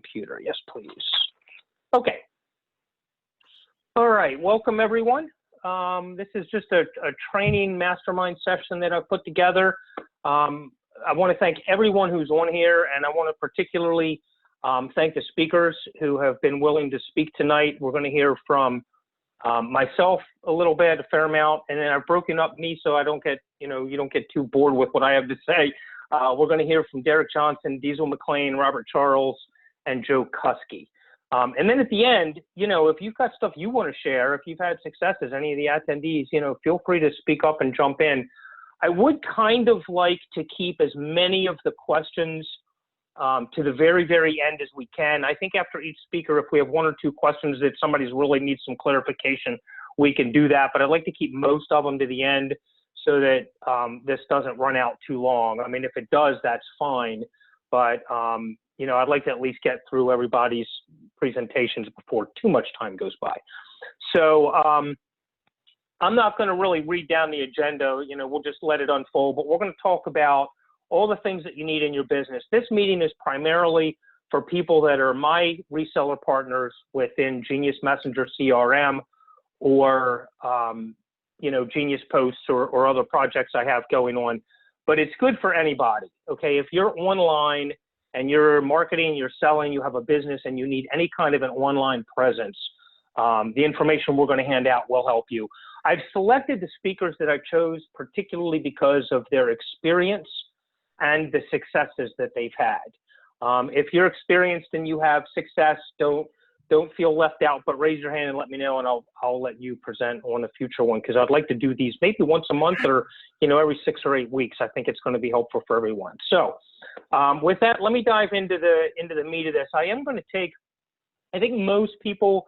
computer. Yes, please. Okay. All right, welcome everyone. This is just a training mastermind session that I've put together. I want to thank everyone who's on here, and I want to particularly thank the speakers who have been willing to speak tonight. We're going to hear from myself a little bit, a fair amount, and then I've broken up me so I don't get, you don't get too bored with what I have to say. We're going to hear from Derek Johnson, Diesel McLean, Robert Charles, and Joe Kuski. And then at the end, if you've got stuff you want to share, if you've had successes, any of the attendees, feel free to speak up and jump in. I would kind of like to keep as many of the questions to the very, very end as we can. I think after each speaker, if we have one or two questions that somebody's really needs some clarification, we can do that. But I'd like to keep most of them to the end so that this doesn't run out too long. I mean, if it does, that's fine. But, I'd like to at least get through everybody's presentations before too much time goes by. So I'm not going to really read down the agenda. We'll just let it unfold. But we're going to talk about all the things that you need in your business. This meeting is primarily for people that are my reseller partners within Genius Messenger CRM or, Genius Posts or other projects I have going on. But it's good for anybody, okay? If you're online and you're marketing, you're selling, you have a business, and you need any kind of an online presence, the information we're going to hand out will help you. I've selected the speakers that I chose particularly because of their experience and the successes that they've had. If you're experienced and you have success, don't feel left out, but raise your hand and let me know, and I'll let you present on a future one, because I'd like to do these maybe once a month or every 6 or 8 weeks. I think it's going to be helpful for everyone. So with that, let me dive into the meat of this. I am going to take, I think most people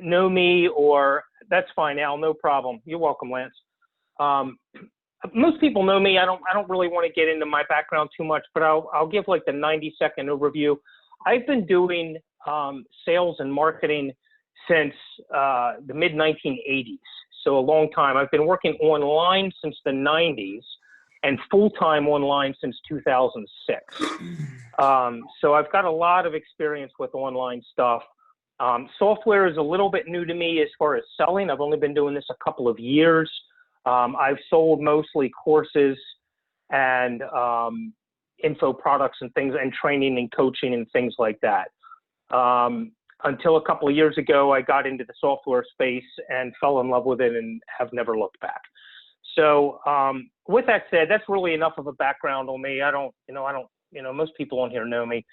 know me, or that's fine, Al, no problem. You're welcome, Lance. Most people know me. I don't really want to get into my background too much, but I'll give like the 90-second overview. I've been doing sales and marketing since the mid-1980s, so a long time. I've been working online since the 90s and full-time online since 2006. So I've got a lot of experience with online stuff. Software is a little bit new to me as far as selling. I've only been doing this a couple of years. I've sold mostly courses and info products and things, and training and coaching and things like that. Until a couple of years ago, I got into the software space and fell in love with it and have never looked back. So with that said, that's really enough of a background on me. Most people on here know me.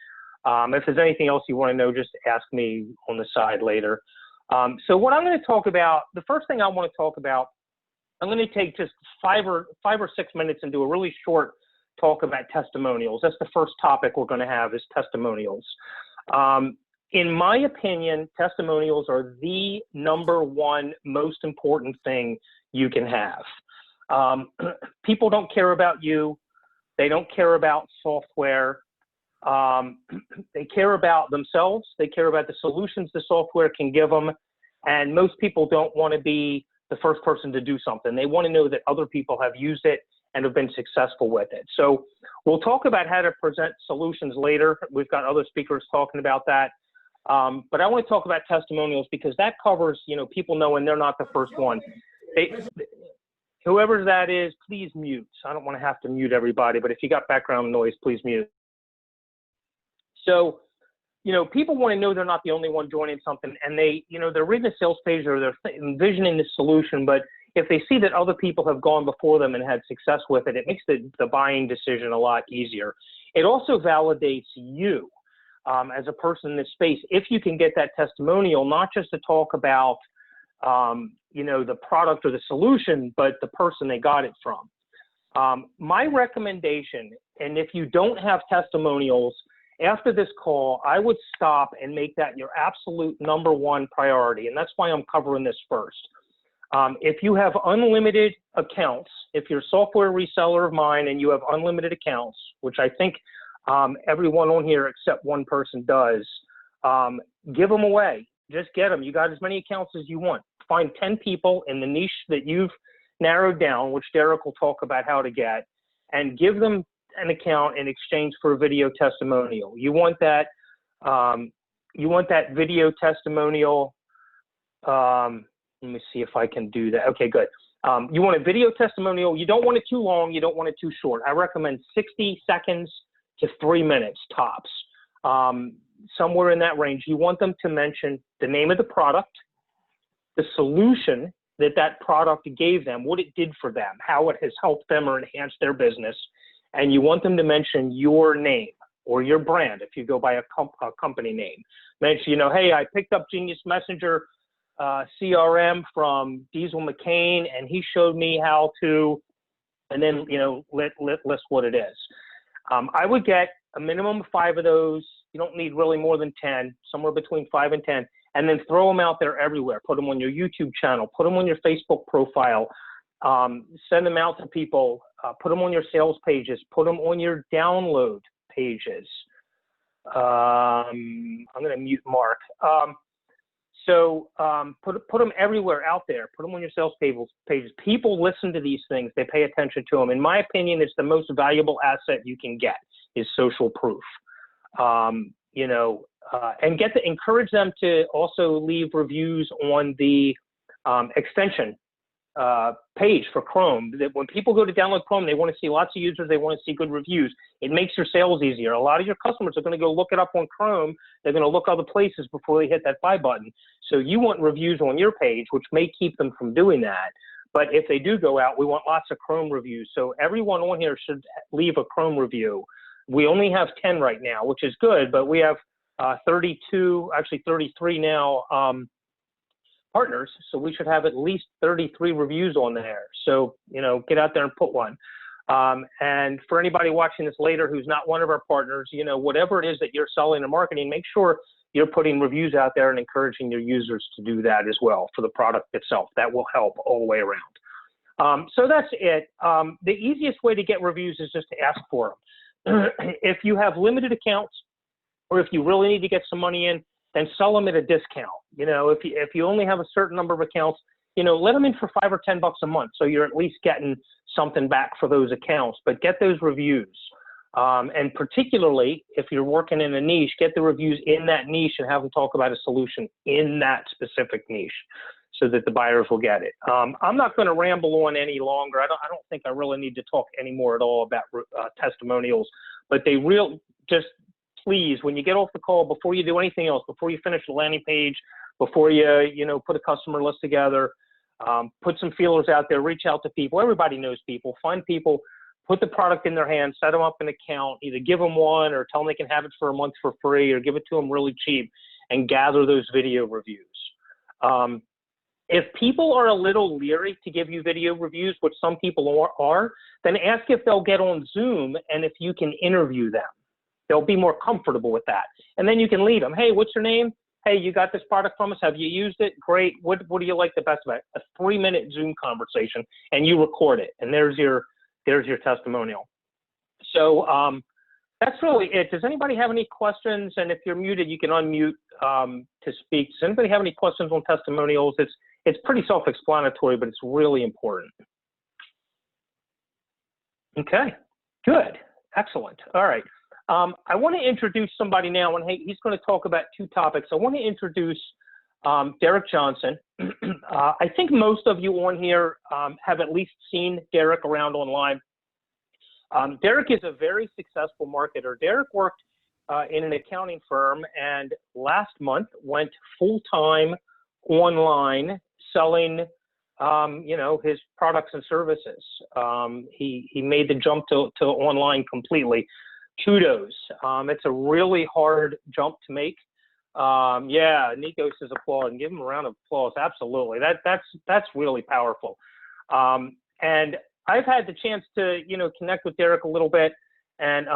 If there's anything else you want to know, just ask me on the side later. So what I'm going to talk about, the first thing I want to talk about, I'm going to take just 5 or 6 minutes and do a really short talk about testimonials. That's the first topic we're going to have, is testimonials. In my opinion, testimonials are the #1 most important thing you can have. People don't care about you. They don't care about software. They care about themselves. They care about the solutions the software can give them. And most people don't want to be the first person to do something. They want to know that other people have used it and have been successful with it. So we'll talk about how to present solutions later. We've got other speakers talking about that. But I want to talk about testimonials because that covers, people knowing they're not the first one. Whoever that is, please mute. I don't want to have to mute everybody, but if you got background noise, please mute. So, people want to know they're not the only one joining something, and they're reading the sales page or they're envisioning the solution, but if they see that other people have gone before them and had success with it, it makes the buying decision a lot easier. It also validates you as a person in this space, if you can get that testimonial, not just to talk about, the product or the solution, but the person they got it from. My recommendation, and if you don't have testimonials, after this call, I would stop and make that your absolute #1 priority, and that's why I'm covering this first. If you have unlimited accounts, if you're a software reseller of mine and you have unlimited accounts, which I think everyone on here except one person does, give them away. Just get them. You got as many accounts as you want. Find 10 people in the niche that you've narrowed down, which Derek will talk about how to get, and give them an account in exchange for a video testimonial. You want that You want that video testimonial. Let me see if I can do that. Okay, good. You want a video testimonial. You don't want it too long. You don't want it too short. I recommend 60 seconds to 3 minutes tops. Somewhere in that range. You want them to mention the name of the product, the solution that product gave them, what it did for them, how it has helped them or enhanced their business. And you want them to mention your name or your brand if you go by a company name. Mention, you know, hey, I picked up Genius Messenger CRM from Diesel McCain, and he showed me how to, and then, you know, list what it is. I would get a minimum of 5 of those. You don't need really more than 10, somewhere between 5 and 10, and then throw them out there everywhere. Put them on your YouTube channel, put them on your Facebook profile, send them out to people, put them on your sales pages, put them on your download pages. I'm going to mute Mark. Put them everywhere out there. Put them on your sales pages. People listen to these things. They pay attention to them. In my opinion, it's the most valuable asset you can get is social proof. You know, and encourage them to also leave reviews on the extension page for Chrome. That when people go to download Chrome, they want to see lots of users. They want to see good reviews. It makes your sales easier. A lot of your customers are going to go look it up on Chrome. They're going to look other places before they hit that buy button. So you want reviews on your page, which may keep them from doing that. But if they do go out, we want lots of Chrome reviews. So everyone on here should leave a Chrome review. We only have 10 right now, which is good, but we have 32, actually 33 now partners. So we should have at least 33 reviews on there. So, you know, get out there and put one. And for anybody watching this later who's not one of our partners, you know, whatever it is that you're selling or marketing, make sure you're putting reviews out there and encouraging your users to do that as well for the product itself. That will help all the way around. So that's it. The easiest way to get reviews is just to ask for them. If you have limited accounts, or if you really need to get some money in, then sell them at a discount. You know, if you only have a certain number of accounts, you know, let them in for $5 or $10 a month, so you're at least getting something back for those accounts. But get those reviews, and particularly if you're working in a niche, get the reviews in that niche and have them talk about a solution in that specific niche, so that the buyers will get it. I'm not going to ramble on any longer. I don't think I really need to talk anymore at all about testimonials, but just please, when you get off the call, before you do anything else, before you finish the landing page, before you know, put a customer list together, put some feelers out there, reach out to people. Everybody knows people. Find people, put the product in their hands, set them up an account, either give them one or tell them they can have it for a month for free, or give it to them really cheap, and gather those video reviews. If people are a little leery to give you video reviews, which some people are, then ask if they'll get on Zoom and if you can interview them. They'll be more comfortable with that. And then you can lead them. Hey, what's your name? Hey, you got this product from us. Have you used it? Great. What do you like the best about it? A 3-minute Zoom conversation, and you record it. And there's your testimonial. So that's really it. Does anybody have any questions? And if you're muted, you can unmute to speak. Does anybody have any questions on testimonials? It's pretty self-explanatory, but it's really important. Okay, good, excellent. All right, I want to introduce somebody now, and he's going to talk about 2 topics. I want to introduce Derek Johnson. I think most of you on here have at least seen Derek around online. Derek is a very successful marketer. Derek worked in an accounting firm, and last month went full-time online selling, you know, his products and services. He made the jump to online completely. Kudos. It's a really hard jump to make. Yeah, Nikos is applauding. Give him a round of applause. Absolutely. That's really powerful. And I've had the chance to, you know, connect with Derek a little bit, and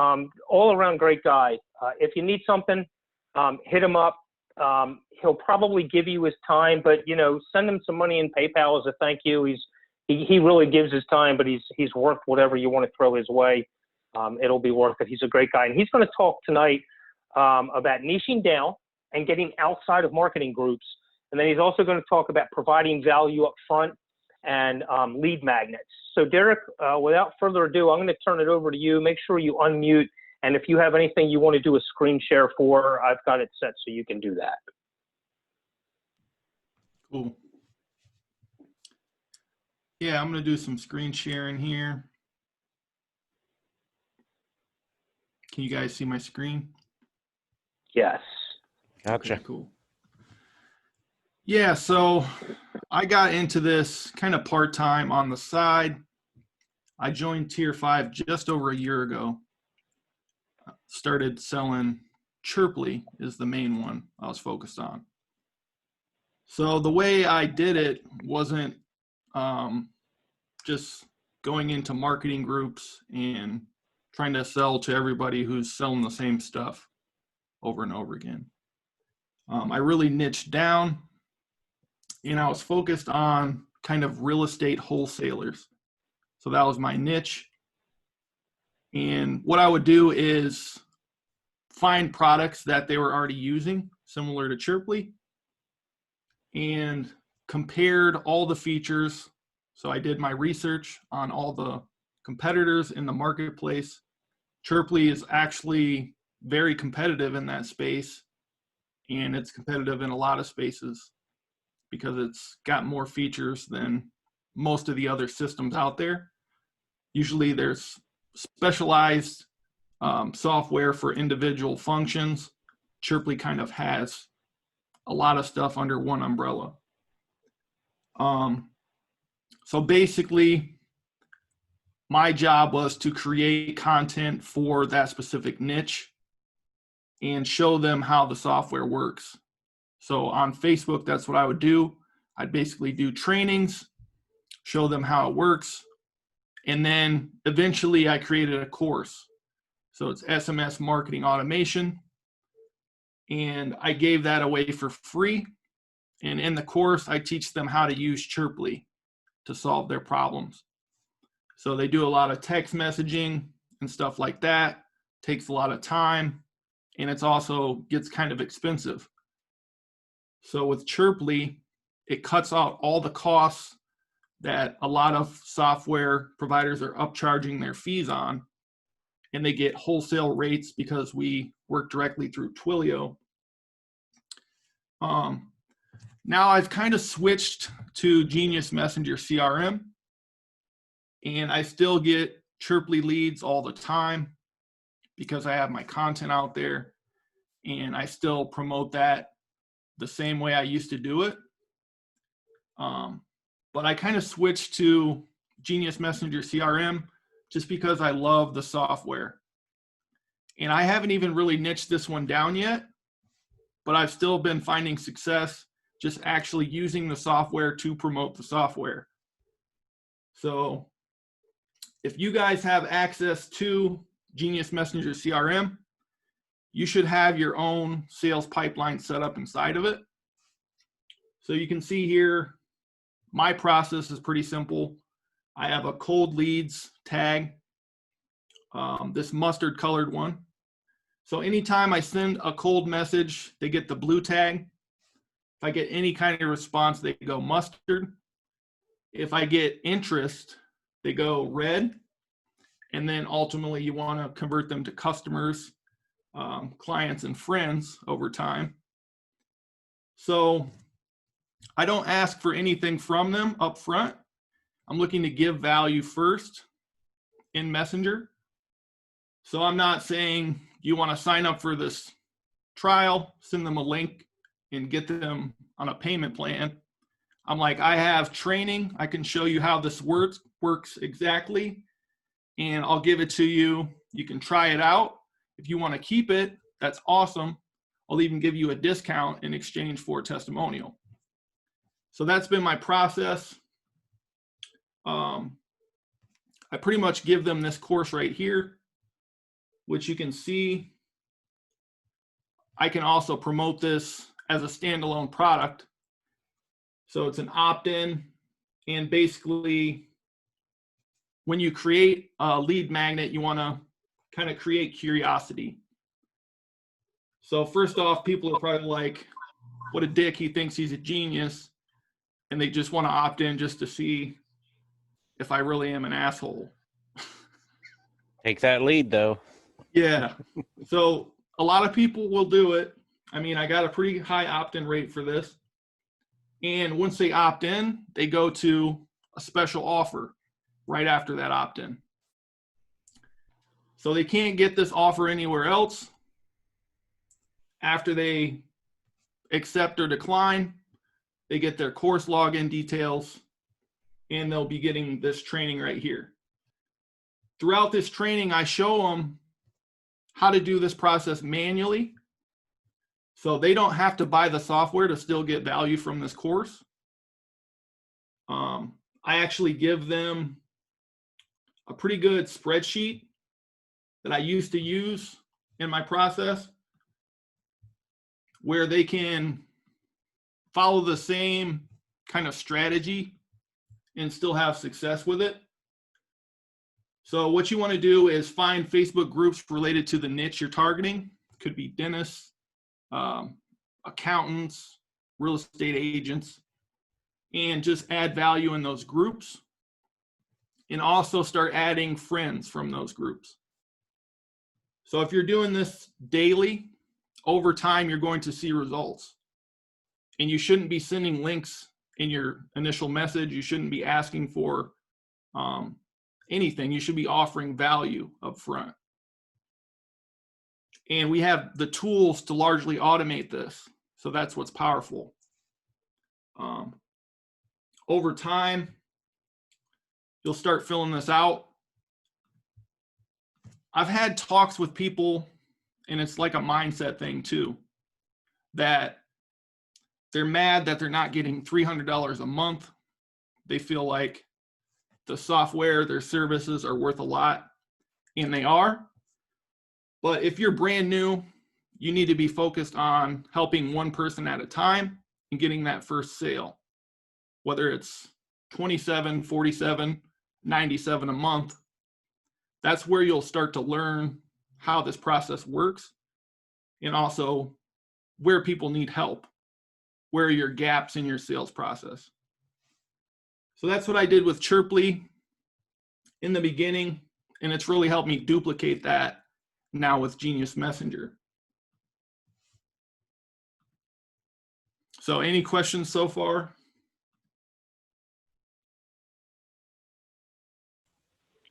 all around great guy. If you need something, hit him up. He'll probably give you his time, but, you know, send him some money in PayPal as a thank you. He really gives his time, but he's worth whatever you want to throw his way. It'll be worth it. He's a great guy. And he's going to talk tonight about niching down and getting outside of marketing groups. And then he's also going to talk about providing value up front and lead magnets. So Derek, without further ado, I'm going to turn it over to you. Make sure you unmute And if you have anything you want to do a screen share for, I've got it set so you can do that. Cool. Yeah, I'm going to do some screen sharing here. Can you guys see my screen? Yes. Gotcha. Okay, cool. Yeah, so I got into this kind of part-time on the side. I joined Tier 5 just over a year ago. Started selling Chirply is the main one I was focused on. So the way I did it wasn't just going into marketing groups and trying to sell to everybody who's selling the same stuff over and over again. I really niched down, and I was focused on kind of real estate wholesalers. So that was my niche. And what I would do is find products that they were already using, similar to Chirply, and compared all the features. So I did my research on all the competitors in the marketplace. Chirply is actually very competitive in that space, and it's competitive in a lot of spaces because it's got more features than most of the other systems out there. Usually there's specialized software for individual functions. Chirply kind of has a lot of stuff under one umbrella. So basically, my job was to create content for that specific niche and show them how the software works. So on Facebook, that's what I would do. I'd basically do trainings, show them how it works, and then eventually I created a course. So it's SMS marketing automation, and I gave that away for free. And in the course, I teach them how to use Chirply to solve their problems. So they do a lot of text messaging and stuff like that. Takes a lot of time, and it's also gets kind of expensive. So with Chirply, it cuts out all the costs that a lot of software providers are upcharging their fees on, and they get wholesale rates because we work directly through Twilio. Now I've kind of switched to Genius Messenger CRM, and I still get Chirply leads all the time because I have my content out there, and I still promote that the same way I used to do it. But I kind of switched to Genius Messenger CRM just because I love the software. And I haven't even really niched this one down yet, but I've still been finding success just actually using the software to promote the software. So if you guys have access to Genius Messenger CRM, you should have your own sales pipeline set up inside of it. So you can see here, my process is pretty simple. I have a cold leads tag, this mustard colored one. So anytime I send a cold message, they get the blue tag. If I get any kind of response, they go mustard. If I get interest, they go red. And then ultimately you want to convert them to customers, clients, and friends over time. So I don't ask for anything from them up front. I'm looking to give value first in Messenger. So I'm not saying you want to sign up for this trial, send them a link, and get them on a payment plan. I'm like, I have training. I can show you how this works exactly, and I'll give it to you. You can try it out. If you want to keep it, that's awesome. I'll even give you a discount in exchange for a testimonial. So that's been my process. I pretty much give them this course right here, which you can see. I can also promote this as a standalone product. So it's an opt-in, and basically when you create a lead magnet, you want to kind of create curiosity. So first off, people are probably like, what a dick, he thinks he's a genius, and they just want to opt in just to see if I really am an asshole. Take that lead, though. Yeah. So a lot of people will do it. I mean, I got a pretty high opt-in rate for this. And once they opt in, they go to a special offer right after that opt-in. So they can't get this offer anywhere else. After they accept or decline, they get their course login details, and they'll be getting this training right here. Throughout this training, I show them how to do this process manually. So they don't have to buy the software to still get value from this course. I actually give them a pretty good spreadsheet that I used to use in my process, where they can follow the same kind of strategy and still have success with it. So what you want to do is find Facebook groups related to the niche you're targeting. Could be dentists, accountants, real estate agents, and just add value in those groups, and also start adding friends from those groups. So if you're doing this daily, over time, you're going to see results. And you shouldn't be sending links in your initial message. You shouldn't be asking for anything. You should be offering value up front. And we have the tools to largely automate this. So that's what's powerful. Over time, you'll start filling this out. I've had talks with people, and it's like a mindset thing too, that they're mad that they're not getting $300 a month. They feel like the software, their services are worth a lot, and they are. But if you're brand new, you need to be focused on helping one person at a time and getting that first sale. Whether it's 27, 47, 97 a month, that's where you'll start to learn how this process works, and also where people need help, where are your gaps in your sales process. So that's what I did with Chirply in the beginning, and it's really helped me duplicate that now with Genius Messenger. So any questions so far?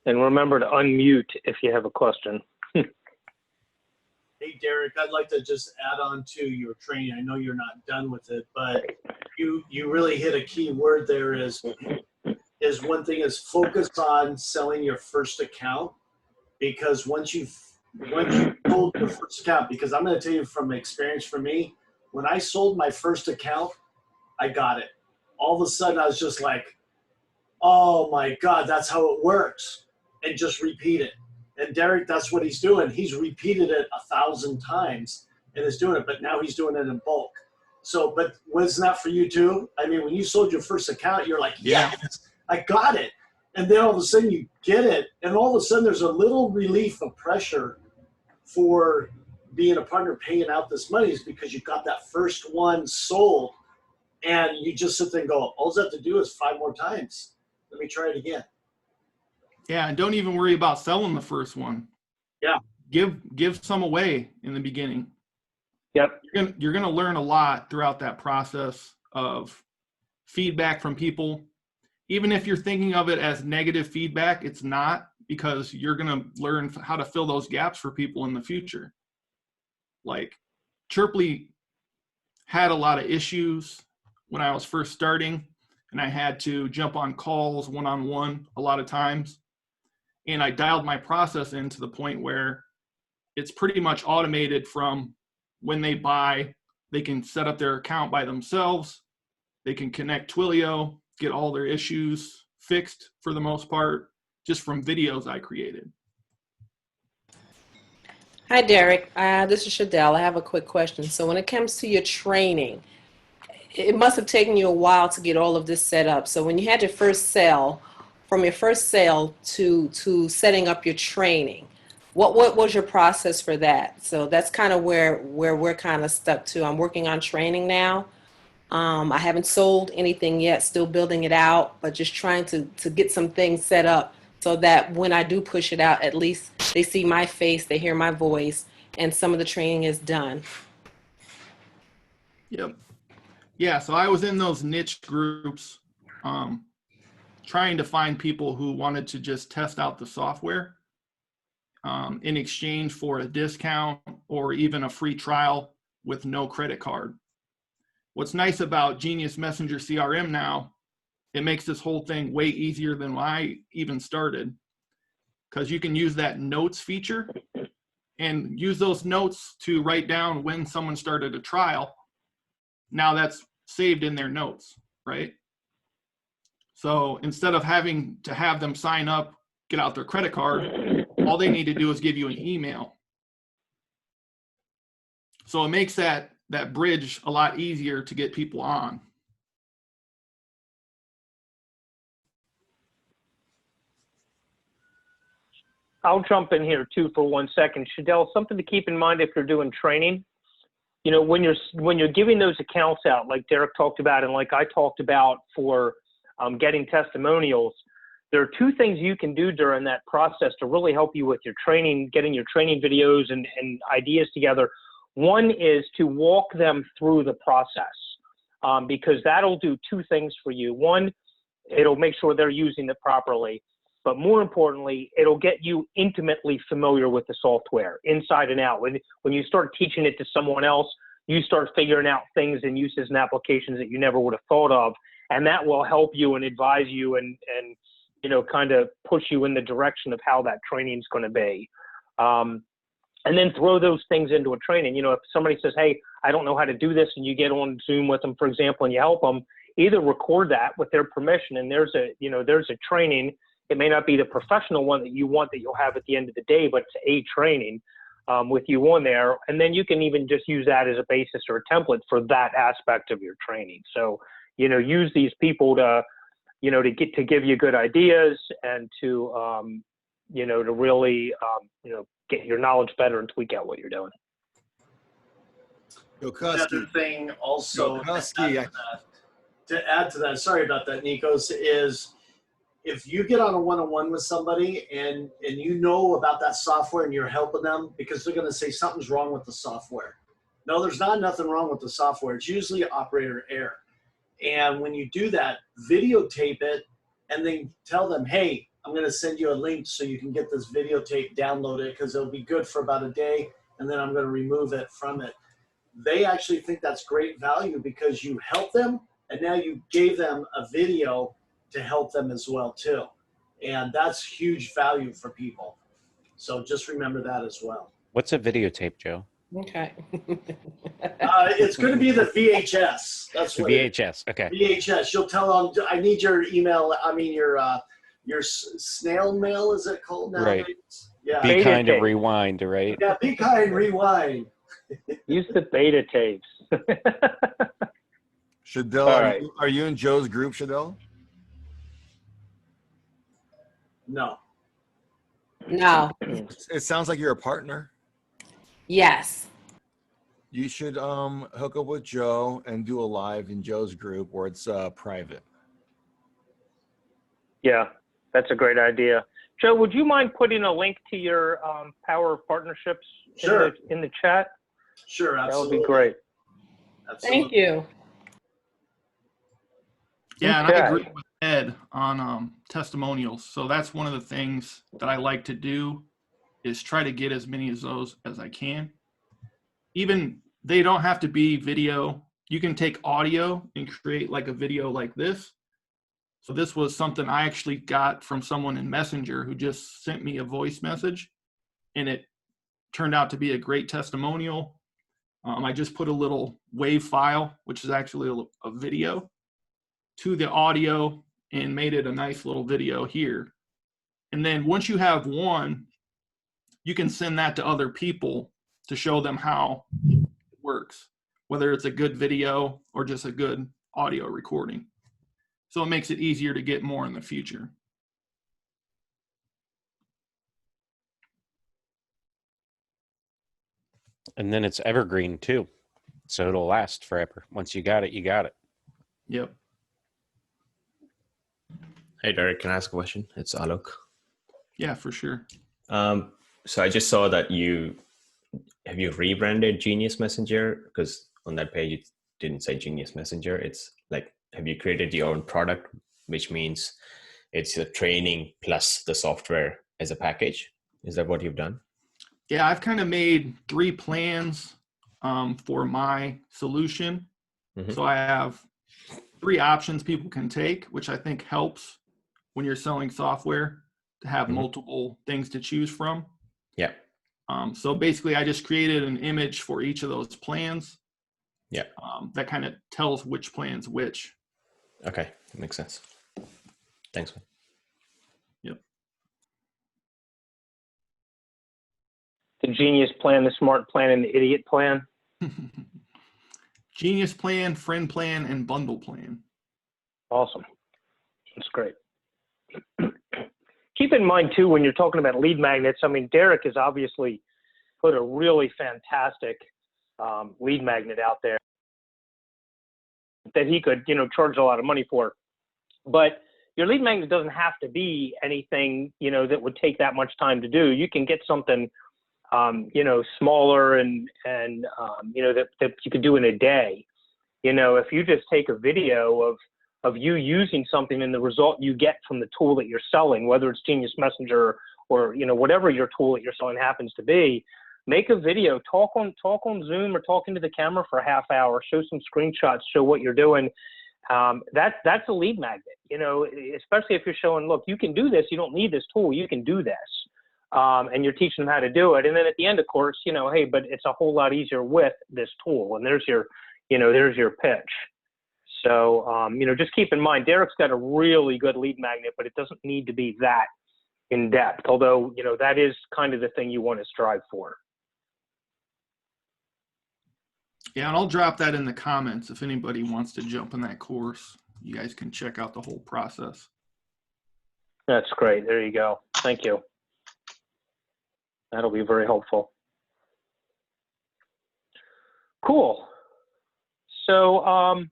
And remember to unmute if you have a question. Hey, Derek, I'd like to just add on to your training. I know you're not done with it, but you really hit a key word there is one thing is focus on selling your first account, because once you sold your first account, because I'm going to tell you from experience for me, when I sold my first account, I got it. All of a sudden I was just like, oh my God, that's how it works. And just repeat it. And Derek, that's what he's doing. He's repeated it 1,000 times and is doing it, but now he's doing it in bulk. So, but wasn't that for you too? I mean, when you sold your first account, you're like, yes, I got it. And then all of a sudden you get it. And all of a sudden there's a little relief of pressure for being a partner paying out this money, is because you got that first one sold, and you just sit there and go, all I have to do is 5 more times. Let me try it again. Yeah, and don't even worry about selling the first one. Yeah. Give some away in the beginning. Yep. You're gonna learn a lot throughout that process of feedback from people. Even if you're thinking of it as negative feedback, it's not, because you're gonna learn how to fill those gaps for people in the future. Like Chirply had a lot of issues when I was first starting, and I had to jump on calls one-on-one a lot of times. And I dialed my process in to the point where it's pretty much automated from when they buy. They can set up their account by themselves. They can connect Twilio, get all their issues fixed for the most part, just from videos I created. Hi, Derek. This is Shadell. I have a quick question. So when it comes to your training, it must have taken you a while to get all of this set up. So when you had your first sale, from your first sale to setting up your training, what was your process for that? So that's kind of where we're kind of stuck to. I'm working on training now. I haven't sold anything yet, still building it out, but just trying to get some things set up so that when I do push it out, at least they see my face, they hear my voice, and some of the training is done. Yep. Yeah, so I was in those niche groups trying to find people who wanted to just test out the software in exchange for a discount or even a free trial with no credit card. What's nice about Genius Messenger CRM now, it makes this whole thing way easier than when I even started, because you can use that notes feature and use those notes to write down when someone started a trial. Now that's saved in their notes, right? So instead of having to have them sign up, get out their credit card, all they need to do is give you an email. So it makes that bridge a lot easier to get people on. I'll jump in here too for 1 second. Shadell, something to keep in mind if you're doing training, you know, when you're giving those accounts out, like Derek talked about and like I talked about for getting testimonials, there are two things you can do during that process to really help you with your training, getting your training videos and ideas together. One is to walk them through the process, because that'll do two things for you. One, it'll make sure they're using it properly. But more importantly, it'll get you intimately familiar with the software inside and out. When you start teaching it to someone else, you start figuring out things and uses and applications that you never would have thought of. And that will help you and advise you and you know, kind of push you in the direction of how that training is going to be. And then throw those things into a training. You know, if somebody says, hey, I don't know how to do this, and you get on Zoom with them, for example, and you help them, either record that with their permission, and there's a training. It may not be the professional one that you want that you'll have at the end of the day, but it's a training with you on there. And then you can even just use that as a basis or a template for that aspect of your training. So, you know, use these people to, you know, to give you good ideas and to, you know, to really, you know, get your knowledge better and tweak out what you're doing. Another thing also to add to that, sorry about that, Nikos, is if you get on a one-on-one with somebody and you know about that software and you're helping them, because they're going to say something's wrong with the software. No, there's nothing wrong with the software. It's usually operator error. And when you do that, videotape it and then tell them, hey, I'm going to send you a link so you can get this videotape, download it, because it'll be good for about a day, and then I'm going to remove it from it. They actually think that's great value because you help them, and now you gave them a video to help them as well too. And that's huge value for people. So just remember that as well. What's a videotape, Joe? Okay. It's going to be the VHS. That's The what VHS. Okay. VHS. You'll tell them, I need your email. I mean, your snail mail, is it called now? Right. Yeah. Be Beta kind to tape. rewind, right? Yeah, be kind, rewind. Use the beta tapes. Shadell, All right. are you in Joe's group, Shadell? No. No. It sounds like you're a partner. Yes. You should hook up with Joe and do a live in Joe's group where it's private. Yeah, that's a great idea. Joe, would you mind putting a link to your Power of Partnerships Sure. in the chat? Sure, That absolutely. would be great. Absolutely. Thank you. Yeah, and I Okay. agree with Ed on testimonials. So that's one of the things that I like to do is try to get as many of those as I can. Even they don't have to be video. You can take audio and create like a video like this. So this was something I actually got from someone in Messenger who just sent me a voice message, and it turned out to be a great testimonial. I just put a little WAV file, which is actually a video, to the audio and made it a nice little video here. And then once you have one, you can send that to other people to show them how it works, whether it's a good video or just a good audio recording. So it makes it easier to get more in the future. And then it's evergreen too. So it'll last forever. Once you got it, you got it. Yep. Hey, Derek, can I ask a question? It's Alok. Yeah, for sure. So I just saw that have you rebranded Genius Messenger? Because on that page it didn't say Genius Messenger. It's like, have you created your own product, which means it's the training plus the software as a package? Is that what you've done? Yeah, I've kind of made 3 plans for my solution. Mm-hmm. So I have 3 options people can take, which I think helps when you're selling software to have Mm-hmm. multiple things to choose from. Yeah. So basically, I just created an image for each of those plans. Yeah. That kind of tells which plan's which. Okay, that makes sense. Thanks. Yep. The genius plan, the smart plan, and the idiot plan. Genius plan, friend plan, and bundle plan. Awesome. That's great. Keep in mind, too, when you're talking about lead magnets, I mean, Derek has obviously put a really fantastic lead magnet out there that he could, charge a lot of money for. But your lead magnet doesn't have to be anything, that would take that much time to do. You can get something, smaller and that you could do in a day. If you just take a video of you using something and the result you get from the tool that you're selling, whether it's Genius Messenger or, whatever your tool that you're selling happens to be, make a video, talk on Zoom or talk into the camera for a half hour, show some screenshots, show what you're doing. That's a lead magnet, especially if you're showing, look, you can do this. You don't need this tool. You can do this. And you're teaching them how to do it. And then at the end, of course, hey, but it's a whole lot easier with this tool. And there's your pitch. So, just keep in mind, Derek's got a really good lead magnet, but it doesn't need to be that in depth. Although, that is kind of the thing you want to strive for. Yeah, and I'll drop that in the comments if anybody wants to jump in that course. You guys can check out the whole process. That's great. There you go. Thank you. That'll be very helpful. Cool. So,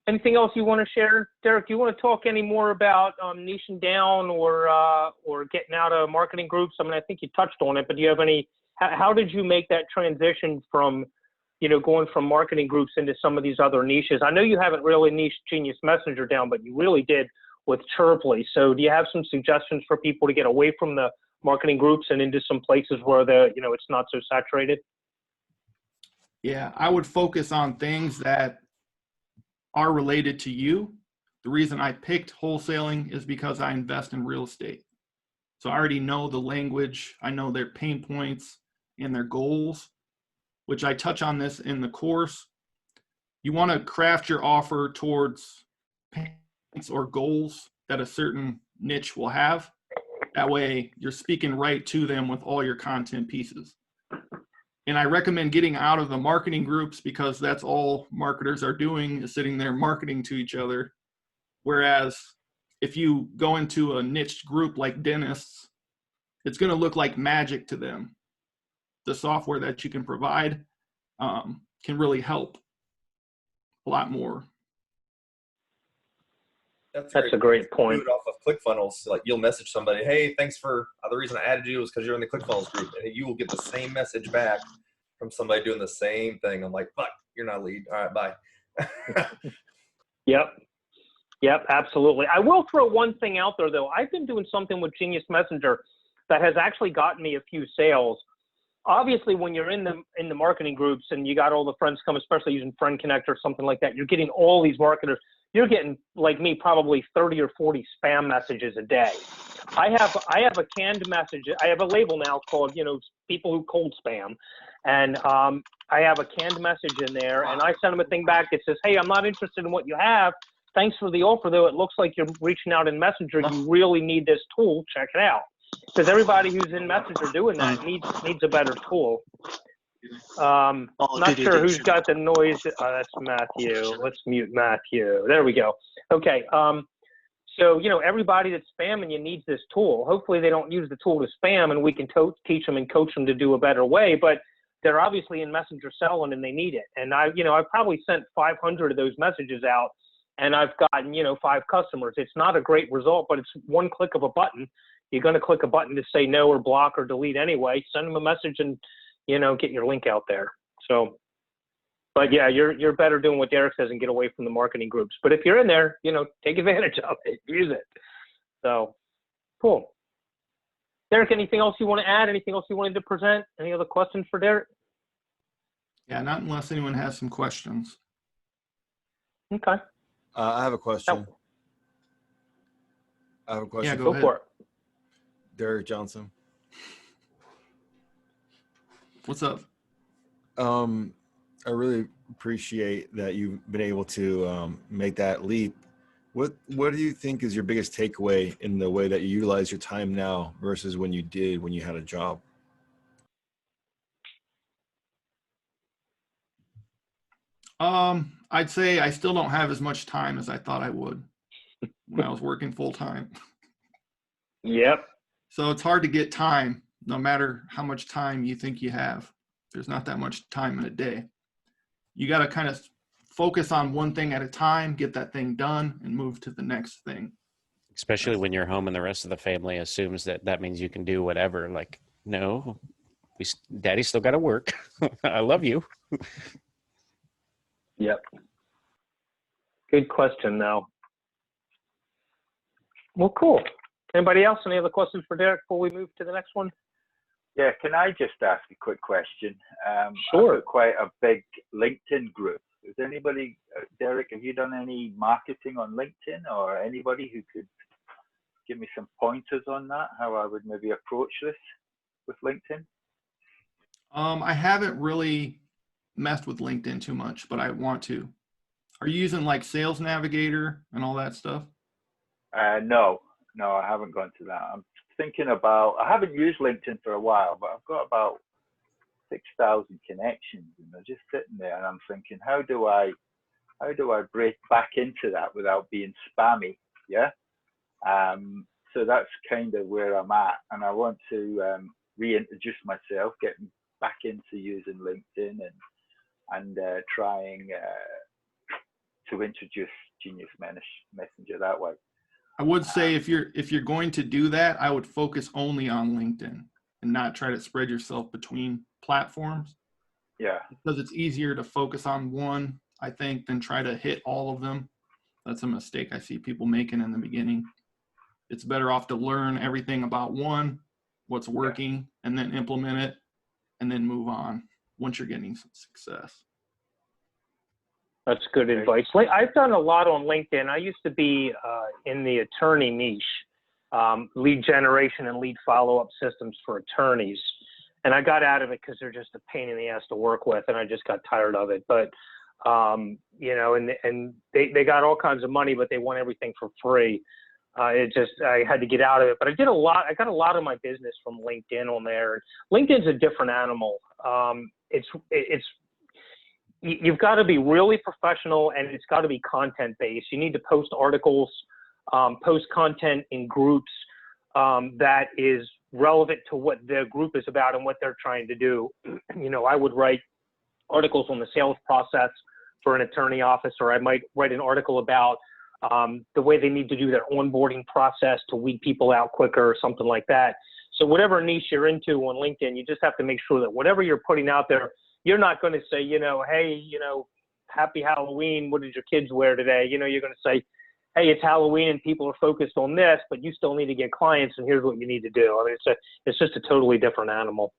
anything else you want to share, Derek? Do you want to talk any more about niching down or getting out of marketing groups? I mean, I think you touched on it, but do you have any? How did you make that transition from, going from marketing groups into some of these other niches? I know you haven't really niched Genius Messenger down, but you really did with Chirply. So do you have some suggestions for people to get away from the marketing groups and into some places where it's not so saturated? Yeah, I would focus on things that are related to you. The reason I picked wholesaling is because I invest in real estate. So I already know the language, I know their pain points and their goals, which I touch on this in the course. You want to craft your offer towards pain points or goals that a certain niche will have. That way you're speaking right to them with all your content pieces. And I recommend getting out of the marketing groups because that's all marketers are doing is sitting there marketing to each other. Whereas if you go into a niche group like dentists, it's going to look like magic to them. The software that you can provide can really help a lot more. That's a great point. Do it off of ClickFunnels. Like you'll message somebody, hey, thanks for the reason I added you was because you're in the ClickFunnels group, and you will get the same message back from somebody doing the same thing. I'm like, fuck, you're not a lead. All right, bye. Yep, absolutely. I will throw one thing out there though. I've been doing something with Genius Messenger that has actually gotten me a few sales. Obviously, when you're in the marketing groups and you got all the friends come, especially using Friend Connect or something like that, you're getting all these marketers. You're getting, like me, probably 30 or 40 spam messages a day. I have a canned message. I have a label now called, people who cold spam. And I have a canned message in there, and I send them a thing back that says, hey, I'm not interested in what you have. Thanks for the offer, though. It looks like you're reaching out in Messenger. You really need this tool. Check it out. Because everybody who's in Messenger doing that needs a better tool. Not sure who's got the noise. That's Matthew. Let's mute Matthew. There we go. Okay. So, everybody that's spamming you needs this tool. Hopefully they don't use the tool to spam, and we can teach them and coach them to do a better way. But they're obviously in Messenger selling, and they need it. And I've probably sent 500 of those messages out, and I've gotten, 5 customers. It's not a great result, but it's one click of a button. you're going to click a button to say no or block or delete anyway. Send them a message and, get your link out there. So, but yeah, you're better doing what Derek says and get away from the marketing groups. But if you're in there, take advantage of it, use it. So, cool. Derek, anything else you want to add? Anything else you wanted to present? Any other questions for Derek? Yeah, not unless anyone has some questions. Okay. I have a question. Yeah, Go ahead. for it. Derek Johnson. What's up? I really appreciate that you've been able to make that leap. What do you think is your biggest takeaway in the way that you utilize your time now versus when you had a job? I'd say I still don't have as much time as I thought I would when I was working full time. Yep. So it's hard to get time, no matter how much time you think you have. There's not that much time in a day. You got to kind of focus on one thing at a time, get that thing done, and move to the next thing. Especially when you're home and the rest of the family assumes that means you can do whatever. Like, no, Daddy still got to work. I love you. Yep. Good question, though. Well, cool. Anybody else? Any other questions for Derek before we move to the next one? Yeah, can I just ask a quick question? Sure. I've got quite a big LinkedIn group. Is anybody, Derek, have you done any marketing on LinkedIn, or anybody who could give me some pointers on that, how I would maybe approach this with LinkedIn? I haven't really messed with LinkedIn too much, but I want to. Are you using like Sales Navigator and all that stuff? No, I haven't gone to that. I'm thinking about, I haven't used LinkedIn for a while, but I've got about 6,000 connections, and they're just sitting there, and I'm thinking, how do I break back into that without being spammy? Yeah. So that's kind of where I'm at, and I want to reintroduce myself, getting back into using LinkedIn and trying to introduce Genius Messenger that way. I would say if you're going to do that, I would focus only on LinkedIn and not try to spread yourself between platforms. Yeah. Because it's easier to focus on one, I think, than try to hit all of them. That's a mistake I see people making in the beginning. It's better off to learn everything about one, what's working, and then implement it, and then move on once you're getting some success. That's good advice. I've done a lot on LinkedIn. I used to be in the attorney niche, lead generation and lead follow-up systems for attorneys. And I got out of it because they're just a pain in the ass to work with, and I just got tired of it. But, and they got all kinds of money, but they want everything for free. I had to get out of it. But I got a lot of my business from LinkedIn on there. LinkedIn's a different animal. You've got to be really professional, and it's got to be content-based. You need to post articles, post content in groups that is relevant to what the group is about and what they're trying to do. I would write articles on the sales process for an attorney office, or I might write an article about the way they need to do their onboarding process to weed people out quicker or something like that. So whatever niche you're into on LinkedIn, you just have to make sure that whatever you're putting out there, you're not going to say, hey, happy Halloween. What did your kids wear today? You're going to say, hey, it's Halloween and people are focused on this, but you still need to get clients, and here's what you need to do. I mean, it's just a totally different animal.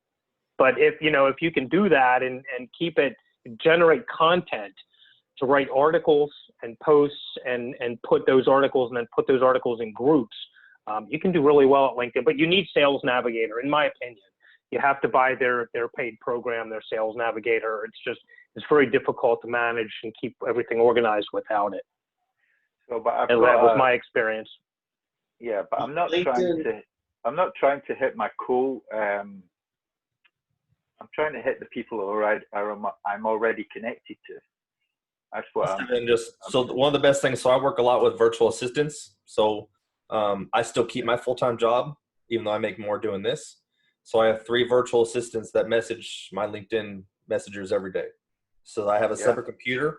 But if you can do that and keep it, generate content to write articles and posts and put those articles and then put those articles in groups, you can do really well at LinkedIn. But you need Sales Navigator, in my opinion. You have to buy their paid program, their Sales Navigator. It's very difficult to manage and keep everything organized without it. So, but that was my experience. Yeah, but I'm not trying to hit my cool. I'm trying to hit the people I'm already connected to. That's what one of the best things. So I work a lot with virtual assistants. So I still keep my full-time job, even though I make more doing this. So I have 3 virtual assistants that message my LinkedIn messengers every day. So I have a separate computer,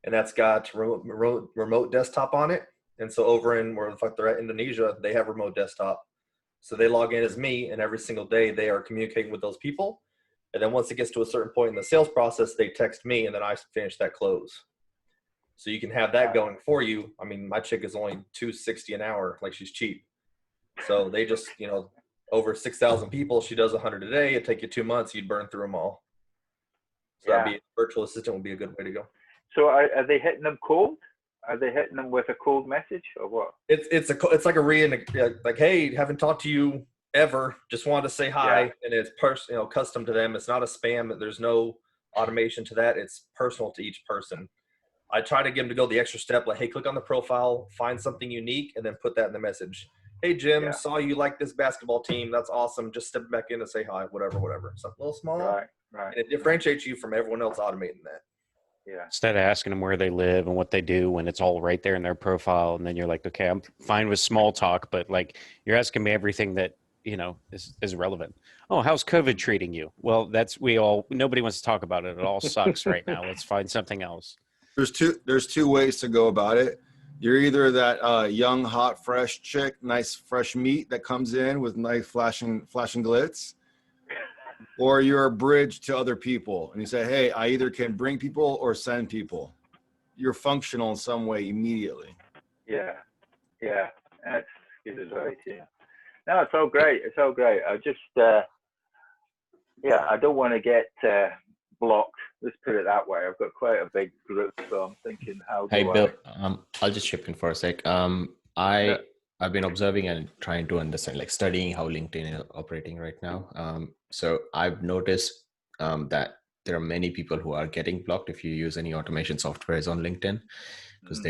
and that's got remote desktop on it. And so over in where the fuck they're at, Indonesia, they have remote desktop. So they log in as me, and every single day they are communicating with those people. And then once it gets to a certain point in the sales process, they text me, and then I finish that close. So you can have that going for you. I mean, my chick is only $260 an hour, like she's cheap. So they just, you know, over 6,000 people, she does 100 a day. It'd take you 2 months, you'd burn through them all. So that'd be, virtual assistant would be a good way to go. So are they hitting them cold? Are they hitting them with a cold message or what? It's like a like, hey, haven't talked to you ever, just wanted to say hi. And it's custom to them. It's not a spam. There's no automation to that. It's personal to each person. I try to get them to go the extra step, like, hey, click on the profile, find something unique, and then put that in the message. Hey, Jim, saw you like this basketball team. That's awesome. Just step back in and say hi, whatever. Something a little small. Right. And it differentiates you from everyone else automating that. Yeah. Instead of asking them where they live and what they do when it's all right there in their profile, and then you're like, okay, I'm fine with small talk, but like you're asking me everything that, you know, is relevant. Oh, how's COVID treating you? Well, nobody wants to talk about it. It all sucks right now. Let's find something else. There's two ways to go about it. You're either that young, hot, fresh chick, nice, fresh meat that comes in with nice flashing glitz, or you're a bridge to other people. And you say, hey, I either can bring people or send people. You're functional in some way immediately. Yeah. That's good advice. Yeah. No, it's all great. I just, I don't want to get blocked. Let's put it that way. I've got quite a big group, so I'm thinking, how do Bill, I'll just chip in for a sec. I've been observing and trying to understand, like studying how LinkedIn is operating right now. So I've noticed that there are many people who are getting blocked if you use any automation softwares on LinkedIn, because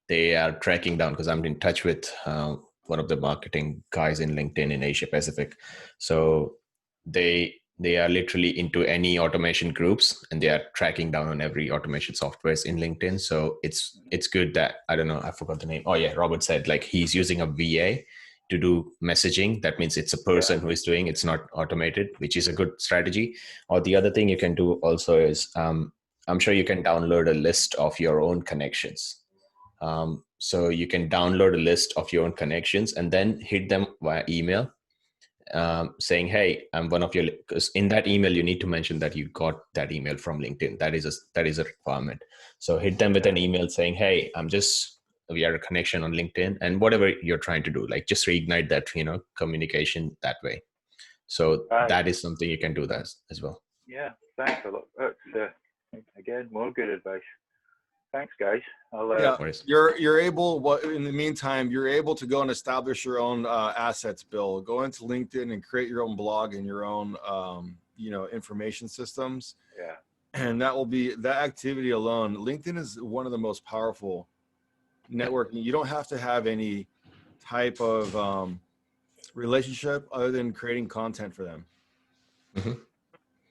they are tracking down, because I'm in touch with one of the marketing guys in LinkedIn in Asia Pacific. So they are literally into any automation groups, and they are tracking down on every automation softwares in LinkedIn. So it's good that, I don't know, I forgot the name. Oh yeah, Robert said like he's using a VA to do messaging. That means it's a person who is doing, it's not automated, which is a good strategy. Or the other thing you can do also is, I'm sure you can download a list of your own connections. So you can download a list of your own connections and then hit them via email, saying, hey, I'm one of your, because in that email you need to mention that you got that email from LinkedIn. That is a requirement. So hit them with an email saying, hey, we are a connection on LinkedIn, and whatever you're trying to do, like just reignite that, communication that way. So that is something you can do that as well. Yeah, thanks a lot. That's, again, more good advice. Thanks, guys. You're able. In the meantime, you're able to go and establish your own assets. Bill, go into LinkedIn and create your own blog and your own, information systems. Yeah. And that activity alone. LinkedIn is one of the most powerful networking. You don't have to have any type of relationship other than creating content for them. Mm-hmm.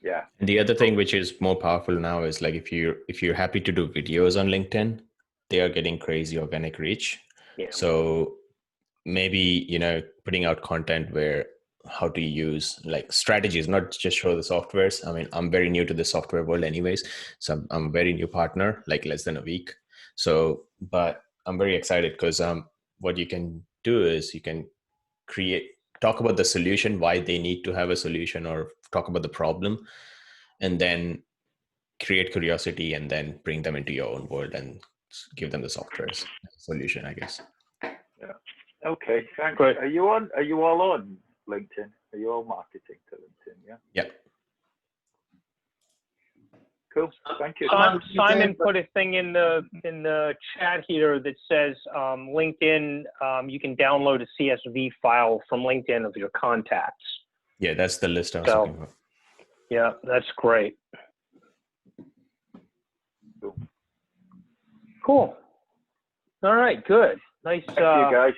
Yeah. And the other thing which is more powerful now is like if you're happy to do videos on LinkedIn, they are getting crazy organic reach. Yeah. So maybe, putting out content where how to use like strategies, not just show the softwares. I mean, I'm very new to the software world anyways. So I'm a very new partner, like less than a week. So, but I'm very excited because what you can do is you can talk about the solution, why they need to have a solution, or talk about the problem, and then create curiosity and then bring them into your own world and give them the software's solution, I guess. Yeah. Okay. Thanks. Great. Are you all on LinkedIn? Are you all marketing to LinkedIn? Yeah. Yeah. Cool. Thank you. Simon put a thing in the chat here that says LinkedIn. You can download a CSV file from LinkedIn of your contacts. Yeah, that's the list I was talking about. Yeah, that's great. Cool. All right. Good. Nice. Thank you, guys.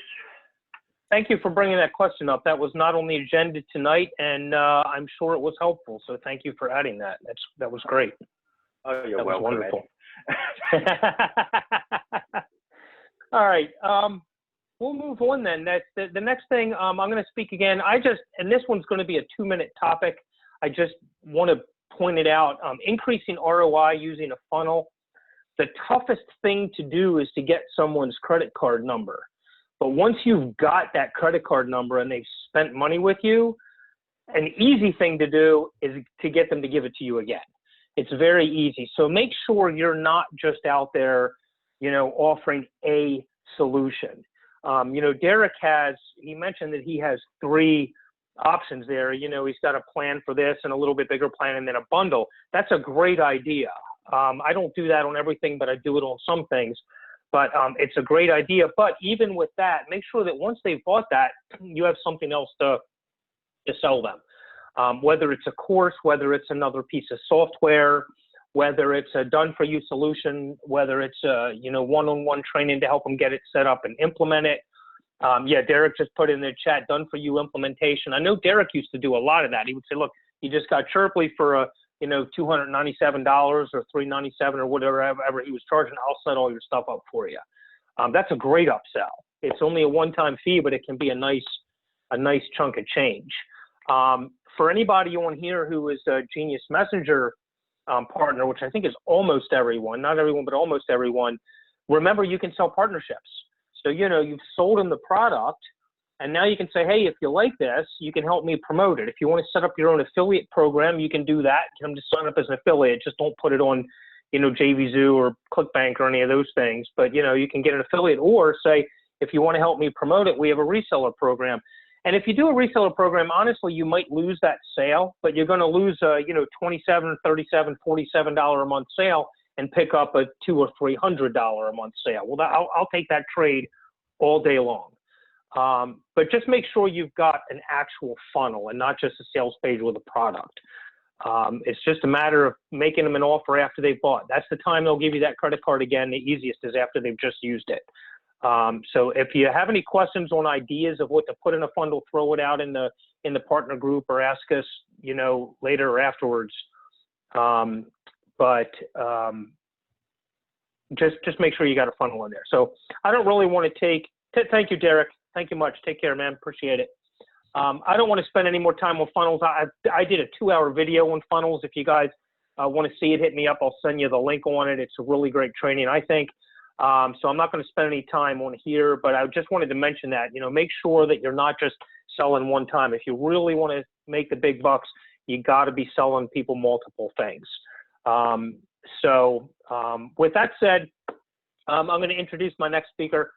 Thank you for bringing that question up. That was not on the agenda tonight, and I'm sure it was helpful. So thank you for adding that. That was great. Oh, you're welcome. Wonderful. All right. We'll move on then. That's the next thing. I'm going to speak again. And this one's going to be a 2-minute topic. I just want to point it out. Increasing ROI using a funnel. The toughest thing to do is to get someone's credit card number. But once you've got that credit card number and they've spent money with you, an easy thing to do is to get them to give it to you again. It's very easy. So make sure you're not just out there, offering a solution. Derek he mentioned that he has 3 options there. He's got a plan for this and a little bit bigger plan and then a bundle. That's a great idea. I don't do that on everything, but I do it on some things. But it's a great idea. But even with that, make sure that once they've bought that, you have something else to sell them. Whether it's a course, whether it's another piece of software, whether it's a done-for-you solution, whether it's one-on-one training to help them get it set up and implement it. Derek just put in the chat, done-for-you implementation. I know Derek used to do a lot of that. He would say, look, you just got Chirply for $297 or $397 or whatever he was charging. I'll set all your stuff up for you. That's a great upsell. It's only a one-time fee, but it can be a nice chunk of change. For anybody on here who is a Genius Messenger partner, which I think is almost everyone, not everyone, but almost everyone, remember you can sell partnerships. So, you've sold them the product, and now you can say, hey, if you like this, you can help me promote it. If you want to set up your own affiliate program, you can do that. Get them to sign up as an affiliate. Just don't put it on, JVZoo or ClickBank or any of those things. But, you can get an affiliate, or say, if you want to help me promote it, we have a reseller program. And if you do a reseller program, honestly, you might lose that sale, but you're going to lose a, $27, $37, $47 a month sale and pick up a $200 or $300 a month sale. Well, I'll take that trade all day long. But just make sure you've got an actual funnel and not just a sales page with a product. It's just a matter of making them an offer after they've bought. That's the time they'll give you that credit card again. The easiest is after they've just used it. So if you have any questions on ideas of what to put in a funnel, throw it out in the partner group or ask us, later or afterwards. Just make sure you got a funnel in there. So I don't really want to thank you, Derek. Thank you much. Take care, man. Appreciate it. I don't want to spend any more time on funnels. I did a 2-hour video on funnels. If you guys want to see it, hit me up. I'll send you the link on it. It's a really great training, I think. So I'm not going to spend any time on here, but I just wanted to mention that, make sure that you're not just selling one time. If you really want to make the big bucks, you got to be selling people multiple things. With that said, I'm going to introduce my next speaker,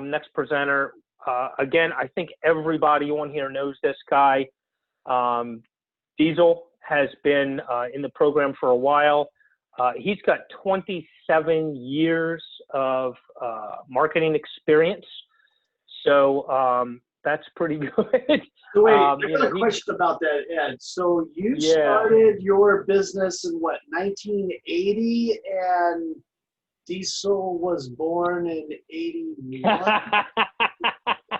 next presenter. Again, I think everybody on here knows this guy. Diesel has been in the program for a while. He's got 27 years of marketing experience. So that's pretty good. So wait, I got a question about that, Ed. So you started your business in what, 1980, and Diesel was born in 81?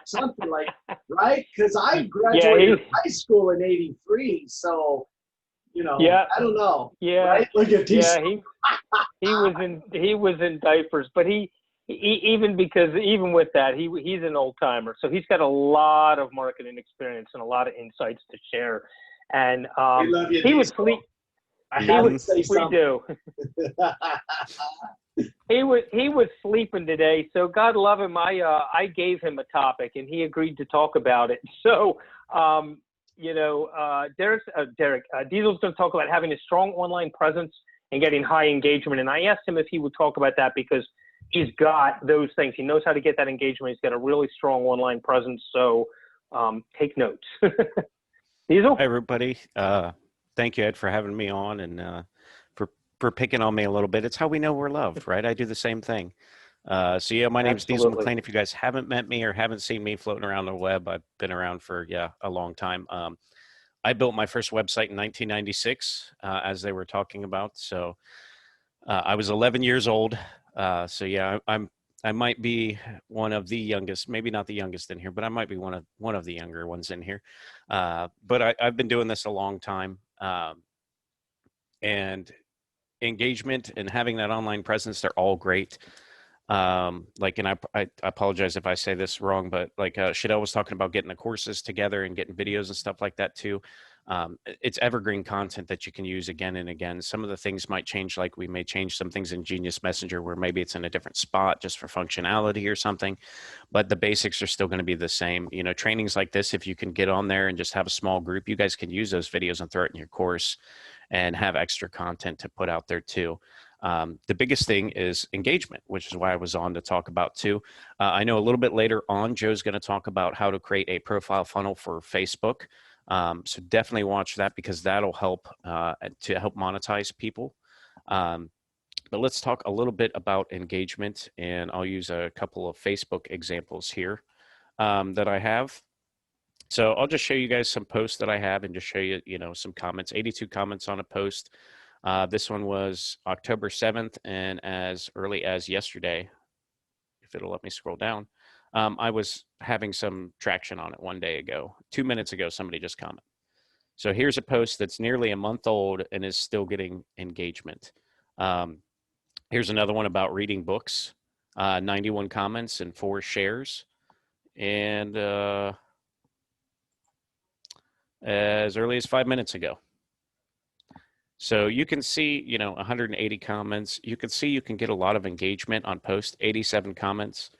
Something like, right? Because I graduated high school in 83, so I don't know. Yeah, right? Look at Diesel. he was in diapers, but even with that, he's an old timer, so he's got a lot of marketing experience and a lot of insights to share. And we love you, he would Diesel. sleep. We do. He was sleeping today, so God love him. I gave him a topic, and he agreed to talk about it. So, Derek, Diesel's going to talk about having a strong online presence and getting high engagement. And I asked him if he would talk about that because he's got those things. He knows how to get that engagement. He's got a really strong online presence. So, take notes. Diesel? Hi, everybody. Thank you, Ed, for having me on and for picking on me a little bit. It's how we know we're loved, right? I do the same thing. My name's Diesel McLean. If you guys haven't met me or haven't seen me floating around the web, I've been around for, a long time. I built my first website in 1996, as they were talking about. So I was 11 years old. I might be one of the youngest, maybe not the youngest in here, but I might be one of the younger ones in here. But I've been doing this a long time. And engagement and having that online presence, they're all great. And I apologize if I say this wrong, but Shadell was talking about getting the courses together and getting videos and stuff like that too. It's evergreen content that you can use again and again. Some of the things might change, like we may change some things in Genius Messenger where maybe it's in a different spot just for functionality or something, but the basics are still going to be the same. You know, trainings like this, if you can get on there and just have a small group, you guys can use those videos and throw it in your course and have extra content to put out there too. The biggest thing is engagement, which is why I was on to talk about too. I know a little bit later on, Joe's going to talk about how to create a profile funnel for Facebook. So definitely watch that because that'll help to help monetize people. But let's talk a little bit about engagement, and I'll use a couple of Facebook examples here that I have. So I'll just show you guys some posts that I have and just show you, you know, some comments. 82 comments on a post. This one was October 7th, and as early as yesterday, if it'll let me scroll down, I was having some traction on it 1 day ago. 2 minutes ago, somebody just commented. So here's a post that's nearly a month old and is still getting engagement. Here's another one about reading books, 91 comments and 4 shares. And as early as 5 minutes ago. So you can see, you know, 180 comments. You can see you can get a lot of engagement on posts, 87 comments.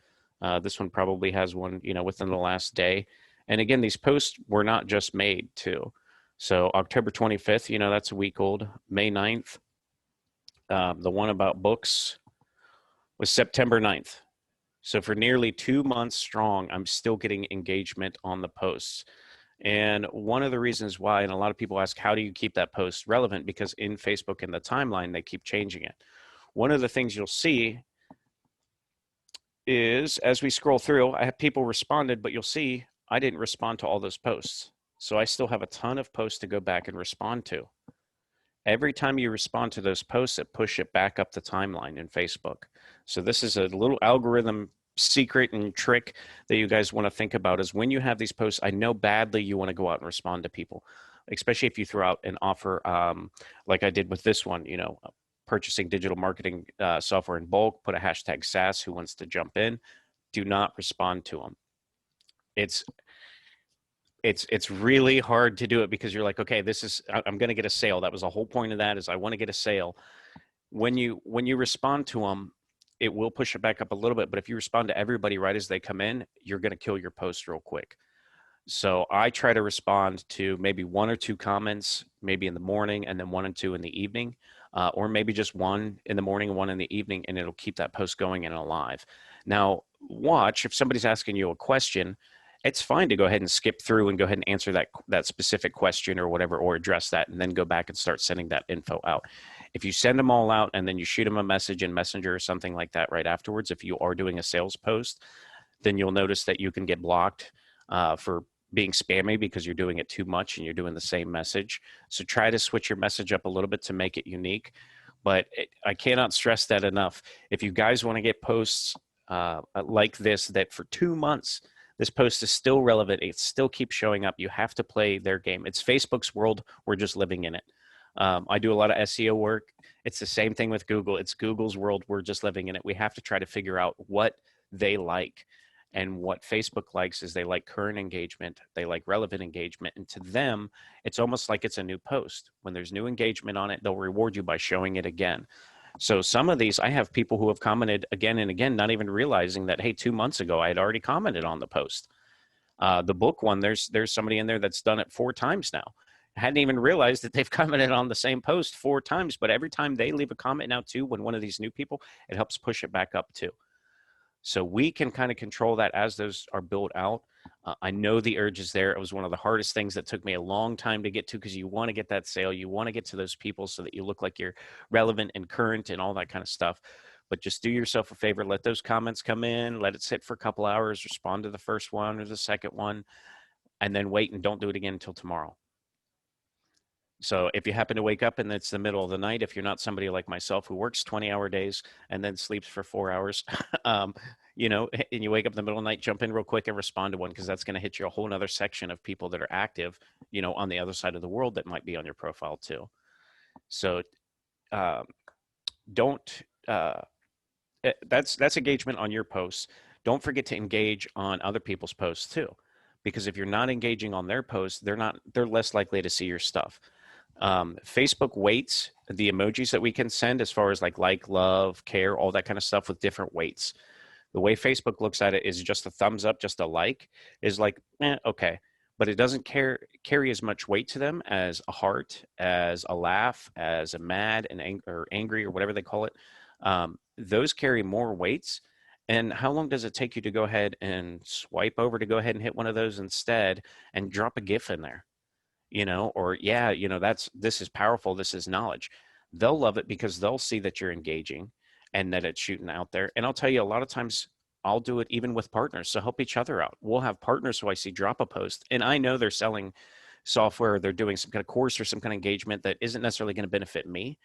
This one probably has one, you know, within the last day. And again, these posts were not just made too. So October 25th, you know, that's a week old. May 9th, the one about books was September 9th. So for nearly 2 months strong, I'm still getting engagement on the posts. And one of the reasons why, and a lot of people ask, how do you keep that post relevant? Because in Facebook in the timeline, they keep changing it. One of the things you'll see is as we scroll through, I have people responded, but you'll see I didn't respond to all those posts. So I still have a ton of posts to go back and respond to. Every time you respond to those posts, it push it back up the timeline in Facebook. So this is a little algorithm secret and trick that you guys want to think about is when you have these posts, I know badly you want to go out and respond to people, especially if you throw out an offer like I did with this one, you know, purchasing digital marketing software in bulk, put a hashtag SaaS, who wants to jump in, do not respond to them. It's really hard to do it because you're like, okay, I'm going to get a sale. That was the whole point of that is I want to get a sale. When you respond to them, it will push it back up a little bit. But if you respond to everybody right as they come in, you're going to kill your post real quick. So I try to respond to maybe 1 or 2 comments, maybe in the morning and then 1 and 2 in the evening, or maybe just 1 in the morning and 1 in the evening, and it'll keep that post going and alive. Now, watch, if somebody's asking you a question, it's fine to go ahead and skip through and go ahead and answer that specific question or whatever, or address that, and then go back and start sending that info out. If you send them all out and then you shoot them a message in Messenger or something like that right afterwards, if you are doing a sales post, then you'll notice that you can get blocked for being spammy because you're doing it too much and you're doing the same message. So try to switch your message up a little bit to make it unique. But I cannot stress that enough. If you guys want to get posts like this, that for 2 months, this post is still relevant, it still keeps showing up, you have to play their game. It's Facebook's world. We're just living in it. I do a lot of SEO work. It's the same thing with Google. It's Google's world. We're just living in it. We have to try to figure out what they like. And what Facebook likes is they like current engagement. They like relevant engagement. And to them, it's almost like it's a new post. When there's new engagement on it, they'll reward you by showing it again. So some of these, I have people who have commented again and again, not even realizing that, hey, 2 months ago, I had already commented on the post. The book one, there's somebody in there that's done it 4 times now. I hadn't even realized that they've commented on the same post 4 times, but every time they leave a comment now too, when one of these new people, it helps push it back up too. So we can kind of control that as those are built out. I know the urge is there. It was one of the hardest things that took me a long time to get to because you want to get that sale. You want to get to those people so that you look like you're relevant and current and all that kind of stuff. But just do yourself a favor. Let those comments come in. Let it sit for a couple hours. Respond to the first one or the second one. And then wait and don't do it again until tomorrow. So if you happen to wake up and it's the middle of the night, if you're not somebody like myself who works 20-hour days and then sleeps for 4 hours, you know, and you wake up in the middle of the night, jump in real quick and respond to one, because that's going to hit you a whole nother section of people that are active, you know, on the other side of the world that might be on your profile too. So that's engagement on your posts. Don't forget to engage on other people's posts too, because if you're not engaging on their posts, they're less likely to see your stuff. Facebook weights the emojis that we can send as far as like, love, care, all that kind of stuff with different weights. The way Facebook looks at it is just a thumbs up, just a like is like, okay. But it doesn't carry as much weight to them as a heart, as a laugh, as a mad and or angry or whatever they call it. Those carry more weights. And how long does it take you to go ahead and swipe over to go ahead and hit one of those instead and drop a GIF in there? Or this is powerful. This is knowledge. They'll love it because they'll see that you're engaging and that it's shooting out there. And I'll tell you, a lot of times I'll do it even with partners to help each other out. We'll have partners who I see drop a post and I know they're selling software, or they're doing some kind of course or some kind of engagement that isn't necessarily going to benefit me,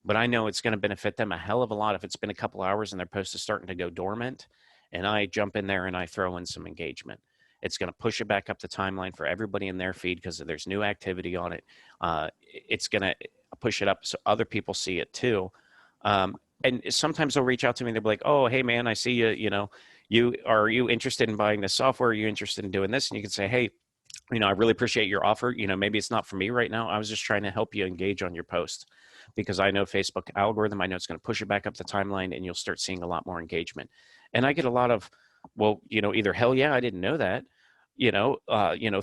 but I know it's going to benefit them a hell of a lot if it's been a couple hours and their post is starting to go dormant and I jump in there and I throw in some engagement. It's going to push it back up the timeline for everybody in their feed because there's new activity on it. It's going to push it up so other people see it too. And sometimes they'll reach out to me and they'll be like, oh, hey, man, I see you, are you interested in buying this software? Are you interested in doing this? And you can say, hey, I really appreciate your offer. Maybe it's not for me right now. I was just trying to help you engage on your post because I know Facebook algorithm, I know it's going to push it back up the timeline and you'll start seeing a lot more engagement. And I get a lot of, well, either hell yeah, I didn't know that,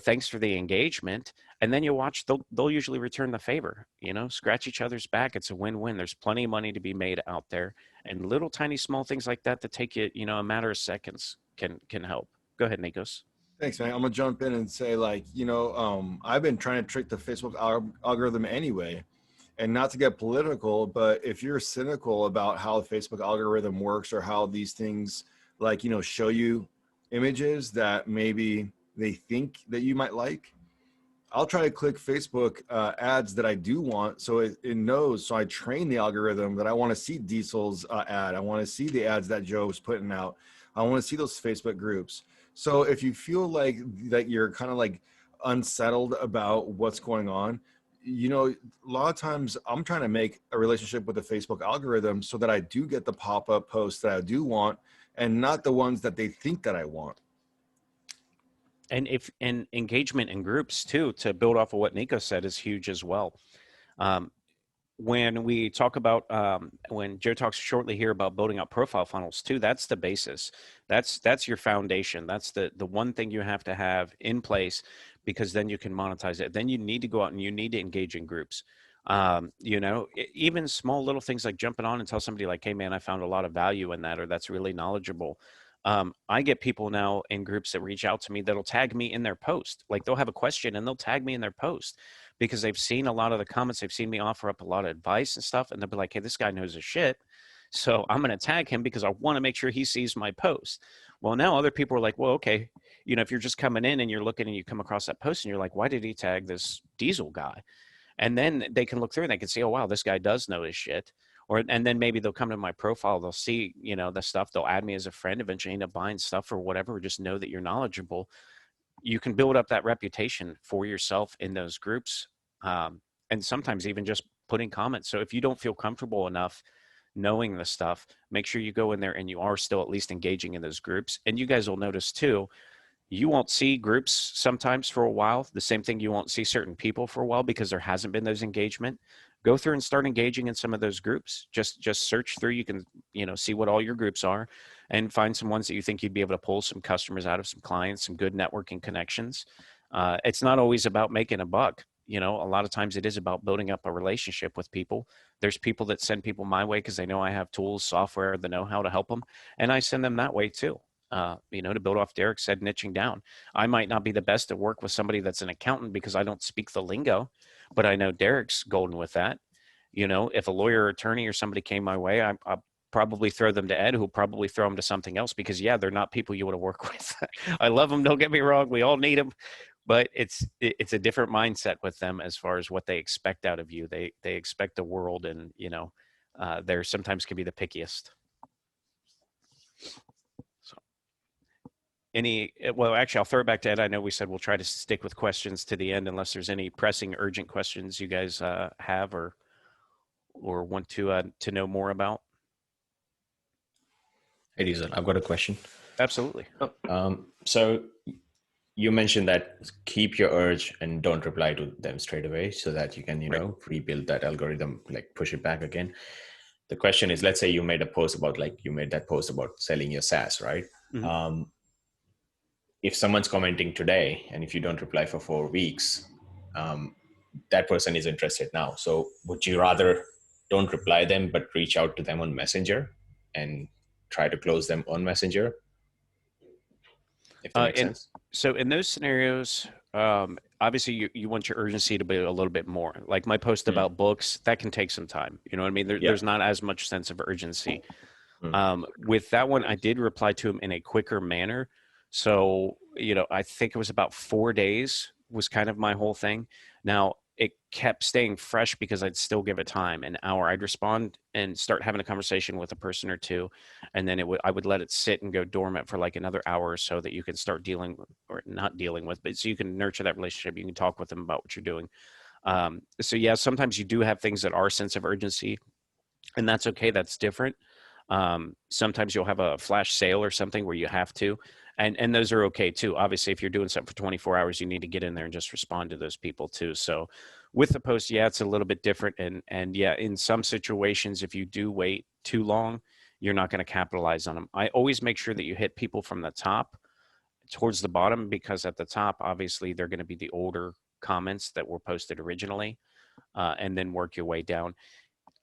thanks for the engagement. And then you watch, they'll usually return the favor, scratch each other's back. It's a win-win. There's plenty of money to be made out there, and little tiny small things like that take you, a matter of seconds can help. Go ahead, Nikos. Thanks, man. I'm gonna jump in and say, I've been trying to trick the Facebook algorithm anyway, and not to get political, but if you're cynical about how the Facebook algorithm works or how these things show you images that maybe they think that you might like, I'll try to click Facebook ads that I do want, so it knows. So I train the algorithm that I want to see Diesel's ad. I want to see the ads that Joe's putting out. I want to see those Facebook groups. So if you feel like that you're kind of unsettled about what's going on, a lot of times I'm trying to make a relationship with the Facebook algorithm so that I do get the pop-up posts that I do want and not the ones that they think that I want. And engagement in groups too, to build off of what Nico said, is huge as well. When we talk about, when Joe talks shortly here about building out profile funnels too, that's the basis. That's your foundation. That's the one thing you have to have in place, because then you can monetize it. Then you need to go out and you need to engage in groups. Even small little things like jumping on and tell somebody like, hey man, I found a lot of value in that, or that's really knowledgeable. I get people now in groups that reach out to me that'll tag me in their post. Like they'll have a question and they'll tag me in their post because they've seen a lot of the comments. They've seen me offer up a lot of advice and stuff. And they'll be like, hey, this guy knows his shit. So I'm going to tag him because I want to make sure he sees my post. Well, now other people are like, well, okay, if you're just coming in and you're looking and you come across that post and you're like, why did he tag this Diesel guy? And then they can look through and they can see, oh, wow, this guy does know his shit. And then maybe they'll come to my profile, they'll see, the stuff, they'll add me as a friend, eventually end up buying stuff or whatever, or just know that you're knowledgeable. You can build up that reputation for yourself in those groups. And sometimes even just putting comments. So if you don't feel comfortable enough knowing the stuff, make sure you go in there and you are still at least engaging in those groups. And you guys will notice too, you won't see groups sometimes for a while. The same thing, you won't see certain people for a while because there hasn't been those engagement. Go through and start engaging in some of those groups. Just search through. You can, see what all your groups are and find some ones that you think you'd be able to pull some customers out of, some clients, some good networking connections. It's not always about making a buck. A lot of times it is about building up a relationship with people. There's people that send people my way because they know I have tools, software, the know-how to help them. And I send them that way too. To build off Derek said, niching down. I might not be the best to work with somebody that's an accountant because I don't speak the lingo, but I know Derek's golden with that. If a lawyer or attorney or somebody came my way, I'll probably throw them to Ed, who'll probably throw them to something else because, yeah, they're not people you want to work with. I love them. Don't get me wrong. We all need them. But it's a different mindset with them as far as what they expect out of you. They expect the world, and, they're sometimes can be the pickiest. Actually, I'll throw it back to Ed. I know we said we'll try to stick with questions to the end unless there's any pressing, urgent questions you guys have or want to know more about. Hey, Diesel, I've got a question. Absolutely. So you mentioned that keep your urge and don't reply to them straight away so that you can, rebuild that algorithm, like push it back again. The question is, let's say you made a post about, you made that post about selling your SaaS, right? Mhm. If someone's commenting today and if you don't reply for 4 weeks, that person is interested now. So would you rather don't reply them, but reach out to them on Messenger and try to close them on Messenger? If that makes And sense. so in those scenarios, obviously you want your urgency to be a little bit more. Like my post about books, that can take some time. You know what I mean? Yeah. There's not as much sense of urgency. Mm. With that one, I did reply to him in a quicker manner. So, I think it was about 4 days was kind of my whole thing. Now, it kept staying fresh because I'd still give it time, an hour. I'd respond and start having a conversation with a person or two, and then I would let it sit and go dormant for like another hour or so that you can start dealing or not dealing with, but so you can nurture that relationship. You can talk with them about what you're doing. So yeah, sometimes you do have things that are sense of urgency, and that's okay. That's different. Sometimes you'll have a flash sale or something where you have to, and those are okay too. Obviously, if you're doing something for 24 hours, you need to get in there and just respond to those people too. So with the post, yeah, it's a little bit different. And yeah, in some situations, if you do wait too long, you're not going to capitalize on them. I always make sure that you hit people from the top towards the bottom, because at the top, obviously, they're going to be the older comments that were posted originally, and then work your way down.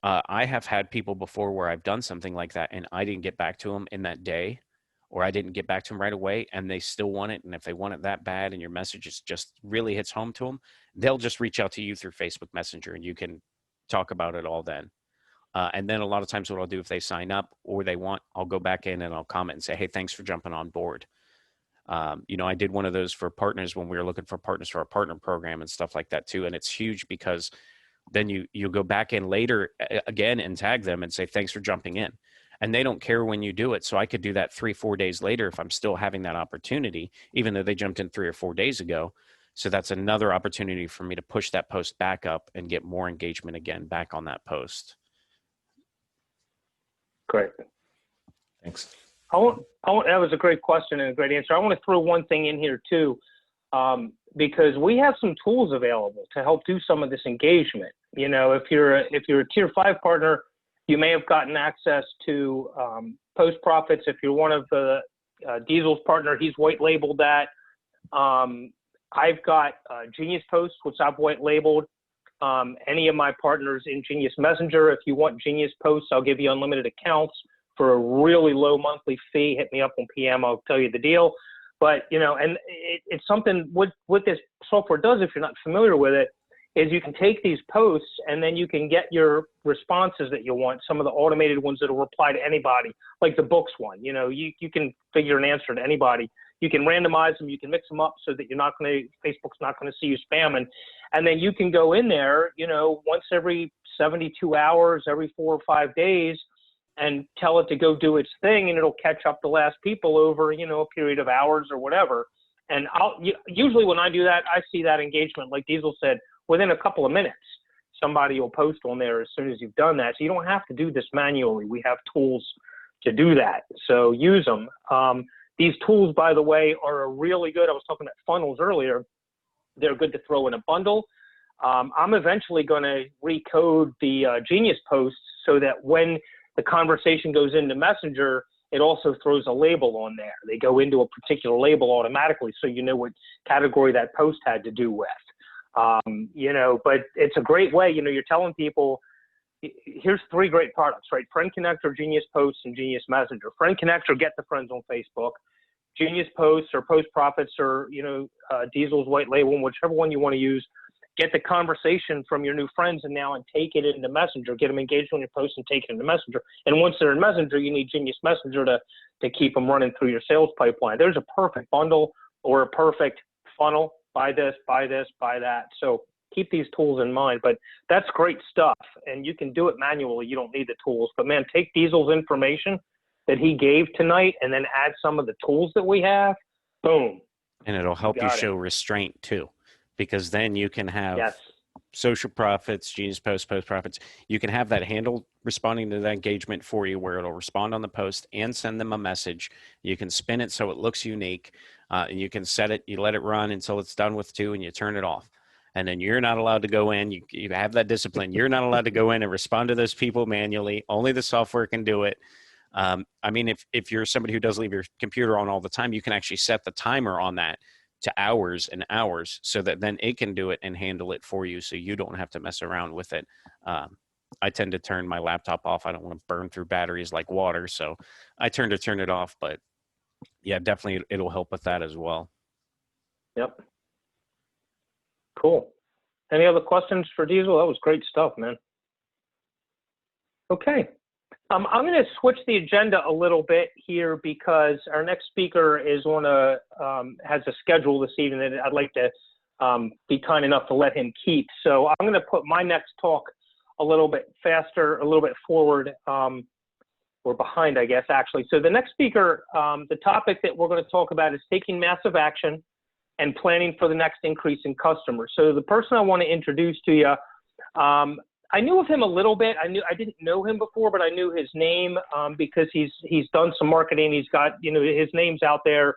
I have had people before where I've done something like that and I didn't get back to them in that day, or I didn't get back to them right away, and they still want it. And if they want it that bad and your message just really hits home to them, they'll just reach out to you through Facebook Messenger and you can talk about it all then. And then a lot of times what I'll do, if they sign up or they want, I'll go back in and I'll comment and say, hey, thanks for jumping on board. I did one of those for partners when we were looking for partners for our partner program and stuff like that too. And it's huge because then you go back in later again and tag them and say, thanks for jumping in. And they don't care when you do it. So I could do that 3-4 days later if I'm still having that opportunity, even though they jumped in 3 or 4 days ago. So that's another opportunity for me to push that post back up and get more engagement again back on that post. Great. Thanks. That was a great question and a great answer. I want to throw one thing in here too, because we have some tools available to help do some of this engagement. If you're a tier 5 partner, you may have gotten access to Post Profits. If you're one of the Diesel's partner, he's white labeled that. I've got Genius Posts, which I've white labeled. Any of my partners in Genius Messenger, if you want Genius Posts, I'll give you unlimited accounts for a really low monthly fee. Hit me up on PM, I'll tell you the deal. But, and it's something what this software does, if you're not familiar with it, is you can take these posts and then you can get your responses that you want, some of the automated ones that will reply to anybody, like the books one. You can figure an answer to anybody. You can randomize them, you can mix them up so that Facebook's not going to see you spamming. And then you can go in there, once every 72 hours, every 4 or 5 days, and tell it to go do its thing, and it'll catch up the last people over, a period of hours or whatever. And usually when I do that, I see that engagement, like Diesel said, within a couple of minutes. Somebody will post on there as soon as you've done that. So you don't have to do this manually. We have tools to do that. So use them. These tools, by the way, are really good. I was talking about funnels earlier. They're good to throw in a bundle. I'm eventually going to recode the Genius posts so that when the conversation goes into Messenger, it also throws a label on there. They go into a particular label automatically, so you know what category that post had to do with. But it's a great way. You're telling people, here's 3 great products, right? Friend Connector, Genius Posts, and Genius Messenger. Friend Connector, get the friends on Facebook. Genius Posts or Post Profits or, Diesel's white label, whichever one you want to use. Get the conversation from your new friends and take it into Messenger. Get them engaged on your post and take it into Messenger. And once they're in Messenger, you need Genius Messenger to keep them running through your sales pipeline. There's a perfect bundle or a perfect funnel. Buy this, buy that. So keep these tools in mind. But that's great stuff, and you can do it manually. You don't need the tools. But, man, take Diesel's information that he gave tonight and then add some of the tools that we have. Boom. And it'll help you show restraint too, because then you can have Social Profits, Genius Post, Post Profits. You can have that handle responding to that engagement for you, where it'll respond on the post and send them a message. You can spin it so it looks unique. And you can set it, you let it run until it's done with 2 and you turn it off. And then you're not allowed to go in. You have that discipline. You're not allowed to go in and respond to those people manually. Only the software can do it. I mean, if you're somebody who does leave your computer on all the time, you can actually set the timer on that to hours and hours so that then it can do it and handle it for you so you don't have to mess around with it. I tend to turn my laptop off. I don't want to burn through batteries like water. So I turn it off. But yeah, definitely it'll help with that as well. Yep. Cool. Any other questions for Diesel? That was great stuff, man. Okay. I'm going to switch the agenda a little bit here because our next speaker is has a schedule this evening that I'd like to be kind enough to let him keep. So I'm going to put my next talk a little bit faster, a little bit forward, or behind, I guess, actually. So the next speaker, the topic that we're going to talk about is taking massive action and planning for the next increase in customers. So the person I want to introduce to you, I knew of him a little bit. I didn't know him before, but I knew his name because he's done some marketing. He's got, his name's out there.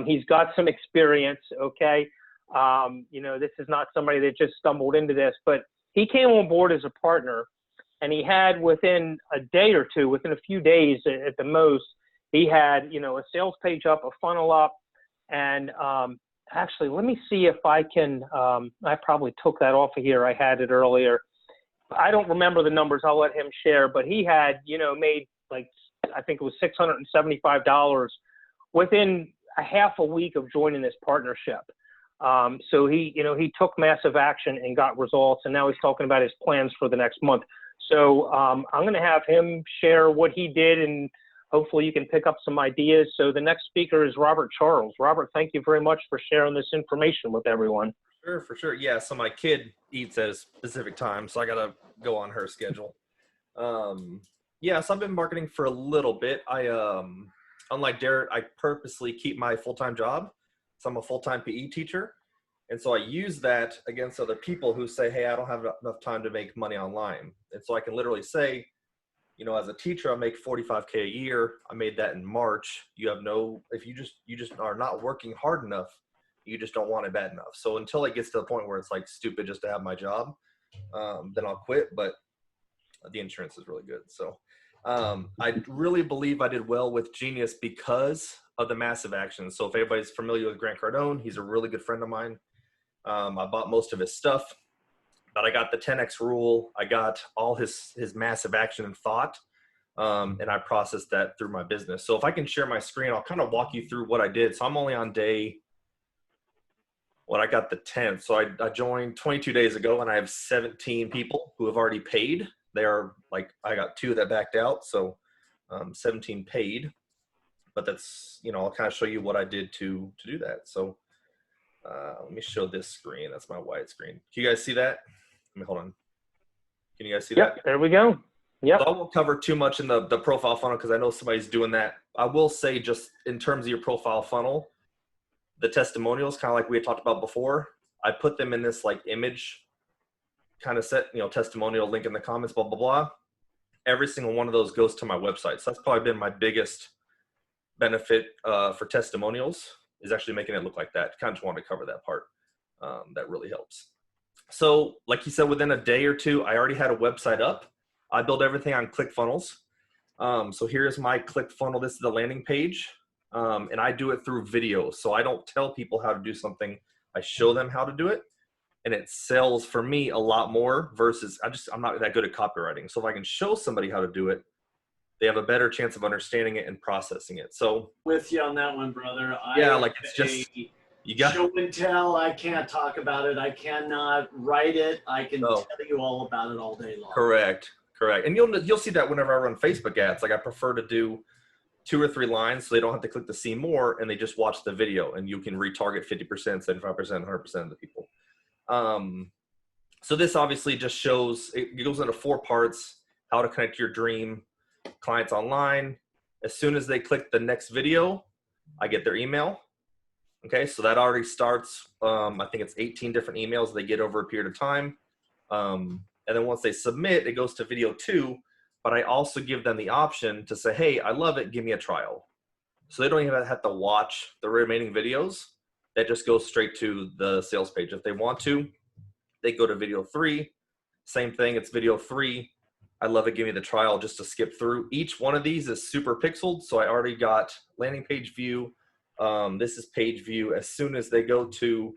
He's got some experience. Okay, this is not somebody that just stumbled into this, but he came on board as a partner, and he had within a day or two, within a few days at the most, he had a sales page up, a funnel up, and actually, let me see if I can. I probably took that off of here. I had it earlier. I don't remember the numbers. I'll let him share. But he had, made like, I think it was $675 within a half a week of joining this partnership. So he took massive action and got results. And now he's talking about his plans for the next month. So I'm going to have him share what he did, and hopefully you can pick up some ideas. So the next speaker is Robert Charles. Robert, thank you very much for sharing this information with everyone. Sure, for sure. Yeah, so my kid eats at a specific time, so I got to go on her schedule. Yeah, so I've been marketing for a little bit. Unlike Derek, I purposely keep my full-time job. So I'm a full-time PE teacher. And so I use that against other people who say, hey, I don't have enough time to make money online. And so I can literally say, as a teacher, I make $45K a year. I made that in March. If you just are not working hard enough, you just don't want it bad enough. So until it gets to the point where it's like stupid just to have my job, then I'll quit. But the insurance is really good. So I really believe I did well with Genius because of the massive action. So if anybody's familiar with Grant Cardone, he's a really good friend of mine. I bought most of his stuff, but I got the 10X rule. I got all his massive action and thought, and I processed that through my business. So if I can share my screen, I'll kind of walk you through what I did. So I'm only on day, I got the 10th. So I joined 22 days ago, and I have 17 people who have already paid. They are like, I got 2 that backed out. So 17 paid, but that's, I'll kind of show you what I did to do that. So let me show this screen. That's my wide screen. Can you guys see that? Hold on. Can you guys see that? Yep, there we go. Yep. So I won't cover too much in the profile funnel because I know somebody's doing that. I will say, just in terms of your profile funnel, the testimonials, kind of like we had talked about before, I put them in this like image kind of set, testimonial link in the comments, blah, blah, blah. Every single one of those goes to my website. So that's probably been my biggest benefit for testimonials, is actually making it look like that. Kind of just wanted to cover that part. That really helps. So like you said, within a day or two, I already had a website up. I built everything on ClickFunnels. So here's my ClickFunnel. This is the landing page. And I do it through video. So I don't tell people how to do something. I show them how to do it. And it sells for me a lot more versus I'm not that good at copywriting. So if I can show somebody how to do it, they have a better chance of understanding it and processing it. So with you on that one, brother. It's just, you got show and tell. I can't talk about it. I cannot write it. I can tell you all about it all day long. Correct. And you'll see that whenever I run Facebook ads. Like I prefer to do 2 or 3 lines so they don't have to click to see more, and they just watch the video, and you can retarget 50%, 75%, 100% of the people. So this obviously just shows, it goes into 4 parts: how to connect your dream clients online. As soon as they click the next video, I get their email. Okay, so that already starts, I think it's 18 different emails they get over a period of time. And then once they submit, it goes to video 2, but I also give them the option to say, hey, I love it, give me a trial. So they don't even have to watch the remaining videos. That just goes straight to the sales page. If they want to, they go to video 3. Same thing, it's video 3. I love it, give me the trial just to skip through. Each one of these is super pixeled, so I already got landing page view. This is page view. As soon as they go to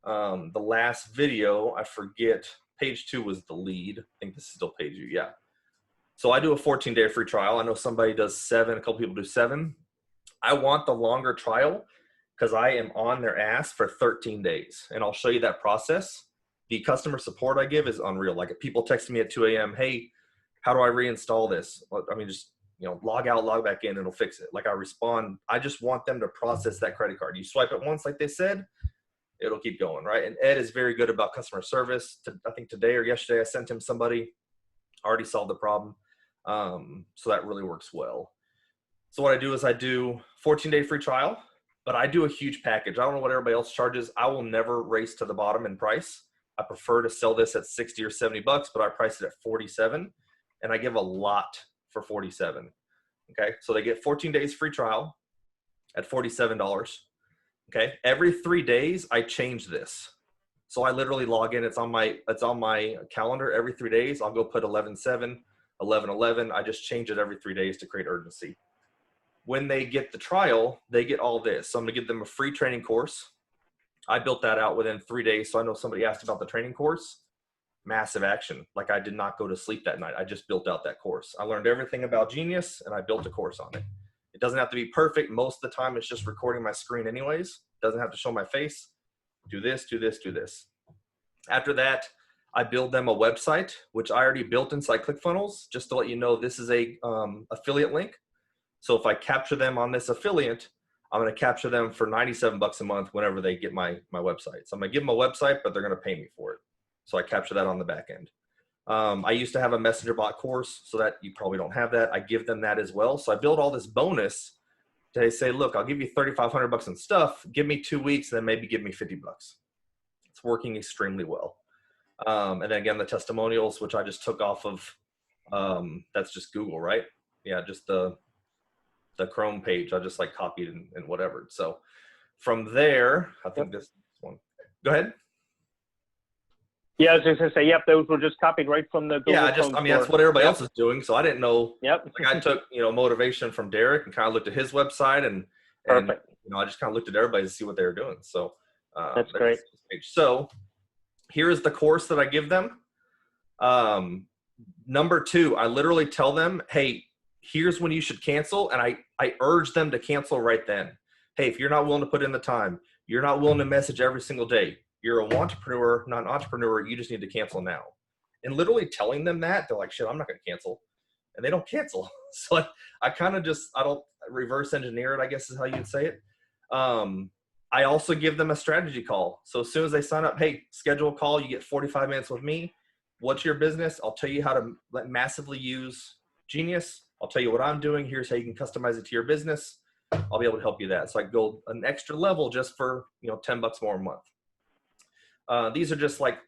the last video, I forget, page 2 was the lead. I think this is still page view, yeah. So I do a 14-day free trial. I know somebody does 7, a couple people do 7. I want the longer trial because I am on their ass for 13 days, and I'll show you that process. The customer support I give is unreal. Like if people text me at 2 a.m., hey, how do I reinstall this? I mean, just, you know, log out, log back in, it'll fix it. Like I respond, I just want them to process that credit card. You swipe it once, like they said, it'll keep going, right? And Ed is very good about customer service. I think today or yesterday I sent him somebody, already solved the problem. So that really works well. So what I do is I do 14-day free trial, but I do a huge package. I don't know what everybody else charges. I will never race to the bottom in price. I prefer to sell this at 60 or 70 bucks, but I price it at 47, and I give a lot for 47. Okay, so they get 14 days free trial at $47. Okay, every 3 days I change this. So I literally log in. It's on my calendar every 3 days. I'll go put 11/7, 11/11. I just change it every 3 days to create urgency. When they get the trial, they get all this. So I'm gonna give them a free training course. I built that out within 3 days. So I know somebody asked about the training course. Massive action. Like I did not go to sleep that night. I just built out that course. I learned everything about Genius and I built a course on it. It doesn't have to be perfect. Most of the time it's just recording my screen anyways. It doesn't have to show my face. Do this, do this, do this. After that, I build them a website, which I already built inside ClickFunnels. Just to let you know, this is a affiliate link. So if I capture them on this affiliate, I'm going to capture them for 97 bucks a month whenever they get my website. So I'm going to give them a website, but they're going to pay me for it. So I capture that on the back end. I used to have a messenger bot course, so that you probably don't have that. I give them that as well. So I build all this bonus to say, look, I'll give you 3,500 bucks in stuff. Give me 2 weeks, and then maybe give me 50 bucks. It's working extremely well. And then again, the testimonials, which I just took off of, that's just Google, right? Yeah, just the Chrome page. I just like copied and whatever. So from there, I think this one. Go ahead. Yeah, I was just gonna say, yep, those were just copied right from the Google Chrome I mean, that's store. what everybody else is doing. So I didn't know. Yep. Like I took, motivation from Derek and kind of looked at his website and Perfect. I just kind of looked at everybody to see what they were doing. So That's great. So here is the course that I give them. Number 2, I literally tell them, hey, here's when you should cancel. And I urge them to cancel right then. Hey, if you're not willing to put in the time, you're not willing to message every single day, you're a entrepreneur, not an entrepreneur, you just need to cancel now. And literally telling them that, they're like, shit, I'm not going to cancel. And they don't cancel. So I kind of I don't reverse engineer it, I guess is how you'd say it. I also give them a strategy call. So as soon as they sign up, hey, schedule a call, you get 45 minutes with me. What's your business? I'll tell you how to massively use Genius. I'll tell you what I'm doing. Here's how you can customize it to your business. I'll be able to help you that. So I go an extra level just for, 10 bucks more a month. These are just like,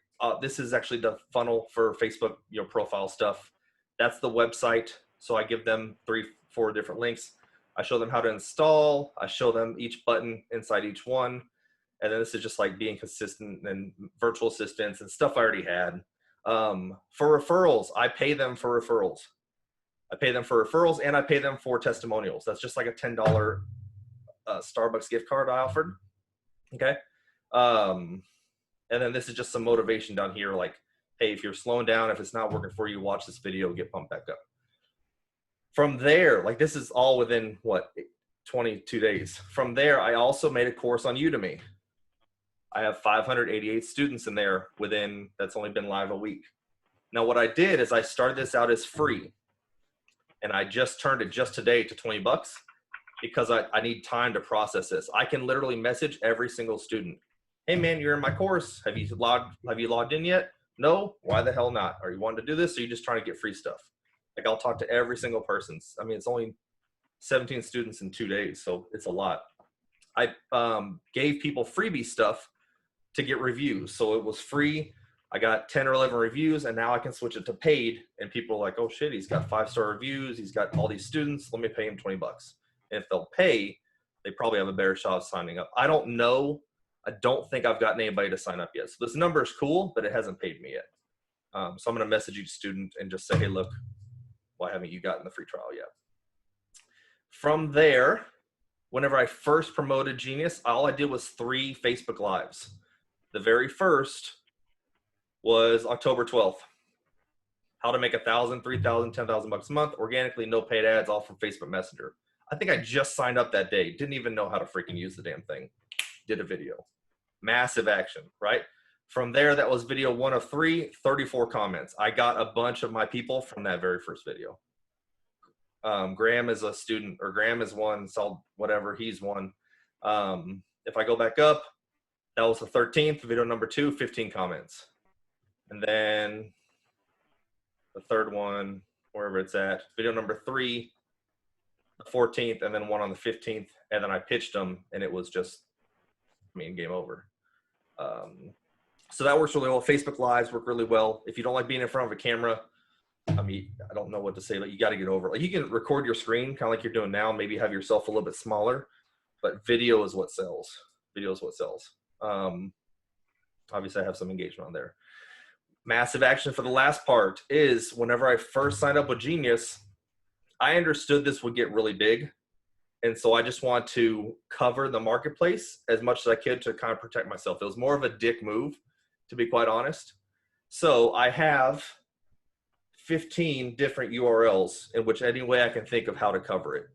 this is actually the funnel for Facebook, profile stuff. That's the website. So I give them 3-4 different links. I show them how to install. I show them each button inside each one. And then this is just like being consistent and virtual assistants and stuff I already had. For referrals, I pay them for referrals. I pay them for referrals and I pay them for testimonials. That's just like a $10 Starbucks gift card I offered. Okay. And then this is just some motivation down here. Like, hey, if you're slowing down, if it's not working for you, watch this video, get pumped back up. From there, like this is all within 22 days. From there, I also made a course on Udemy. I have 588 students in there that's only been live a week. Now, what I did is I started this out as free. And I just turned it just today to 20 bucks because I need time to process this. I can literally message every single student. Hey man, you're in my course. Have you logged in yet? No? Why the hell not? Are you wanting to do this? Or are you just trying to get free stuff? Like I'll talk to every single person. I mean, it's only 17 students in 2 days. So it's a lot. I gave people freebie stuff to get reviews. So it was free. I got 10 or 11 reviews and now I can switch it to paid and people are like, oh shit, he's got 5-star reviews. He's got all these students. Let me pay him 20 bucks. And if they'll pay, they probably have a better shot of signing up. I don't know. I don't think I've gotten anybody to sign up yet. So this number is cool, but it hasn't paid me yet. So I'm going to message each student and just say, hey, look, why haven't you gotten the free trial yet? From there, whenever I first promoted Genius, all I did was 3 Facebook Lives. The very first was October 12th. How to make $1,000, $3,000, $10,000 a month organically, no paid ads, all from Facebook Messenger. I think I just signed up that day. Didn't even know how to freaking use the damn thing. Did a video. Massive action, right? From there, that was video 1 of 3, 34 comments. I got a bunch of my people from that very first video. Graham is a student, or Graham is one, so whatever, he's one. If I go back up, that was the 13th, video number 2, 15 comments. And then the third one, wherever it's at, video number 3, the 14th, and then one on the 15th. And then I pitched them, and it was just, game over. So that works really well. Facebook Lives work really well. If you don't like being in front of a camera, I don't know what to say, but you got to get over it. Like, you can record your screen kind of like you're doing now, maybe have yourself a little bit smaller, but video is what sells. Video is what sells. Obviously, I have some engagement on there. Massive action for the last part is whenever I first signed up with Genius, I understood this would get really big. And so I just want to cover the marketplace as much as I could to kind of protect myself. It was more of a dick move, to be quite honest. So I have 15 different URLs in which any way I can think of how to cover it.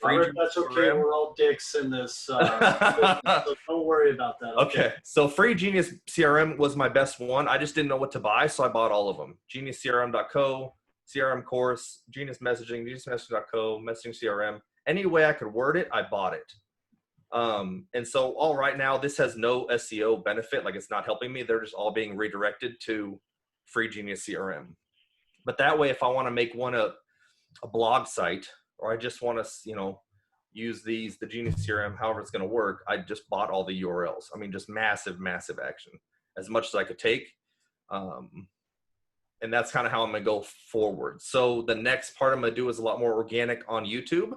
That's okay. We're all dicks in this. So don't worry about that. Okay. So Free Genius CRM was my best one. I just didn't know what to buy, so I bought all of them. GeniusCRM.co, CRM course, Genius Messaging, GeniusMessaging.co, Messaging CRM. Any way I could word it, I bought it. And so all right now, this has no SEO benefit. Like, it's not helping me. They're just all being redirected to Free Genius CRM. But that way, if I want to make one a blog site, or I just want to, use the Genius CRM, however it's going to work, I just bought all the URLs. Just massive, massive action, as much as I could take. And that's kind of how I'm going to go forward. So the next part I'm going to do is a lot more organic on YouTube.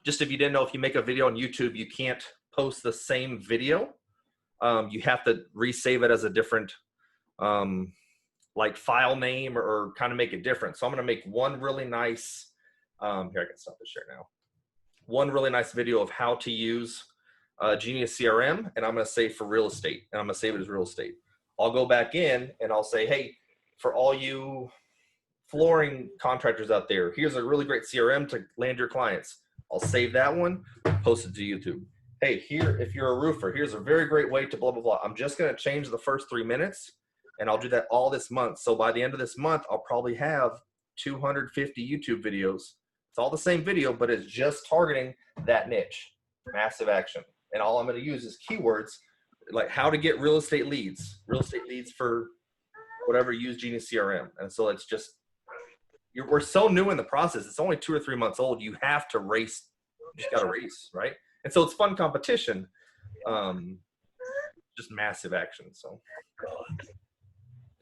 Just if you didn't know, if you make a video on YouTube, you can't post the same video. You have to resave it as a different file name, or kind of make it different. So I'm going to make one really nice, here, I can stop the share now. One really nice video of how to use Genius CRM, and I'm going to save for real estate, and I'm going to save it as real estate. I'll go back in and I'll say, hey, for all you flooring contractors out there, here's a really great CRM to land your clients. I'll save that one, post it to YouTube. Hey, here, if you're a roofer, here's a very great way to blah, blah, blah. I'm just going to change the first 3 minutes, and I'll do that all this month. So by the end of this month, I'll probably have 250 YouTube videos. It's all the same video, but it's just targeting that niche. Massive action. And all I'm going to use is keywords like how to get real estate leads for whatever, use Genius CRM. And so it's just, we're so new in the process. It's only 2 or 3 months old. You have to race. You just got to race, right? And so it's fun competition. Just massive action. So.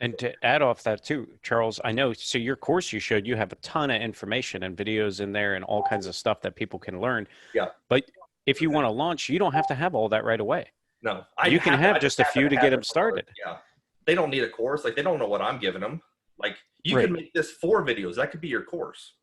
And to add off that too, Charles, I know, so your course you showed, you have a ton of information and videos in there and all kinds of stuff that people can learn. Yeah. But if you want to launch, you don't have to have all that right away. No. You can have just a few to get them started. Yeah. They don't need a course. Like, they don't know what I'm giving them. Like, you can make this 4 videos. That could be your course.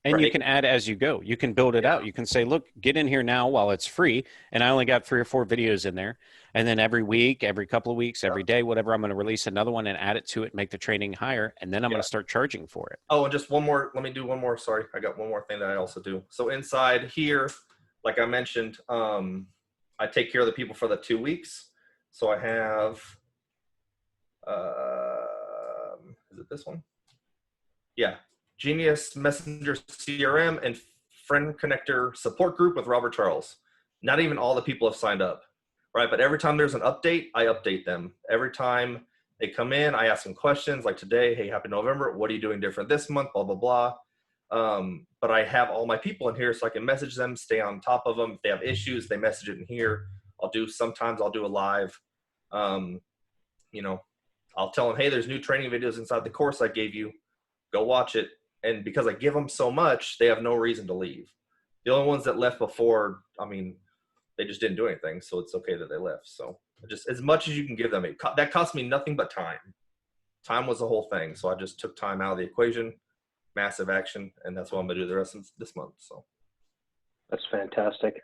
And you can add as you go. You can build it out. You can say, look, get in here now while it's free. And I only got 3 or 4 videos in there. And then every week, every couple of weeks, every day, whatever, I'm going to release another one and add it to it, make the training higher. And then I'm going to start charging for it. Oh, and just one more. Let me do one more. Sorry. I got one more thing that I also do. So inside here, like I mentioned, I take care of the people for the 2 weeks. So I have, is it this one? Yeah. Genius Messenger CRM and Friend Connector support group with Robert Charles. Not even all the people have signed up, right? But every time there's an update, I update them. Every time they come in, I ask them questions like today, hey, happy November. What are you doing different this month? Blah, blah, blah. But I have all my people in here so I can message them, stay on top of them. If they have issues, they message it in here. Sometimes I'll do a live, I'll tell them, hey, there's new training videos inside the course I gave you. Go watch it. And because I give them so much, they have no reason to leave. The only ones that left before, I mean, they just didn't do anything, so it's okay that they left. So just as much as you can give them, that cost me nothing but time. Time was the whole thing, so I just took time out of the equation, massive action, and that's what I'm gonna do the rest of this month. So That's fantastic.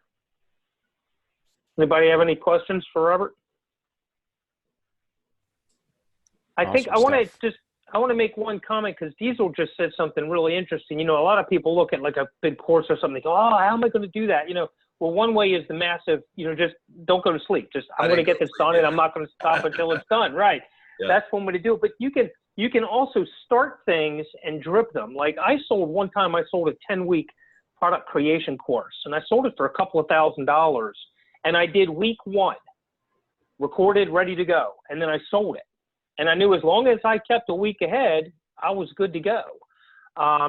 Anybody have any questions for Robert? I think Awesome I want to make one comment because Diesel just said something really interesting. You know, a lot of people look at like a big course or something, they go, oh, how am I going to do that? You know, well, one way is the massive, you know, just don't go to sleep. Just, I'm going to get this done and I'm not going to stop until it's done. Right. Yeah. That's one way to do it. But you can also start things and drip them. Like I sold a 10-week product creation course, and I sold it for a couple of $1,000s. And I did week 1, recorded, ready to go. And then I sold it. And I knew as long as I kept a week ahead, I was good to go.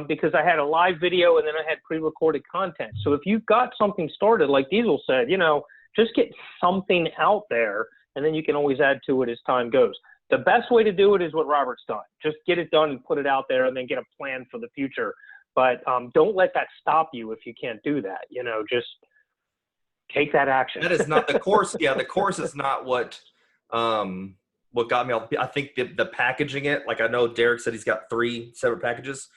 Because I had a live video and then I had pre-recorded content. So if you've got something started, like Diesel said, you know, just get something out there and then you can always add to it as time goes. The best way to do it is what Robert's done. Just get it done and put it out there and then get a plan for the future. But don't let that stop you if you can't do that. You know, just take that action. that is not the course. Yeah, the course is not what got me. I think the packaging it, like I know Derek said he's got 3 separate packages.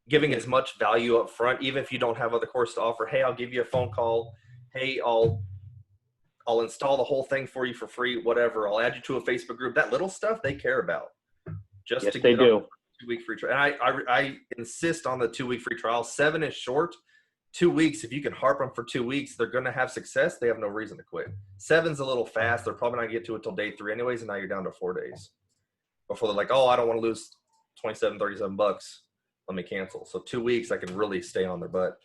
Giving as much value up front, even if you don't have other courses to offer. Hey, I'll give you a phone call. Hey, I'll install the whole thing for you for free, whatever. I'll add you to a Facebook group. That little stuff they care about. Just Yes, to they get do. on the 2-week free trial. And I insist on the 2-week free trial. 7 is short. 2 weeks, if you can harp them for 2 weeks, they're going to have success. They have no reason to quit. 7's a little fast. They're probably not going to get to it till day 3 anyways, and now you're down to 4 days. Before they're like, oh, I don't want to lose $27-37. Let me cancel. So 2 weeks, I can really stay on their butt,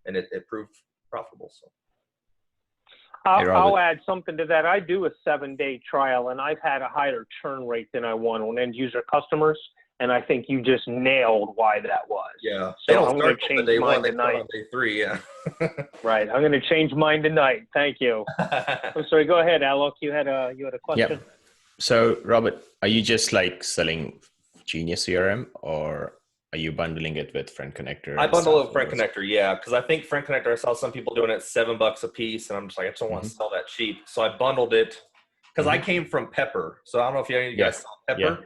and it proved profitable. So I'll add something to that. I do a 7-day trial, and I've had a higher churn rate than I want on end user customers. And I think you just nailed why that was. yeah, So they don't I'm going start to till change day 1. mine They start tonight. on day 3. Yeah. Right. I'm going to change mine tonight. Thank you. I'm sorry. Go ahead, Alok. You had a question. Yeah. So, Robert, are you just like selling Genius CRM, or are you bundling it with Friend Connector? I bundle it with Friend Connector, yeah, because I think Friend Connector, I saw some people doing it $7 a piece, and I'm just like, I just don't want to sell that cheap. So I bundled it because I came from Pepper. So I don't know if any of you guys saw Pepper. Yeah.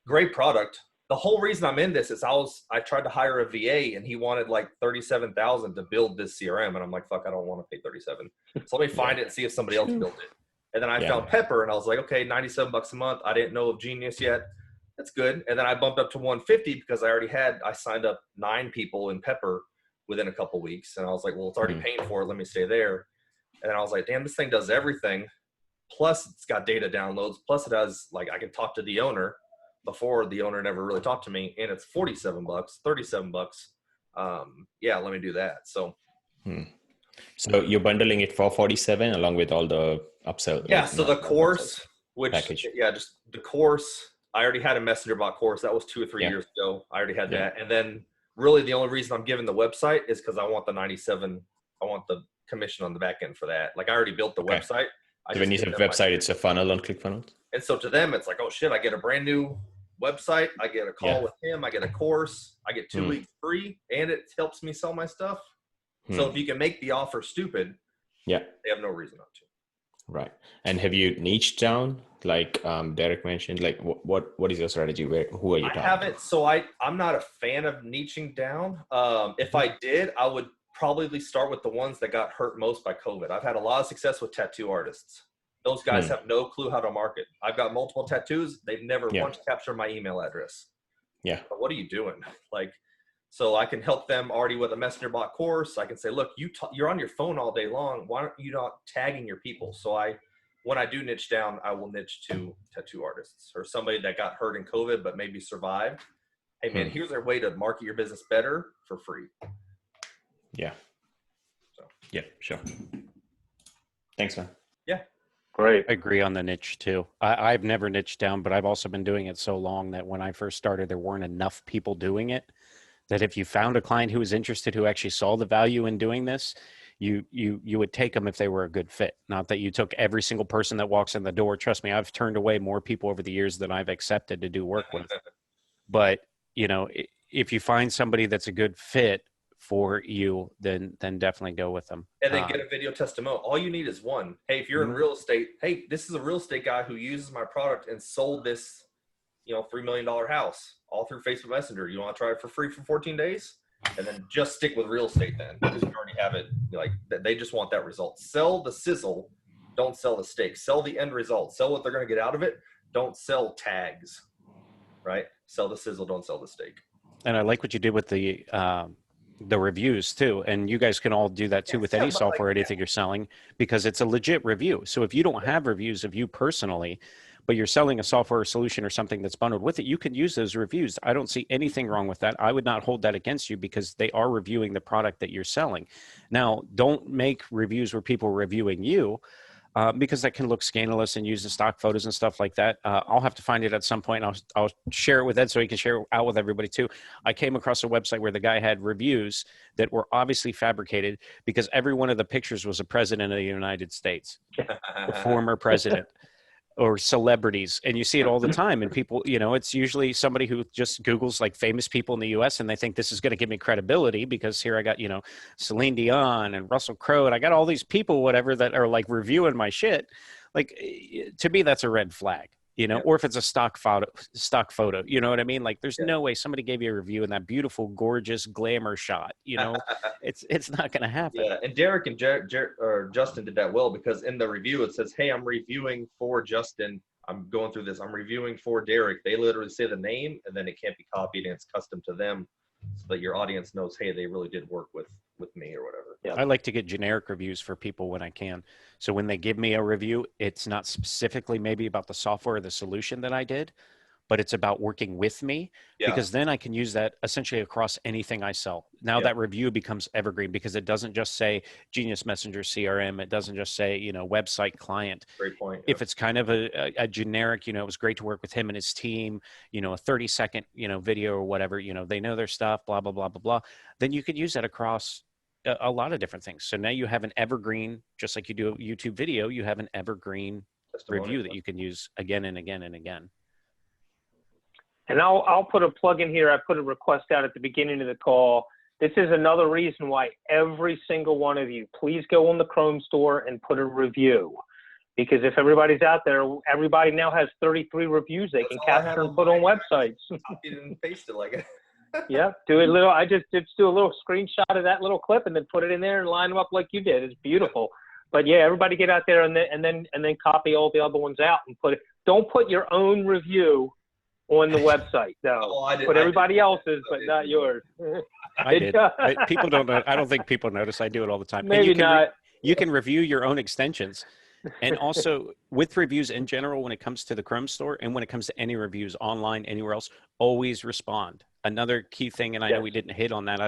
Great product. The whole reason I'm in this is I tried to hire a VA, and he wanted like $37,000 to build this CRM, and I'm like, fuck, I don't want to pay 37. So let me find it and see if somebody else built it. And then I found Pepper, and I was like, okay, $97 a month. I didn't know of Genius yet. That's good. And then I bumped up to 150 because I signed up 9 people in Pepper within a couple weeks. And I was like, well, it's already paying for it. Let me stay there. And then I was like, damn, this thing does everything. Plus it's got data downloads. Plus it has, like, I can talk to the owner before the owner never really talked to me. And it's $47, $37. Yeah, let me do that. So. So you're bundling it for $47 along with all the upsell. Yeah. So the course, which, package. Yeah, just the course. I already had a messenger bot course. That was 2 or 3 years ago. I already had that. And then really the only reason I'm giving the website is because I want the 97. I want the commission on the back end for that. Like I already built the website. So when you say website, it's a funnel on ClickFunnels? And so to them, it's like, oh shit, I get a brand new website. I get a call with him. I get a course. I get 2 weeks free, and it helps me sell my stuff. So if you can make the offer stupid, they have no reason not to. Right. And have you niched down, like Derek mentioned? Like what is your strategy? Who are you talking? I haven't. So I'm not a fan of niching down. If I did, I would probably start with the ones that got hurt most by COVID. I've had a lot of success with tattoo artists. Those guys have no clue how to market. I've got multiple tattoos. They've never once captured my email address. Yeah. But what are you doing? Like, so I can help them already with a messenger bot course. I can say, look, you're on your phone all day long. Why aren't you not tagging your people? So when I do niche down, I will niche to tattoo artists or somebody that got hurt in COVID but maybe survived. Hey man, here's a way to market your business better for free. Yeah. So yeah, sure. Thanks, man. Yeah. Great. I agree on the niche too. I've never niched down, but I've also been doing it so long that when I first started, there weren't enough people doing it. That if you found a client who was interested, who actually saw the value in doing this, you would take them if they were a good fit. Not that you took every single person that walks in the door. Trust me, I've turned away more people over the years than I've accepted to do work with. But, if you find somebody that's a good fit for you, then definitely go with them. And then get a video testimonial. All you need is one. Hey, if you're in real estate, hey, this is a real estate guy who uses my product and sold this, $3 million house all through Facebook Messenger. You want to try it for free for 14 days? And then just stick with real estate then, because you already have it. Like, they just want that result. Sell the sizzle, don't sell the steak. Sell the end result. Sell what they're going to get out of it. Don't sell tags, right? Sell the sizzle, don't sell the steak. And I like what you did with the reviews too. And you guys can all do that too with any software or anything you're selling, because it's a legit review. So if you don't have reviews of you personally, but you're selling a software solution or something that's bundled with it, you can use those reviews. I don't see anything wrong with that. I would not hold that against you, because they are reviewing the product that you're selling. Now, don't make reviews where people are reviewing you, because that can look scandalous and use the stock photos and stuff like that. I'll have to find it at some point. I'll share it with Ed so he can share it out with everybody too. I came across a website where the guy had reviews that were obviously fabricated, because every one of the pictures was a president of the United States, a former president, or celebrities. And you see it all the time. And people, it's usually somebody who just Googles like famous people in the US, and they think this is going to give me credibility, because here I got, Celine Dion and Russell Crowe, and I got all these people, whatever, that are like reviewing my shit. Like, to me, that's a red flag, or if it's a stock photo, you know what I mean? Like, there's no way somebody gave you a review in that beautiful, gorgeous glamour shot, it's not going to happen. Yeah. And Derek and Justin did that well, because in the review, it says, hey, I'm reviewing for Justin. I'm going through this. I'm reviewing for Derek. They literally say the name, and then it can't be copied, and it's custom to them, so that your audience knows, hey, they really did work with me or whatever. Yeah. I like to get generic reviews for people when I can. So when they give me a review, it's not specifically maybe about the software or the solution that I did, but it's about working with me, because then I can use that essentially across anything I sell. Now that review becomes evergreen, because it doesn't just say Genius Messenger CRM. It doesn't just say, website client. Great point. If it's kind of a generic, it was great to work with him and his team, a 30-second, video or whatever, they know their stuff, blah, blah, blah, blah, blah. Then you could use that across a lot of different things. So now you have an evergreen, just like you do a YouTube video, you have an evergreen review that you can use again and again and again. And I'll put a plug in here. I put a request out at the beginning of the call. This is another reason why every single one of you, please go on the Chrome store and put a review. Because if everybody's out there, everybody now has 33 reviews they can capture and put on websites. You didn't paste it like it. Yeah, I just do a little screenshot of that little clip and then put it in there and line them up like you did. It's beautiful. But yeah, everybody get out there and then copy all the other ones out and put it. Don't put your own review on the website. No, put everybody else's, but not yours. I did. People don't know. I don't think people notice. I do it all the time. Maybe not. You can review your own extensions. And also with reviews in general, when it comes to the Chrome store and when it comes to any reviews online, anywhere else, always respond. Another key thing, and I know we didn't hit on that.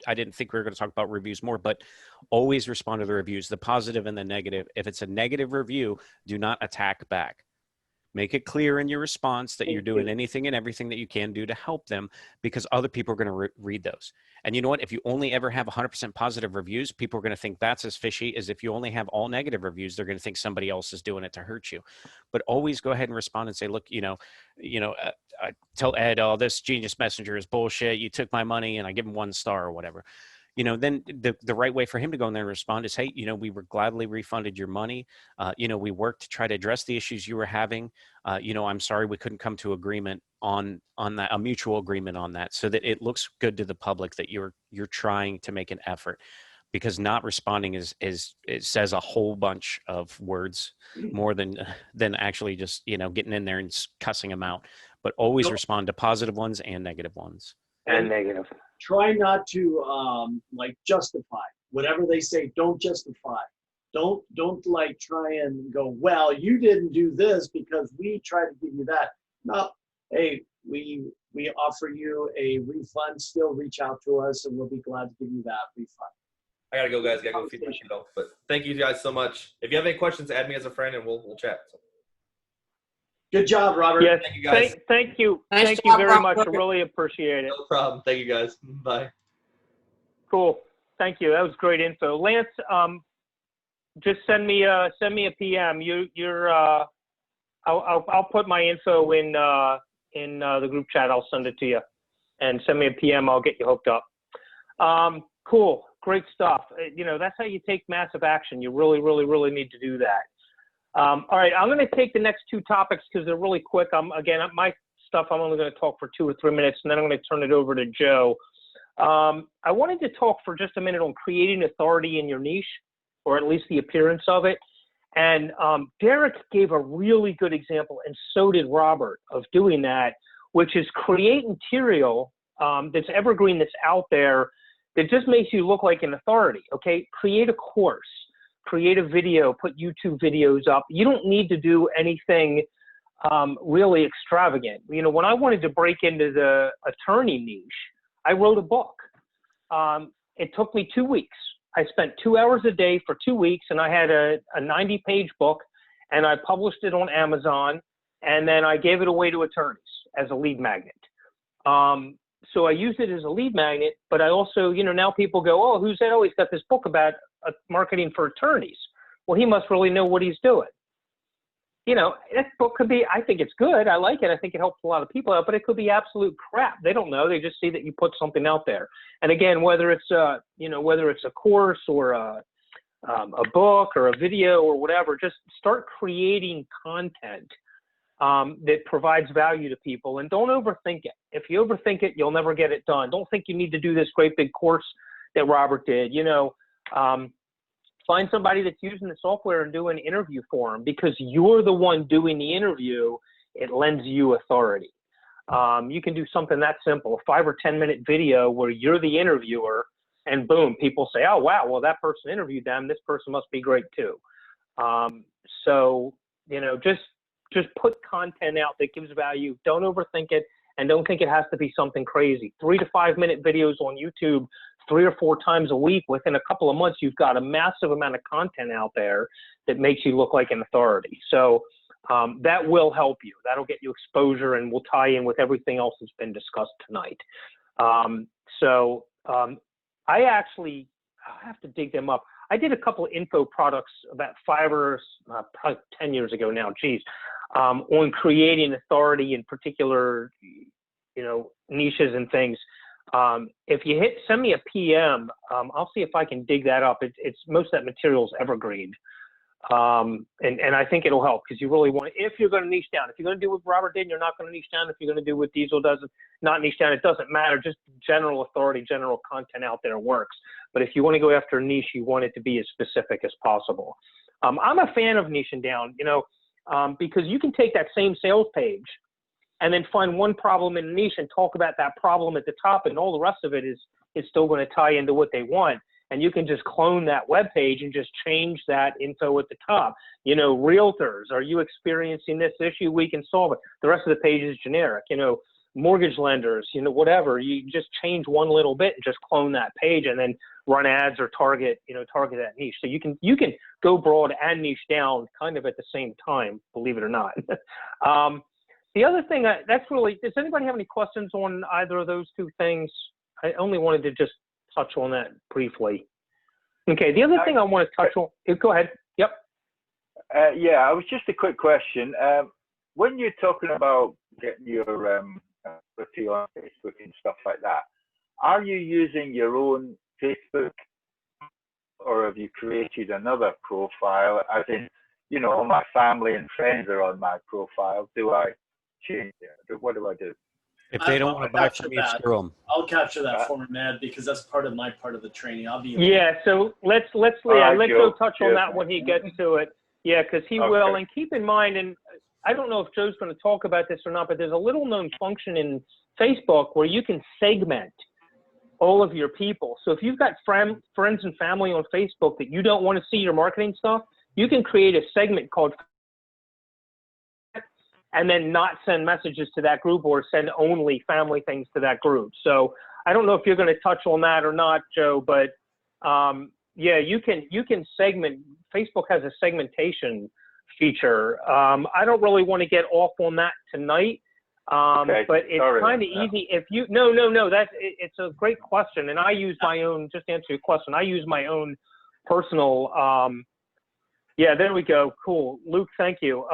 I didn't think we were going to talk about reviews more, but always respond to the reviews, the positive and the negative. If it's a negative review, do not attack back. Make it clear in your response that you're doing anything and everything that you can do to help them, because other people are going to read those. And you know what? If you only ever have 100% positive reviews, people are going to think that's as fishy as if you only have all negative reviews. They're going to think somebody else is doing it to hurt you. But always go ahead and respond and say, look, I tell Ed, oh, this Genius Messenger is bullshit. You took my money, and I give him 1 star or whatever. Then the right way for him to go in there and respond is, hey, we were gladly refunded your money. We worked to try to address the issues you were having. I'm sorry we couldn't come to agreement on that, a mutual agreement on that, so that it looks good to the public that you're trying to make an effort. Because not responding it says a whole bunch of words more than actually just getting in there and cussing them out. But always respond to positive ones and negative ones. And negative. Try not to justify whatever they say. Don't justify. Don't try and go, well, you didn't do this because we tried to give you that. No, hey, we offer you a refund. Still reach out to us, and we'll be glad to give you that refund. I gotta go, guys. Gotta go feed my kiddo. But thank you guys so much. If you have any questions, add me as a friend, and we'll chat. So. Good job, Robert. Yes, thank you, guys. Thank you. Nice Thank job, you very much. I Robert. really appreciate it. No problem. Thank you, guys. Bye. Cool. Thank you. That was great info. Lance, just send me a PM. I'll put my info in the group chat. I'll send it to you, and send me a PM. I'll get you hooked up. Cool. Great stuff. You know, that's how you take massive action. You really, really, really need to do that. All right, I'm going to take the next two topics because they're really quick. Again, my stuff, I'm only going to talk for 2 or 3 minutes, and then I'm going to turn it over to Joe. I wanted to talk for just a minute on creating authority in your niche, or at least the appearance of it. And Derek gave a really good example, and so did Robert, of doing that, which is create material that's evergreen, that's out there, that just makes you look like an authority, okay? Create a course, create a video, put YouTube videos up. You don't need to do anything really extravagant. You know, when I wanted to break into the attorney niche, I wrote a book. It took me 2 weeks. I spent 2 hours a day for 2 weeks, and I had a 90-page book, and I published it on Amazon, and then I gave it away to attorneys as a lead magnet. So I used it as a lead magnet, but I also, you know, now people go, oh, who's that? Oh, he's got this book about marketing for attorneys. Well, he must really know what he's doing. You know, that book could be, I think it's good. I like it. I think it helps a lot of people out, but it could be absolute crap. They don't know. They just see that you put something out there. And again, whether it's you know, whether it's a course or a book or a video or whatever, just start creating content that provides value to people, and don't overthink it. If you overthink it, you'll never get it done. Don't think you need to do this great big course that Robert did. You know, find somebody that's using the software and do an interview for them, because you're the one doing the interview. It lends you authority. You can do something that simple, a 5 or 10 minute video where you're the interviewer, and boom, people say, oh, wow, well, that person interviewed them. This person must be great too. So, you know, just put content out that gives value. Don't overthink it, and don't think it has to be something crazy. 3 to 5 minute videos on YouTube 3 or 4 times a week. Within a couple of months, you've got a massive amount of content out there that makes you look like an authority. So that will help you. That'll get you exposure, and will tie in with everything else that's been discussed tonight. I actually, I have to dig them up. I did a couple of info products about 5 or probably 10 years ago now, geez, on creating authority in particular, you know, niches and things. If you send me a PM, I'll see if I can dig that up. It's most of that material is evergreen. And I think it'll help, because you really want, if you're going to niche down, if you're going to do what Robert did, and you're not going to niche down. If you're going to do what Diesel does, not niche down, it doesn't matter. Just general authority, general content out there works. But if you want to go after a niche, you want it to be as specific as possible. I'm a fan of niching down, you know, because you can take that same sales page and then find one problem in a niche and talk about that problem at the top, and all the rest of it is still going to tie into what they want. And you can just clone that web page and just change that info at the top. You know, realtors, are you experiencing this issue? We can solve it. The rest of the page is generic. You know, mortgage lenders, you know, whatever. You just change one little bit and just clone that page, and then run ads or target that niche. So you can go broad and niche down kind of at the same time, believe it or not. The other thing, that's really, does anybody have any questions on either of those two things? I only wanted to just touch on that briefly. Okay, the other thing I want to touch on, go ahead. Yep. Yeah, I was just a quick question. When you're talking about getting your activity on Facebook and stuff like that, are you using your own Facebook, or have you created another profile? As in, you know, all my family and friends are on my profile. Do I change it? What do I do? If they don't want to buy from you, screw them. I'll capture that for him, Ed, because that's part of my part of the training. I'll be so let's let Joe touch on that when he gets to it. Yeah, because he will. And keep in mind, and I don't know if Joe's going to talk about this or not, but there's a little known function in Facebook where you can segment all of your people. So if you've got friends and family on Facebook that you don't want to see your marketing stuff, you can create a segment called and then not send messages to that group, or send only family things to that group. So I don't know if you're going to touch on that or not, Joe, but yeah, you can segment. Facebook has a segmentation feature. I don't really want to get off on that tonight, but it's kind of easy. If you no, it's a great question, and I use my own. Just to answer your question, I use my own personal. Yeah, there we go. Cool, Luke. Thank you.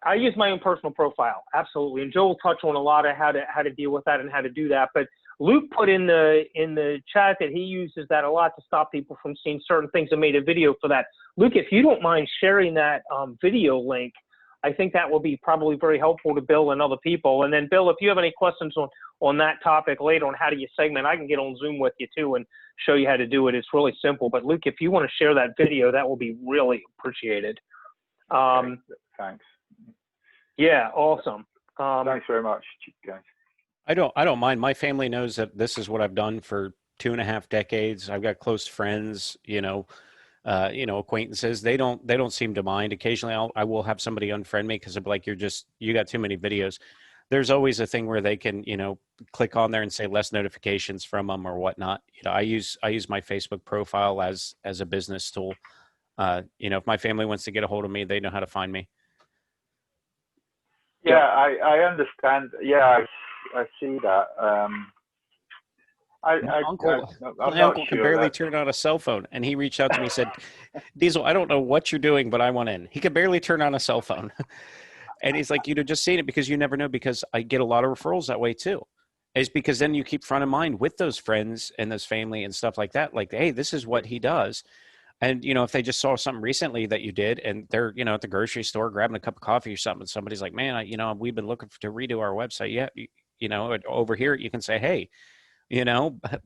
I use my own personal profile, absolutely, and Joe will touch on a lot of how to deal with that and how to do that. But Luke put in the chat that he uses that a lot to stop people from seeing certain things and made a video for that. Luke, if you don't mind sharing that video link, I think that will be probably very helpful to Bill and other people. And then Bill, if you have any questions on that topic later on how do you segment, I can get on Zoom with you too and show you how to do it. It's really simple. But Luke, if you want to share that video, that will be really appreciated. Thanks. Yeah, awesome. Thanks very much, guys. I don't mind. My family knows that this is what I've done for 2.5 decades. I've got close friends, acquaintances. They don't seem to mind. Occasionally I will have somebody unfriend me because I'm like, you got too many videos. There's always a thing where they can, click on there and say less notifications from them or whatnot. I use my Facebook profile as a business tool. If my family wants to get a hold of me, they know how to find me. Yeah, I understand. Yeah, I see that. My uncle can barely turn on a cell phone, and he reached out to me and said, Diesel, I don't know what you're doing, but I want in. He could barely turn on a cell phone. And he's like, just seen it because you never know, because I get a lot of referrals that way too. It's because then you keep front of mind with those friends and those family and stuff like that. Like, hey, this is what he does. And, if they just saw something recently that you did and they're, at the grocery store grabbing a cup of coffee or something, somebody's like, man, we've been looking to redo our website. Yeah. Over here, you can say, hey,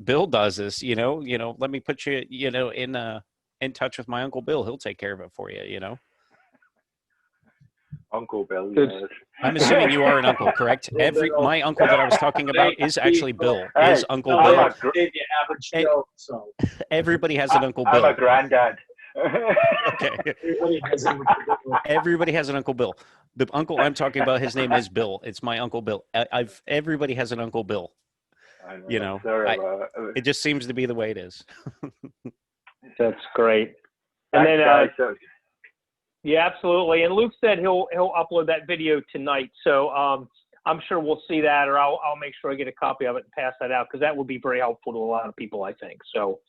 Bill does this, let me put you, in touch with my Uncle Bill. He'll take care of it for you, Uncle Bill. Good. Yes. I'm assuming you are an uncle, correct? My uncle that I was talking about is actually Bill. Is Uncle Bill. Everybody has an Uncle Bill. I'm a granddad. Okay. Everybody has an Uncle Bill. The uncle I'm talking about, his name is Bill. It's my Uncle Bill. Everybody has an Uncle Bill. It just seems to be the way it is. That's great. And then, yeah, absolutely. And Luke said he'll upload that video tonight. So I'm sure we'll see that, or I'll make sure I get a copy of it and pass that out, because that would be very helpful to a lot of people, I think. So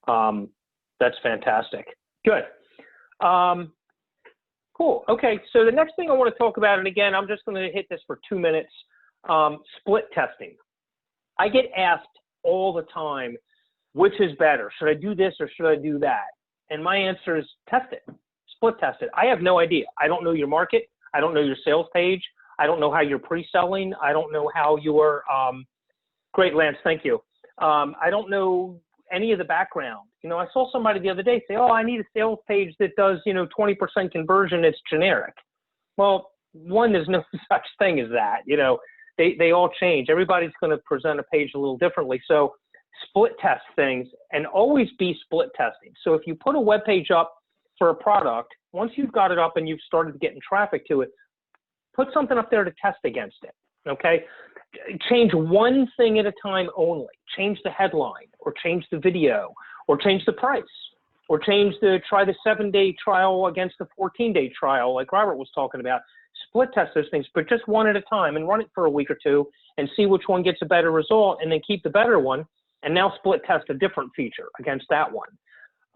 that's fantastic. Good. Cool. Okay. So the next thing I want to talk about, and again, I'm just going to hit this for 2 minutes, split testing. I get asked all the time, which is better? Should I do this or should I do that? And my answer is test it. Split test it. I have no idea. I don't know your market. I don't know your sales page. I don't know how you're pre-selling. I don't know how you're, great, Lance, thank you. I don't know any of the background. I saw somebody the other day say, oh, I need a sales page that does, 20% conversion. It's generic. Well, one, there's no such thing as that. They all change. Everybody's going to present a page a little differently. So split test things and always be split testing. So if you put a web page up for a product, once you've got it up and you've started getting traffic to it, put something up there to test against it, okay? Change one thing at a time only. Change the headline, or change the video, or change the price, or try the 7-day trial against the 14-day trial like Robert was talking about. Split test those things, but just one at a time, and run it for a week or two and see which one gets a better result, and then keep the better one, and now split test a different feature against that one.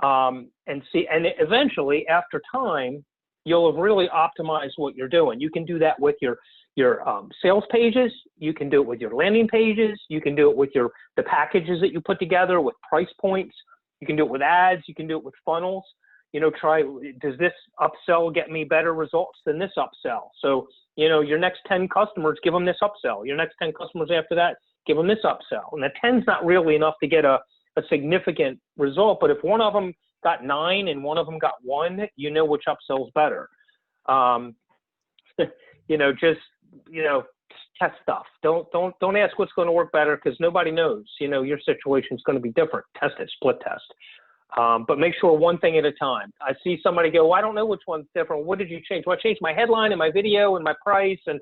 And eventually, after time, you'll have really optimized what you're doing. You can do that with your sales pages. You can do it with your landing pages. You can do it with the packages that you put together with price points. You can do it with ads. You can do it with funnels. Does this upsell get me better results than this upsell? So, your next 10 customers, give them this upsell. Your next 10 customers after that, give them this upsell. And the 10's not really enough to get a significant result, but if one of them got 9 and one of them got 1, which upsell's better. Test stuff. Don't ask what's going to work better, because nobody knows. Your situation's going to be different. Test it, split test. But make sure one thing at a time. I see somebody go, well, I don't know which one's different. What did you change? Well, I changed my headline and my video and my price, and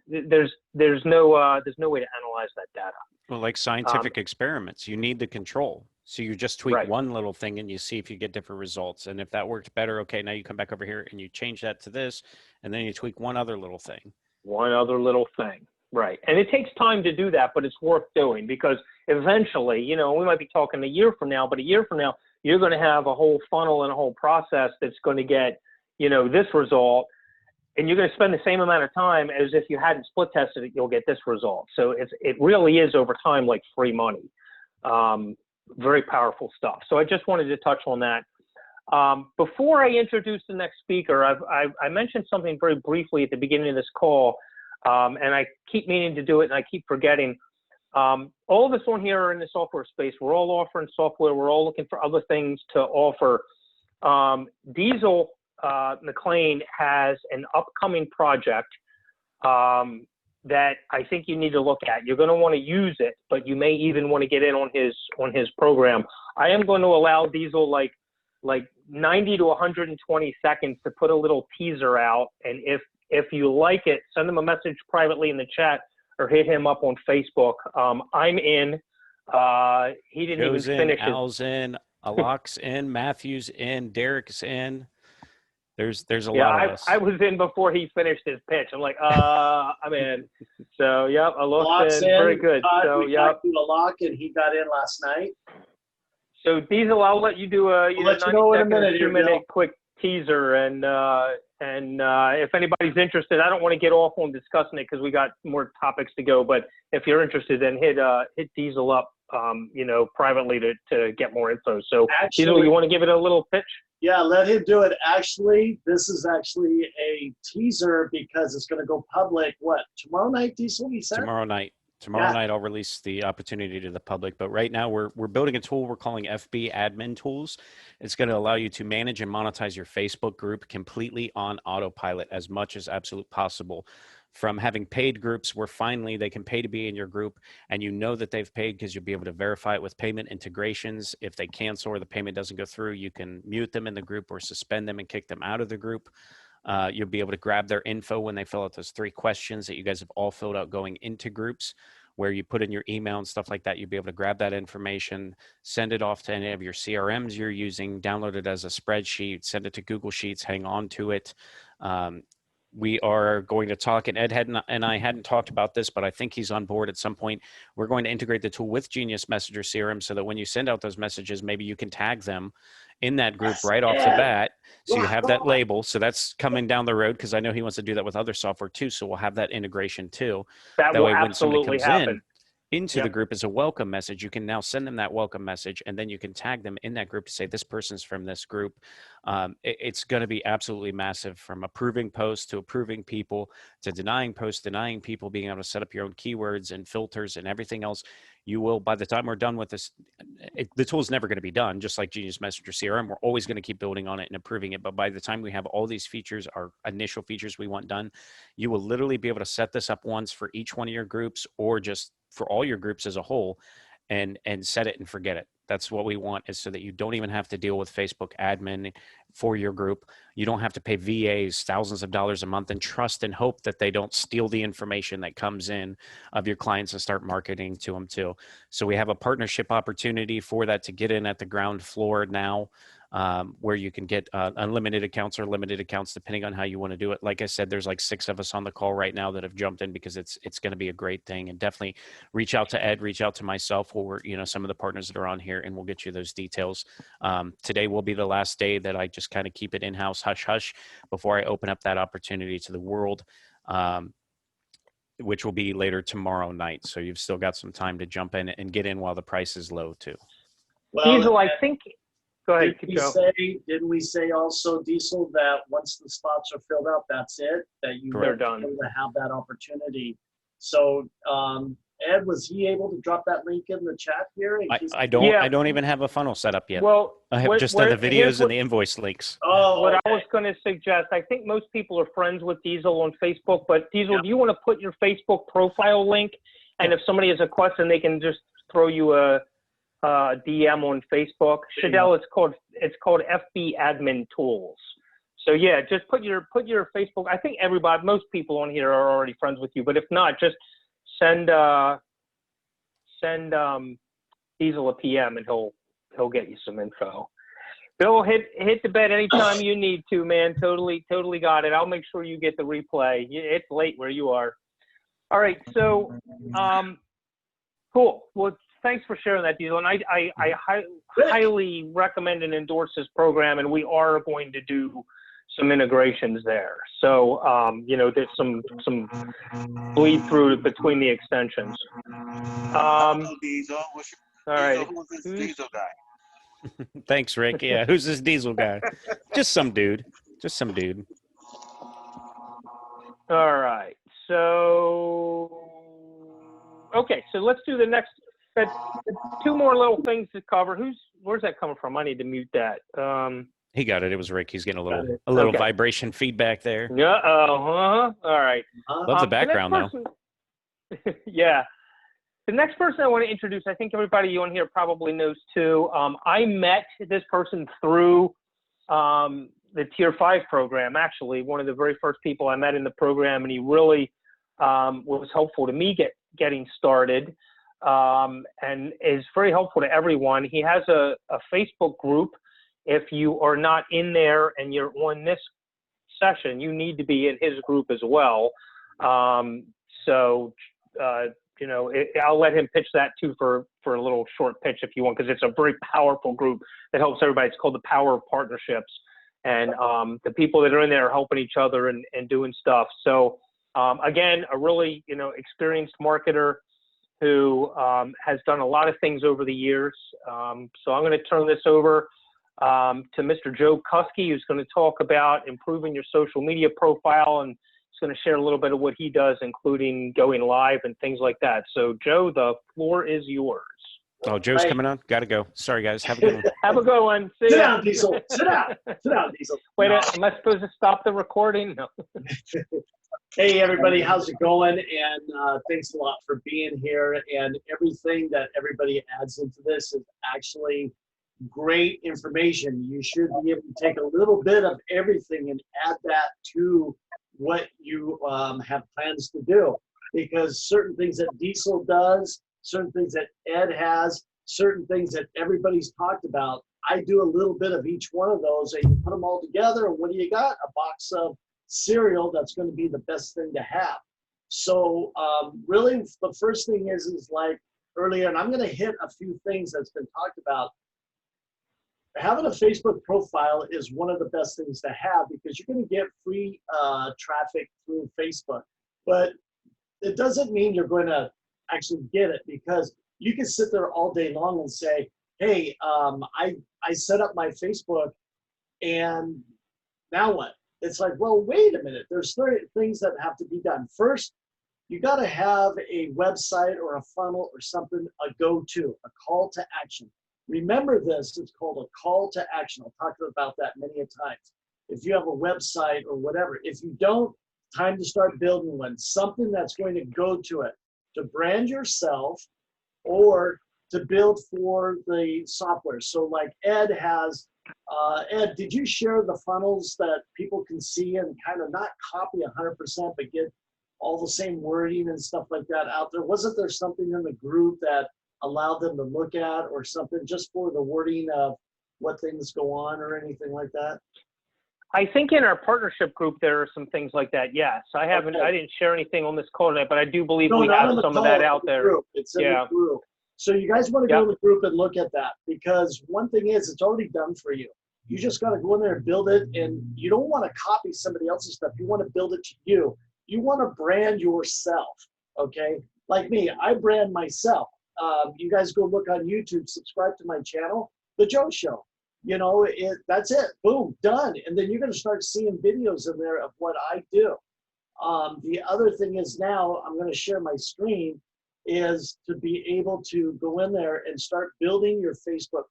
there's no way to analyze that data. Well, like scientific experiments, you need the control. So you just tweak one little thing and you see if you get different results. And if that worked better, okay, now you come back over here and you change that to this, and then you tweak one other little thing. One other little thing. Right. And it takes time to do that, but it's worth doing, because eventually, we might be talking a year from now, but a year from now, you're going to have a whole funnel and a whole process that's going to get, this result. and you're going to spend the same amount of time as if you hadn't split tested it, you'll get this result. So it really is over time like free money. Very powerful stuff. So I just wanted to touch on that. Before I introduce the next speaker, I mentioned something very briefly at the beginning of this call, and I keep meaning to do it and I keep forgetting. All of us on here are in the software space. We're all offering software. We're all looking for other things to offer. Diesel McLean has an upcoming project that I think you need to look at. You're going to want to use it, but you may even want to get in on his program. I am going to allow Diesel like 90 to 120 seconds to put a little teaser out, and if you like it, send him a message privately in the chat or hit him up on Facebook. I'm in. He didn't Joe's even finish in, Al's in, Alok's in, Matthew's in, Derek's in. There's a lot of us. I was in before he finished his pitch. I'm like, I'm in. So, yep, Alok's in. Very good. So, we yep. talked to Alok, and he got in last night. So, Diesel, I'll let you do a 2-minute quick teaser, and if anybody's interested, I don't want to get off on discussing it because we got more topics to go. But if you're interested, then hit Diesel up, privately to get more info. So, Actually, Diesel, you want to give it a little pitch? Yeah, let him do it. Actually, this is actually a teaser because it's going to go public. What, tomorrow night, Diesel? You said Tomorrow night. Tomorrow night, I'll release the opportunity to the public. But right now, we're building a tool we're calling FB Admin Tools. It's going to allow you to manage and monetize your Facebook group completely on autopilot as much as absolutely possible. From having paid groups where finally they can pay to be in your group, and you know that they've paid because you'll be able to verify it with payment integrations. If they cancel or the payment doesn't go through, you can mute them in the group or suspend them and kick them out of the group. You'll be able to grab their info when they fill out those 3 questions that you guys have all filled out going into groups, where you put in your email and stuff like that. You'll be able to grab that information, send it off to any of your CRMs you're using, download it as a spreadsheet, send it to Google Sheets, hang on to it. We are going to talk, and Ed and I hadn't talked about this, but I think he's on board at some point. We're going to integrate the tool with Genius Messenger CRM so that when you send out those messages, maybe you can tag them in that group right off the bat. So you have that label. So that's coming down the road because I know he wants to do that with other software too. So we'll have that integration too. That way, will when somebody absolutely comes happen. into the group as a welcome message, you can now send them that welcome message, and then you can tag them in that group to say this person's from this group. It's going to be absolutely massive, from approving posts to approving people to denying posts, denying people, being able to set up your own keywords and filters and everything else. You will, by the time we're done with this, the tool is never going to be done. Just like Genius Messenger CRM, we're always going to keep building on it and improving it. But by the time we have all these features, our initial features we want done, you will literally be able to set this up once for each one of your groups, or just for all your groups as a whole, and set it and forget it. That's what we want, is so that you don't even have to deal with Facebook admin for your group. You don't have to pay VAs thousands of dollars a month and trust and hope that they don't steal the information that comes in of your clients and start marketing to them too. So we have a partnership opportunity for that to get in at the ground floor now, where you can get unlimited accounts or limited accounts depending on how you want to do it. Like I said, there's like 6 of us on the call right now that have jumped in because it's going to be a great thing. And definitely reach out to Ed, reach out to myself, or some of the partners that are on here, and we'll get you those details. Today will be the last day that I just kind of keep it in-house hush hush before I open up that opportunity to the world, which will be later tomorrow night. So you've still got some time to jump in and get in while the price is low too. Well, Diesel, I think. Go ahead, didn't we say also, Diesel, that once the spots are filled out, that's it? That you They're were done. able to have that opportunity. So, Ed, was he able to drop that link in the chat here? I don't even have a funnel set up yet. Well, I have just done the videos and the invoice links. Oh, what I was going to suggest, I think most people are friends with Diesel on Facebook, but Diesel, do you want to put your Facebook profile link? And if somebody has a question, they can just throw you a DM on Facebook. Shadell, it's called FB Admin Tools. So yeah, just put your Facebook. I think most people on here are already friends with you, but if not, just send Diesel a PM and he'll get you some info. Bill, hit the bed anytime you need to, man. Totally got it. I'll make sure you get the replay. It's late where you are. All right, so cool. Well, thanks for sharing that, Diesel. And I highly recommend and endorse this program, and we are going to do some integrations there. So, you know, there's some bleed through between the extensions. Diesel. All right. Who's this Diesel guy? Thanks, Rick. Yeah, who's this Diesel guy? Just some dude. Just some dude. All right. So, okay. So let's do the next. Two more little things to cover. Where's that coming from? I need to mute that. He got it. It was Rick. He's getting a little Okay. vibration feedback there. Yeah. All right. Love the background though. Yeah. The next person I want to introduce, I think everybody on here probably knows too. I met this person through the Tier 5 program, actually, one of the very first people I met in the program, and he really was helpful to me getting started, and is very helpful to everyone. He has a Facebook group. If you are not in there and you're on this session, you need to be in his group as well. You know, I'll let him pitch that too for a little short pitch if you want, because it's a very powerful group that helps everybody. It's called the Power of Partnerships. And the people that are in there are helping each other and doing stuff. So again, a really, you know, experienced marketer who has done a lot of things over the years. So I'm going to turn this over to Mr. Joe Kuski, who's going to talk about improving your social media profile, and he's going to share a little bit of what he does, including going live and things like that. So Joe, the floor is yours. Oh, Joe's coming on. Got to go. Sorry, guys. Have a good one. Have a good one. See Sit ya. down, Diesel. Sit down. Sit down, Diesel. Wait, No. am I supposed to stop the recording? No. Hey, everybody. How's it going? And thanks a lot for being here. And everything that everybody adds into this is actually great information. You should be able to take a little bit of everything and add that to what you have plans to do. Because certain things that Diesel does, certain things that Ed has, certain things that everybody's talked about, I do a little bit of each one of those, and you put them all together, and what do you got? A box of cereal that's going to be the best thing to have. So really, the first thing is like earlier, and I'm going to hit a few things that's been talked about. Having a Facebook profile is one of the best things to have, because you're going to get free traffic through Facebook. But it doesn't mean you're going to actually get it, because you can sit there all day long and say, hey, I set up my Facebook, and now what? It's like, well, wait a minute. There's 30 things that have to be done. First, you got to have a website or a funnel or something, a go-to, a call to action. Remember this, it's called a call to action. I'll talk about that many a times. If you have a website or whatever, if you don't, time to start building one, something that's going to go to it, to brand yourself or to build for the software. So like Ed has, Ed, did you share the funnels that people can see and kind of not copy 100%, but get all the same wording and stuff like that out there? Wasn't there something in the group that allowed them to look at, or something just for the wording of what things go on or anything like that? I think in our partnership group, there are some things like that. Yes, I haven't, Okay. I didn't share anything on this call today, but I do believe No, we not have on the some call, of that in out the there. group. It's in Yeah. the group. So you guys want to go Yeah. in the group and look at that, because one thing is, it's already done for you. You just got to go in there and build it, and you don't want to copy somebody else's stuff. You want to build it to you. You want to brand yourself, okay? Like me, I brand myself. You guys go look on YouTube, subscribe to my channel, The Joe Show. You know, that's it. Boom, done. And then you're going to start seeing videos in there of what I do. The other thing is, now I'm going to share my screen, is to be able to go in there and start building your Facebook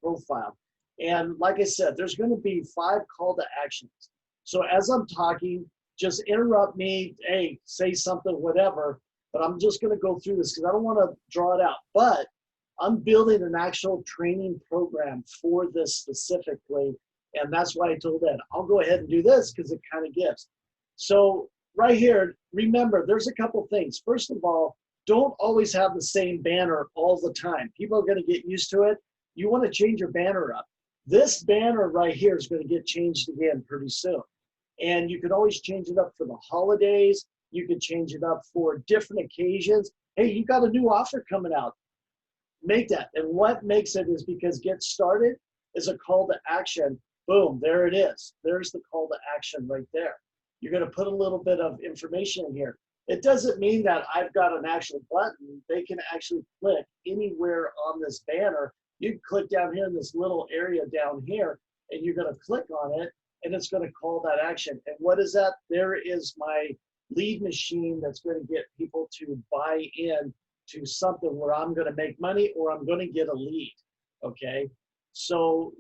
profile. And like I said, there's going to be 5 call to actions. So as I'm talking, just interrupt me, hey, say something, whatever. But I'm just going to go through this because I don't want to draw it out. But I'm building an actual training program for this specifically. And that's why I told Ed, I'll go ahead and do this because it kind of gives. So right here, remember, there's a couple things. First of all, don't always have the same banner all the time. People are going to get used to it. You want to change your banner up. This banner right here is going to get changed again pretty soon. And you can always change it up for the holidays. You can change it up for different occasions. Hey, you got a new offer coming out. Make that. And what makes it is because Get Started is a call to action. Boom, there it is. There's the call to action right there. You're going to put a little bit of information in here. It doesn't mean that I've got an actual button. They can actually click anywhere on this banner. You can click down here in this little area down here, and you're going to click on it, and it's going to call that action. And what is that? There is my lead machine that's going to get people to buy in to something where I'm going to make money or I'm going to get a lead. Okay. So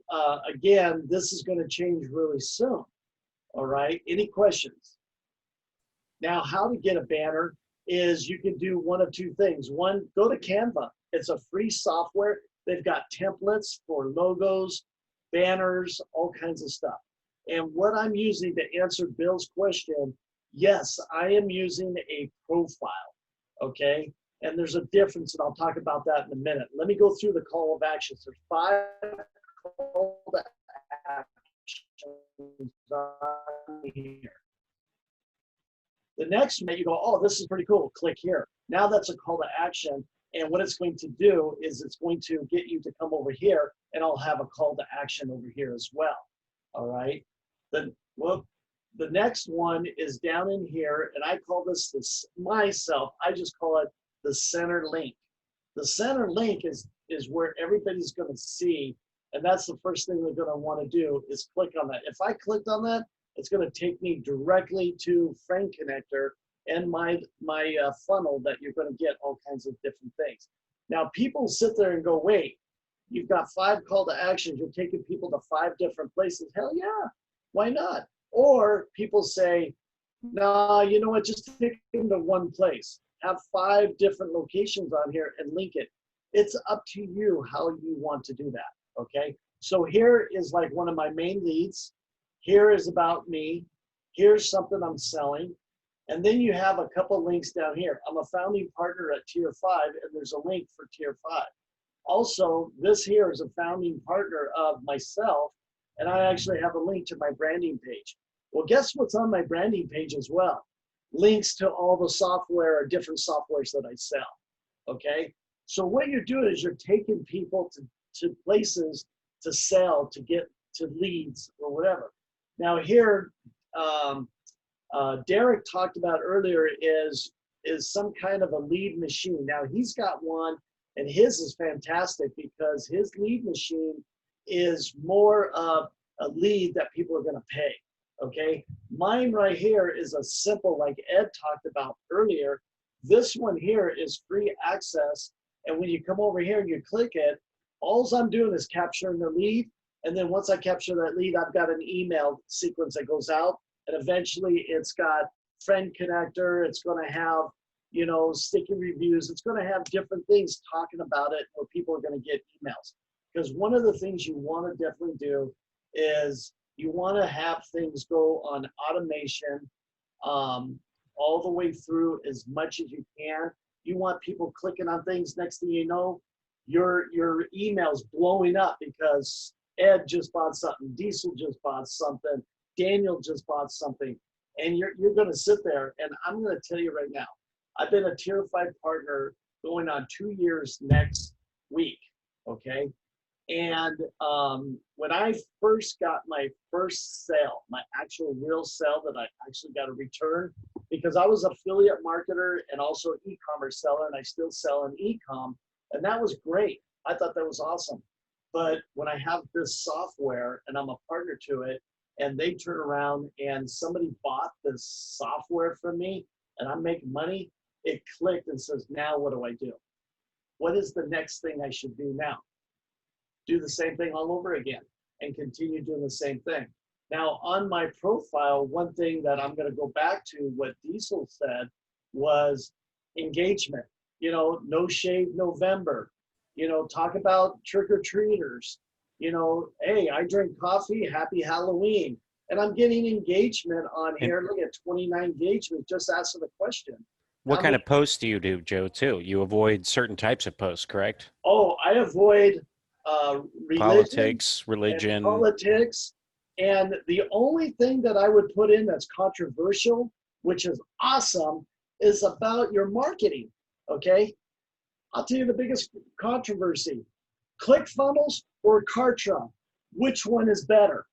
again, this is going to change really soon. All right. Any questions? Now, how to get a banner is you can do one of two things. One, go to Canva. It's a free software. They've got templates for logos, banners, all kinds of stuff. And what I'm using to answer Bill's question, yes, I am using a profile, okay? And there's a difference, and I'll talk about that in a minute. Let me go through the call of actions. There's 5 call to actions on here. The next one, you go, oh, this is pretty cool. Click here. Now that's a call to action. And what it's going to do is it's going to get you to come over here, and I'll have a call to action over here as well. All right. The next one is down in here, and I call this myself. I just call it the center link. The center link is where everybody's going to see, and that's the first thing they're going to want to do is click on that. If I clicked on that, it's going to take me directly to Friend Connector and my funnel that you're going to get all kinds of different things. Now, people sit there and go, wait, you've got 5 call to actions. You're taking people to 5 different places. Hell yeah, why not? Or people say, nah, you know what, just take them to one place. Have 5 different locations on here and link it. It's up to you how you want to do that, okay? So here is like one of my main leads. Here is about me. Here's something I'm selling. And then you have a couple links down here. I'm a founding partner at Tier 5, and there's a link for Tier 5. Also, this here is a founding partner of myself, and I actually have a link to my branding page. Well, guess what's on my branding page as well? Links to all the software or different softwares that I sell, okay? So what you're doing is you're taking people to places to sell, to get to leads or whatever. Now here, Derek talked about earlier is some kind of a lead machine. Now he's got one, and his is fantastic because his lead machine is more of a lead that people are going to pay. Okay, mine right here is a simple, like Ed talked about earlier. This one here is free access, and when you come over here and you click it, all I'm doing is capturing the lead, and then once I capture that lead, I've got an email sequence that goes out, and eventually it's got Friend Connector, it's going to have, you know, sticky reviews, it's going to have different things talking about it where people are going to get emails. Because one of the things you want to definitely do is you want to have things go on automation all the way through as much as you can. You want people clicking on things. Next thing you know, your email's blowing up because Ed just bought something, Diesel just bought something, Daniel just bought something, and you're going to sit there. And I'm going to tell you right now, I've been a Tier 5 partner going on 2 years next week. Okay. And when I first got my first sale, my actual real sale that I actually got a return, because I was an affiliate marketer and also e-commerce seller, and I still sell in e-com, and that was great. I thought that was awesome. But when I have this software and I'm a partner to it, and they turn around and somebody bought this software from me and I'm making money, it clicked and says, now what do I do? What is the next thing I should do now? Do the same thing all over again and continue doing the same thing. Now on my profile, one thing that I'm going to go back to what Diesel said was engagement. You know, No Shave November, you know, talk about trick-or-treaters, you know, hey, I drink coffee, happy Halloween. And I'm getting engagement on here. Look at 29 engagement, just asking the question. What kind of posts do you do, Joe, too? You avoid certain types of posts, correct? Oh, I avoid religion. Politics. And the only thing that I would put in that's controversial, which is awesome, is about your marketing, okay? I'll tell you the biggest controversy. ClickFunnels or Kartra, which one is better?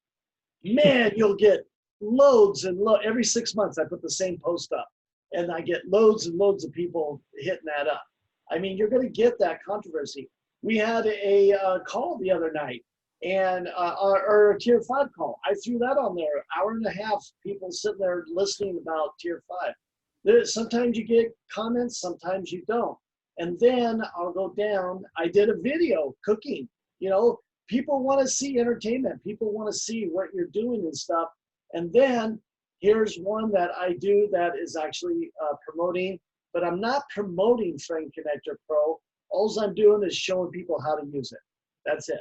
man, you'll get loads and every 6 months I put the same post up, and I get loads and loads of people hitting that up. I mean, you're going to get that controversy. We had a call the other night, and or a tier 5 call. I threw that on there, hour and a half, people sitting there listening about tier 5. Sometimes you get comments, sometimes you don't. And then I'll go down. I did a video cooking. You know, people want to see entertainment. People want to see what you're doing and stuff. And then here's one that I do that is actually promoting, but I'm not promoting Friend Connector Pro. All I'm doing is showing people how to use it. That's it.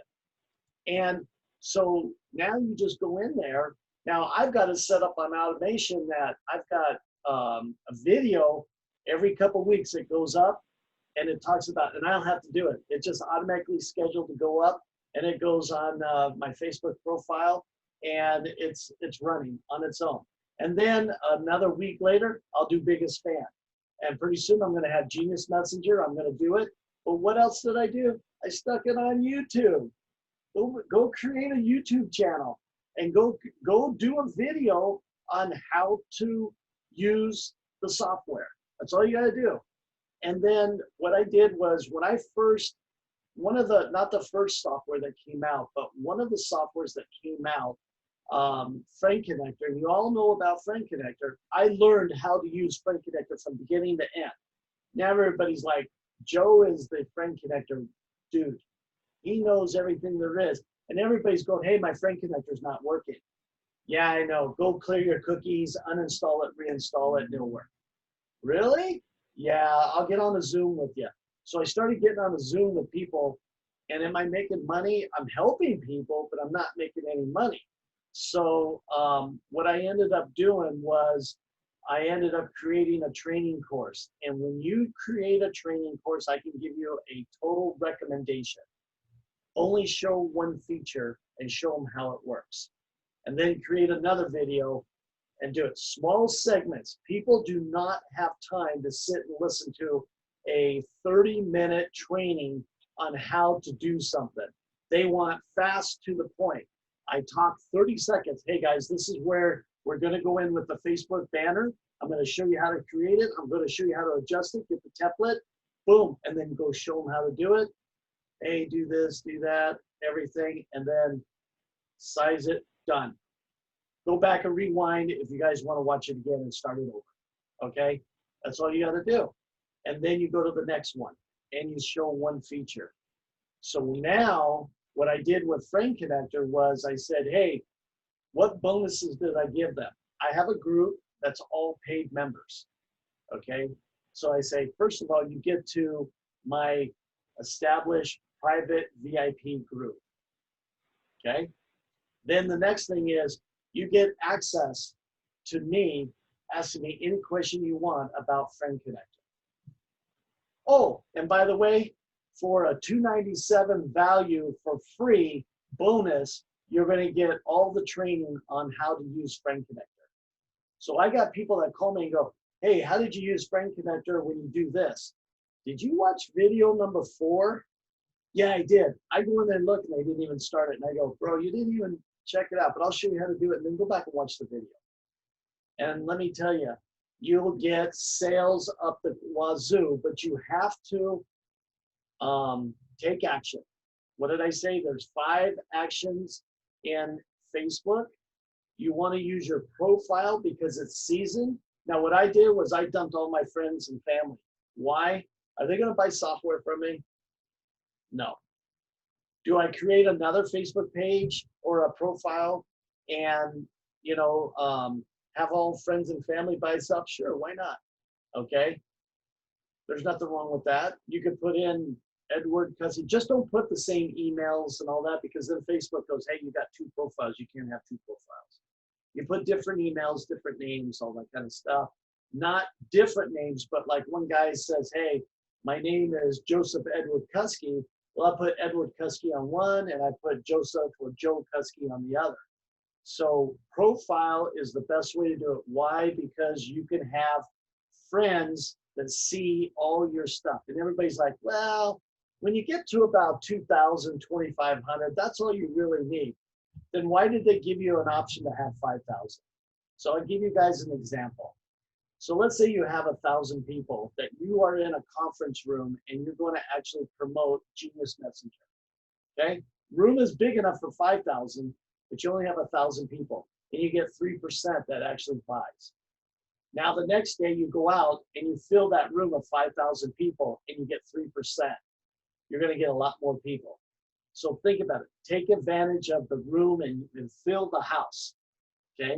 And so now you just go in there. Now I've got it set up on automation that I've got a video every couple of weeks. It goes up and it talks about, and I don't have to do it. It's just automatically scheduled to go up, and it goes on my Facebook profile, and it's running on its own. And then another week later, I'll do biggest fan. And pretty soon I'm going to have Genius Messenger. I'm going to do it. But what else did I do? I stuck it on YouTube. Go create a YouTube channel and go do a video on how to use the software. That's all you got to do. And then what I did was when I first, not the first software that came out, but one of the softwares that came out, Friend Connector, and you all know about Friend Connector. I learned how to use Friend Connector from beginning to end. Now everybody's like, Joe is the Friend Connector dude. He knows everything there is. And everybody's going, hey, my Friend Connector's not working. Yeah, I know. Go clear your cookies, uninstall it, reinstall it, and it'll work. Really? Yeah, I'll get on a Zoom with you. So I started getting on a Zoom with people, and am I making money? I'm helping people, but I'm not making any money. So what I ended up doing was I ended up creating a training course. And when you create a training course, I can give you a total recommendation. Only show one feature and show them how it works. And then create another video and do it. Small segments. People do not have time to sit and listen to a 30-minute training on how to do something. They want fast to the point. I talk 30 seconds. Hey guys, this is where we're going to go in with the Facebook banner. I'm going to show you how to create it. I'm going to show you how to adjust it, get the template, boom, and then go show them how to do it. Hey, do this, do that, everything, and then size it, done. Go back and rewind if you guys want to watch it again and start it over, okay? That's all you got to do. And then you go to the next one, and you show one feature. So now, what I did with Friend Connector was I said, hey, what bonuses did I give them? I have a group that's all paid members, okay? So I say, first of all, you get to my established private VIP group, okay? Then the next thing is you get access to me asking me any question you want about Friend Connector. Oh, and by the way, for a $297 value for free bonus, you're going to get all the training on how to use Friend Connector. So I got people that call me and go, hey, how did you use Friend Connector when you do this? Did you watch video number 4? Yeah, I did. I go in there and look, and they didn't even start it. And I go, bro, you didn't even check it out, but I'll show you how to do it, and then go back and watch the video. And let me tell you, you'll get sales up the wazoo, but you have to take action. What did I say? There's 5 actions in Facebook. You want to use your profile because it's seasoned. Now, what I did was I dumped all my friends and family. Why? Are they going to buy software from me? No. Do I create another Facebook page or a profile and, you know, have all friends and family buy stuff? Sure, why not? Okay. There's nothing wrong with that. You could put in Edward Cussy. Just don't put the same emails and all that, because then Facebook goes, hey, you got 2 profiles. You can't have 2 profiles. You put different emails, different names, all that kind of stuff. Not different names, but like one guy says, hey, my name is Joseph Edward Kusky. Well, I put Edward Kusky on one, and I put Joseph or Joe Kusky on the other. So profile is the best way to do it. Why? Because you can have friends that see all your stuff. And everybody's like, well, when you get to about 2,000, 2,500, that's all you really need. then why did they give you an option to have 5,000? So I'll give you guys an example. So let's say you have 1,000 people that you are in a conference room and you're going to actually promote Genius Messenger. Okay, room is big enough for 5,000, but you only have 1,000 people, and you get 3% that actually buys. Now the next day you go out and you fill that room of 5,000 people, and you get 3%. You're going to get a lot more people. So think about it. Take advantage of the room and fill the house. Okay,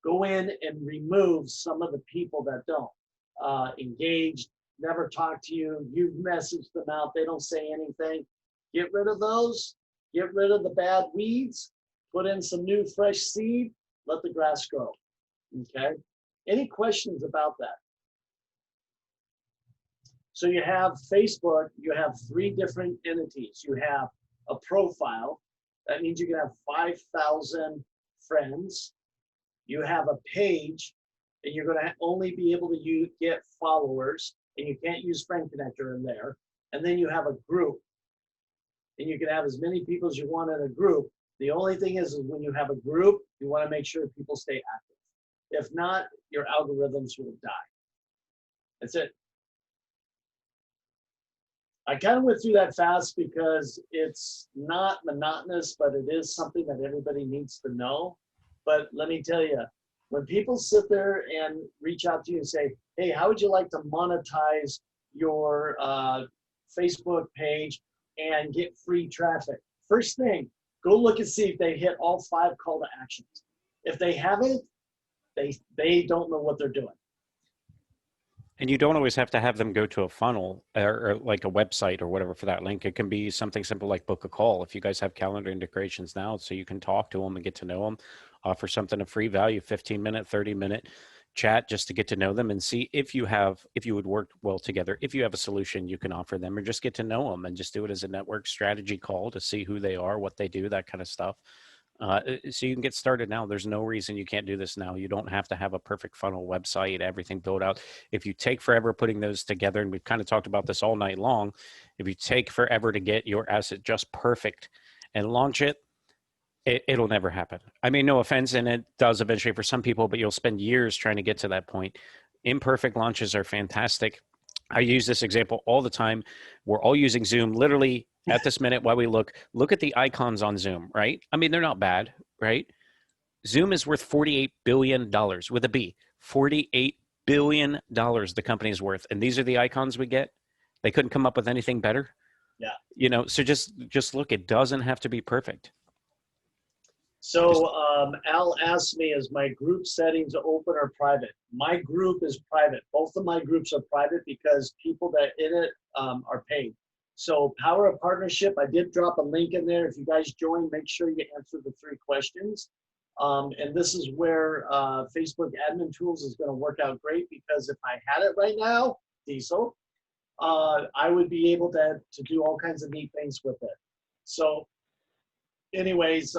go in and remove some of the people that don't engage, never talk to you. You've messaged them out. They don't say anything. Get rid of those, get rid of the bad weeds, put in some new fresh seed, let the grass grow, okay? Any questions about that? So you have Facebook, you have 3 different entities. You have a profile, that means you can have 5,000 friends. You have a page, and you're gonna only be able to get followers, and you can't use Friend Connector in there. And then you have a group. And you can have as many people as you want in a group. The only thing is when you have a group, you want to make sure people stay active. If not, your algorithms will die. That's it. I kind of went through that fast because it's not monotonous, but it is something that everybody needs to know. But let me tell you, when people sit there and reach out to you and say, hey, how would you like to monetize your Facebook page and get free traffic? First thing, go look and see if they hit all 5 call to actions. If they haven't, they don't know what they're doing. And you don't always have to have them go to a funnel or like a website or whatever for that link. It can be something simple like book a call. If you guys have calendar integrations now, so you can talk to them and get to know them, offer something of free value, 15-minute, 30-minute chat just to get to know them and see if you would work well together. If you have a solution you can offer them, or just get to know them and just do it as a network strategy call to see who they are, what they do, that kind of stuff. So you can get started now. There's no reason you can't do this now. You don't have to have a perfect funnel website, everything built out. If you take forever putting those together, and we've kind of talked about this all night long, if you take forever to get your asset just perfect and launch it, it'll never happen. I mean, no offense, and it does eventually for some people, but you'll spend years trying to get to that point. Imperfect launches are fantastic. I use this example all the time. We're all using Zoom literally at this minute while we look at the icons on Zoom, right? I mean, they're not bad, right? Zoom is worth $48 billion with a B. $48 billion the company is worth. And these are the icons we get. They couldn't come up with anything better. Yeah. You know, so just look, it doesn't have to be perfect. So Al asked me, is my group settings open or private? My group is private. Both of my groups are private because people that in it are paid. So Power of Partnership, I did drop a link in there. If you guys join, make sure you answer the 3 questions. And this is where Facebook Admin Tools is going to work out great, because if I had it right now, Diesel, I would be able to do all kinds of neat things with it. So anyways,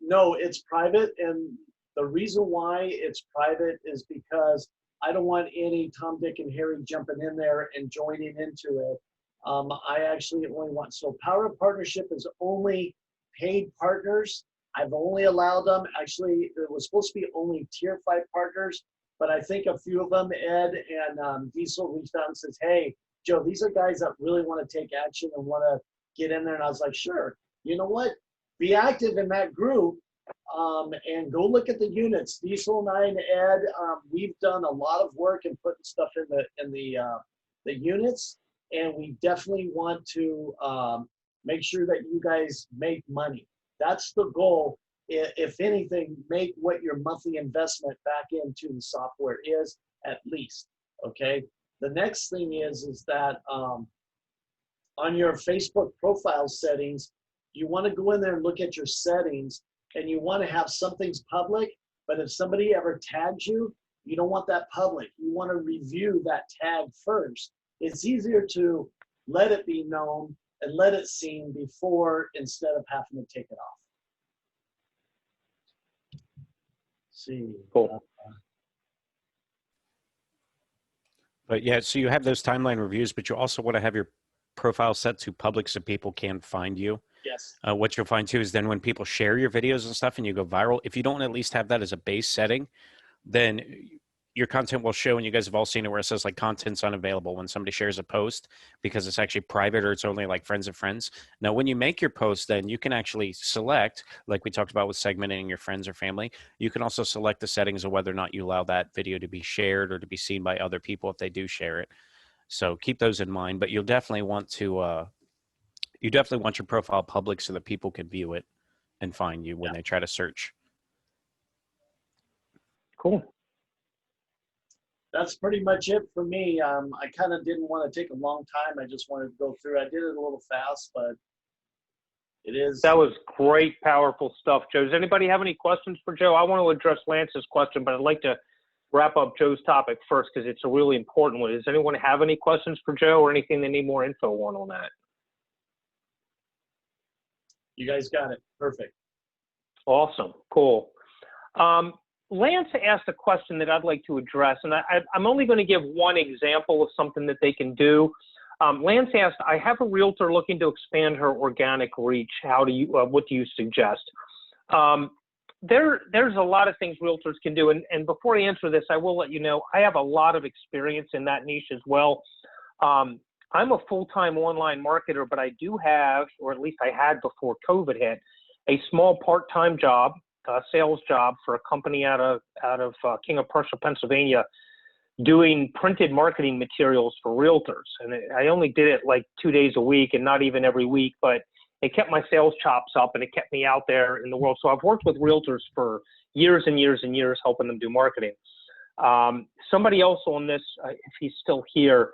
no, it's private. And the reason why it's private is because I don't want any Tom, Dick, and Harry jumping in there and joining into it. I actually only want, so Power of Partnership is only paid partners. I've only allowed them, actually, it was supposed to be only tier 5 partners, but I think a few of them, Ed and Diesel, reached out and says, hey, Joe, these are guys that really want to take action and want to get in there. And I was like, sure, you know what? Be active in that group and go look at the units. Diesel and I and Ed, we've done a lot of work in putting stuff in the units, and we definitely want to make sure that you guys make money. That's the goal. If anything, make what your monthly investment back into the software is, at least. Okay. The next thing is that on your Facebook profile settings, you want to go in there and look at your settings, and you want to have some things public, but if somebody ever tags you, you don't want that public. You want to review that tag first. It's easier to let it be known and let it seen before, instead of having to take it off. Let's see. Cool. But yeah, so you have those timeline reviews, but you also want to have your profile set to public so people can find you. Yes. What you'll find too is then when people share your videos and stuff and you go viral, if you don't at least have that as a base setting, then your content will show, and you guys have all seen it where it says like content's unavailable when somebody shares a post because it's actually private or it's only like friends of friends. Now, when you make your post, then you can actually select, like we talked about with segmenting your friends or family, you can also select the settings of whether or not you allow that video to be shared or to be seen by other people if they do share it. So keep those in mind, but you'll definitely want to, you definitely want your profile public so that people can view it and find you when they try to search. Cool. That's pretty much it for me. I kind of didn't want to take a long time. I just wanted to go through. I did it a little fast, but it is. That was great, powerful stuff, Joe. Does anybody have any questions for Joe? I want to address Lance's question, but I'd like to wrap up Joe's topic first because it's a really important one. Does anyone have any questions for Joe or anything they need more info on that? You guys got it. Perfect. Awesome. Cool. Lance asked a question that I'd like to address, and I'm only going to give one example of something that they can do. Lance asked, I have a realtor looking to expand her organic reach. What do you suggest? There's a lot of things realtors can do, and before I answer this, I will let you know, I have a lot of experience in that niche as well. I'm a full-time online marketer, but I do have, or at least I had before COVID hit, a small part-time job, sales job for a company out of King of Prussia, Pennsylvania, doing printed marketing materials for realtors. And I only did it like 2 days a week and not even every week, but it kept my sales chops up and it kept me out there in the world. So I've worked with realtors for years and years and years, helping them do marketing. Somebody else on this, if he's still here,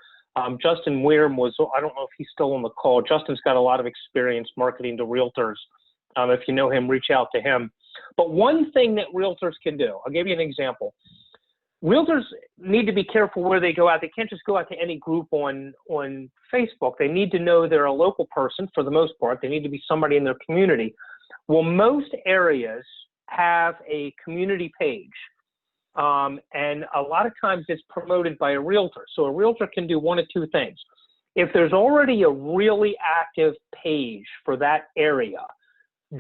Justin Weirm I don't know if he's still on the call. Justin's got a lot of experience marketing to realtors. If you know him, reach out to him. But one thing that realtors can do, I'll give you an example. Realtors need to be careful where they go out. They can't just go out to any group on Facebook. They need to know they're a local person for the most part. They need to be somebody in their community. Well, most areas have a community page. And a lot of times it's promoted by a realtor. So a realtor can do one of two things. If there's already a really active page for that area,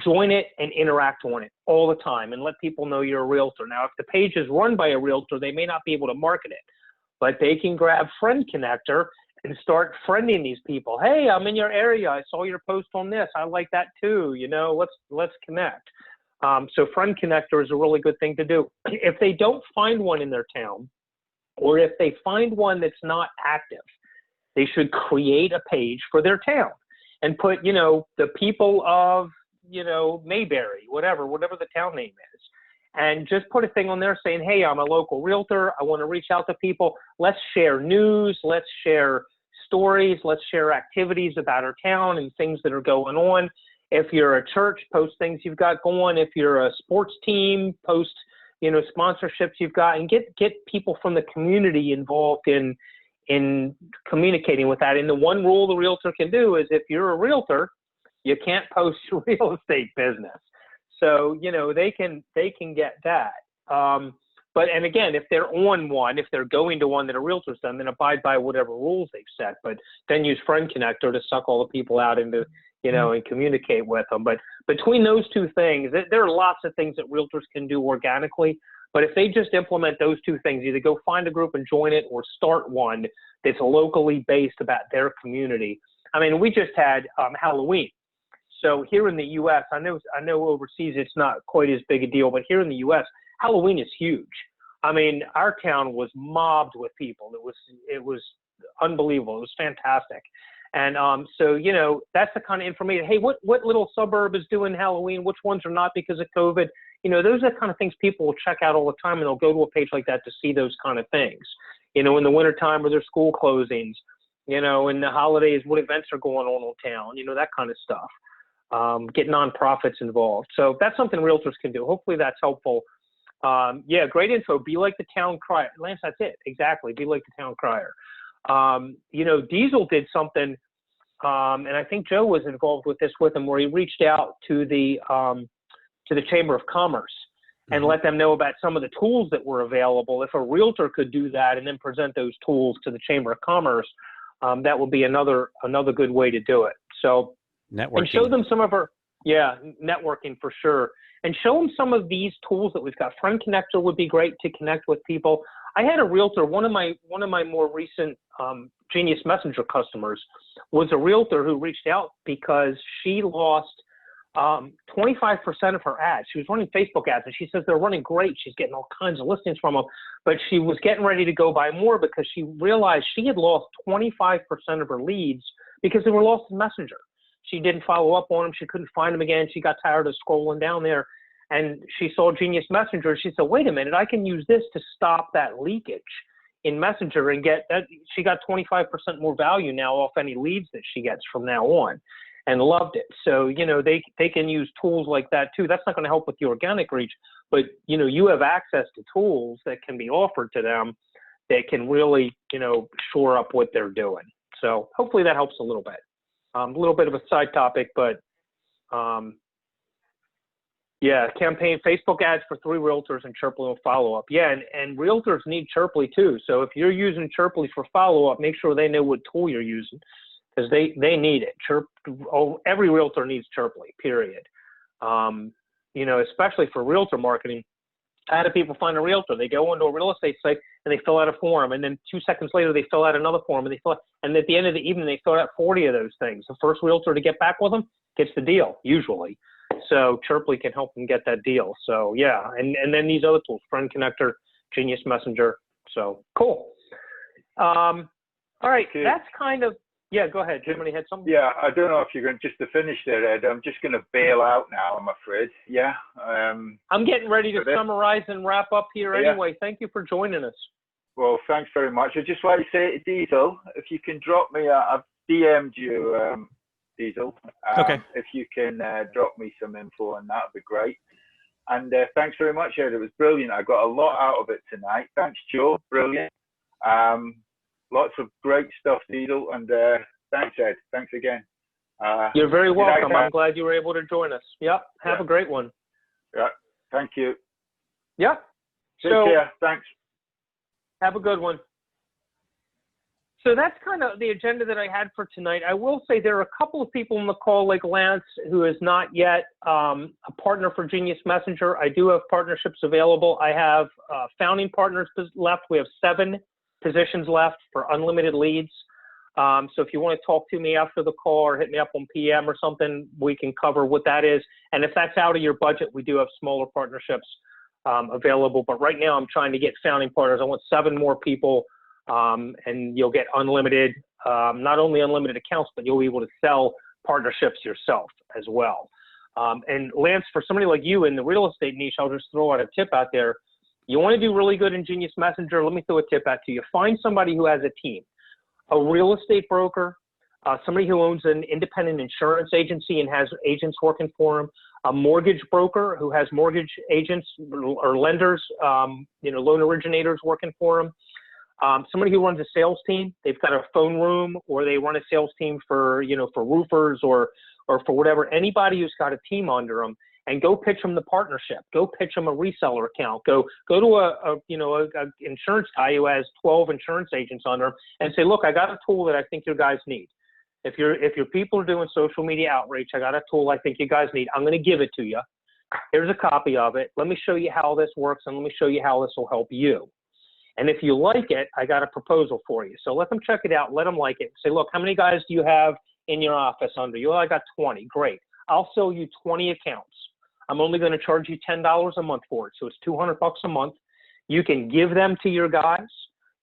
join it and interact on it all the time and let people know you're a realtor. Now, if the page is run by a realtor, they may not be able to market it, but they can grab Friend Connector and start friending these people. Hey, I'm in your area. I saw your post on this. I like that too. You know, let's connect. So Friend Connector is a really good thing to do. If they don't find one in their town, or if they find one that's not active, they should create a page for their town and put, you know, the people of, you know, Mayberry, whatever the town name is, and just put a thing on there saying, hey, I'm a local realtor. I want to reach out to people. Let's share news. Let's share stories. Let's share activities about our town and things that are going on. If you're a church, post things you've got going. If you're a sports team, post, you know, sponsorships you've got, and get people from the community involved in communicating with that. And the one rule the realtor can do is if you're a realtor, you can't post your real estate business. So, you know, they can get that. And again, if they're on one, if they're going to one that a realtor's done, then abide by whatever rules they've set, but then use Friend Connector to suck all the people out into, you know, and communicate with them. But between those two things, there are lots of things that realtors can do organically, but if they just implement those two things, either go find a group and join it or start one that's locally based about their community. I mean, we just had Halloween. So here in the U.S., I know overseas it's not quite as big a deal, but here in the U.S., Halloween is huge. I mean, our town was mobbed with people. It was unbelievable. It was fantastic. And so, you know, that's the kind of information. Hey, what little suburb is doing Halloween? Which ones are not because of COVID? You know, those are the kind of things people will check out all the time, and they'll go to a page like that to see those kind of things. You know, in the wintertime or their school closings, you know, in the holidays, what events are going on in town, you know, that kind of stuff. Get nonprofits involved. So that's something realtors can do. Hopefully that's helpful. Yeah, great info. Be like the town crier. Lance, that's it. Exactly. Be like the town crier. You know, Diesel did something, and I think Joe was involved with this with him, where he reached out to the Chamber of Commerce and let them know about some of the tools that were available. If a realtor could do that and then present those tools to the Chamber of Commerce, that would be another good way to do it. So Networking. And show them some of our, networking for sure. And show them some of these tools that we've got. Friend Connector would be great to connect with people. I had a realtor, one of my more recent Genius Messenger customers was a realtor who reached out because she lost 25% of her ads. She was running Facebook ads, and she says they're running great. She's getting all kinds of listings from them, but she was getting ready to go buy more because she realized she had lost 25% of her leads because they were lost in Messenger. She didn't follow up on them. She couldn't find them again. She got tired of scrolling down there, and she saw Genius Messenger. She said, wait a minute, I can use this to stop that leakage in Messenger and get that. She got 25% more value now off any leads that she gets from now on, and loved it. So, you know, they can use tools like that too. That's not going to help with the organic reach, but, you know, you have access to tools that can be offered to them that can really, you know, shore up what they're doing. So hopefully that helps a little bit. A little bit of a side topic, but campaign Facebook ads for 3 realtors and Chirply will follow up. Yeah, and realtors need Chirply too. So if you're using Chirply for follow up, make sure they know what tool you're using, because they need it. Every realtor needs Chirply, period. You know, especially for realtor marketing. How do people find a realtor? They go onto a real estate site and they fill out a form, and then 2 seconds later they fill out another form, and and at the end of the evening they fill out 40 of those things. The first realtor to get back with them gets the deal usually. So Chirply can help them get that deal. So yeah, and then these other tools, Friend Connector, Genius Messenger. So cool. All right, Okay. that's kind of, yeah, go ahead. Jiminy had something? Yeah, I don't know if you're going just to finish there, Ed. I'm just going to bail out now, I'm afraid. Yeah. I'm getting ready to summarize and wrap up here anyway. Thank you for joining us. Well, thanks very much. I'd just like to say to Diesel, if you can drop me, I've DM'd you, Diesel. Okay. If you can drop me some info on that, would be great. And thanks very much, Ed. It was brilliant. I got a lot out of it tonight. Thanks, Joe. Brilliant. Lots of great stuff, Diesel. And thanks, Ed. Thanks again. You're very welcome. I'm glad you were able to join us. Yep. Have a great one. Yeah. Thank you. Yep. Take care. Thanks. Have a good one. So that's kind of the agenda that I had for tonight. I will say there are a couple of people in the call, like Lance, who is not yet a partner for Genius Messenger. I do have partnerships available. I have founding partners left. We have 7 positions left for unlimited leads. So if you want to talk to me after the call or hit me up on PM or something, we can cover what that is. And if that's out of your budget, we do have smaller partnerships available. But right now I'm trying to get founding partners. I want 7 more people. And you'll get unlimited, not only unlimited accounts, but you'll be able to sell partnerships yourself as well. And Lance, for somebody like you in the real estate niche, I'll just throw out a tip out there. You want to do really good in Genius Messenger, let me throw a tip out to you. Find somebody who has a team, a real estate broker, somebody who owns an independent insurance agency and has agents working for him, a mortgage broker who has mortgage agents or lenders, loan originators working for him. Somebody who runs a sales team, they've got a phone room, or they run a sales team for roofers or for whatever, anybody who's got a team under them, and go pitch them the partnership. Go pitch them a reseller account. Go to a insurance guy who has 12 insurance agents under him and say, look, I got a tool that I think you guys need. If your people are doing social media outreach, I got a tool I think you guys need. I'm going to give it to you. Here's a copy of it. Let me show you how this works, and let me show you how this will help you. And if you like it, I got a proposal for you. So let them check it out. Let them like it. Say, look, how many guys do you have in your office under you? Well, I got 20. Great. I'll sell you 20 accounts. I'm only going to charge you $10 a month for it. So it's $200 a month. You can give them to your guys.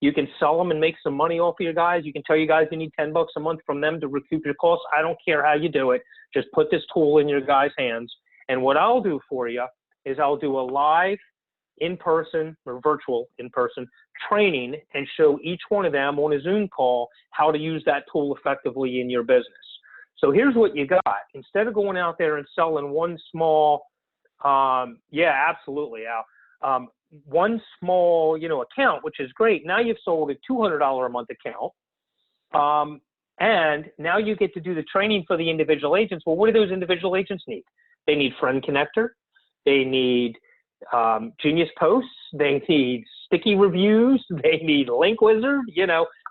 You can sell them and make some money off of your guys. You can tell your guys you need $10 a month from them to recoup your costs. I don't care how you do it. Just put this tool in your guys' hands. And what I'll do for you is I'll do a live in-person or virtual in-person training and show each one of them on a Zoom call how to use that tool effectively in your business. So here's what you got. Instead of going out there and selling one small, absolutely, Al, one small, account, which is great. Now you've sold a $200 a month account. And now you get to do the training for the individual agents. Well, what do those individual agents need? They need Friend Connector. They need Genius Posts. They need sticky reviews. They need Link Wizard.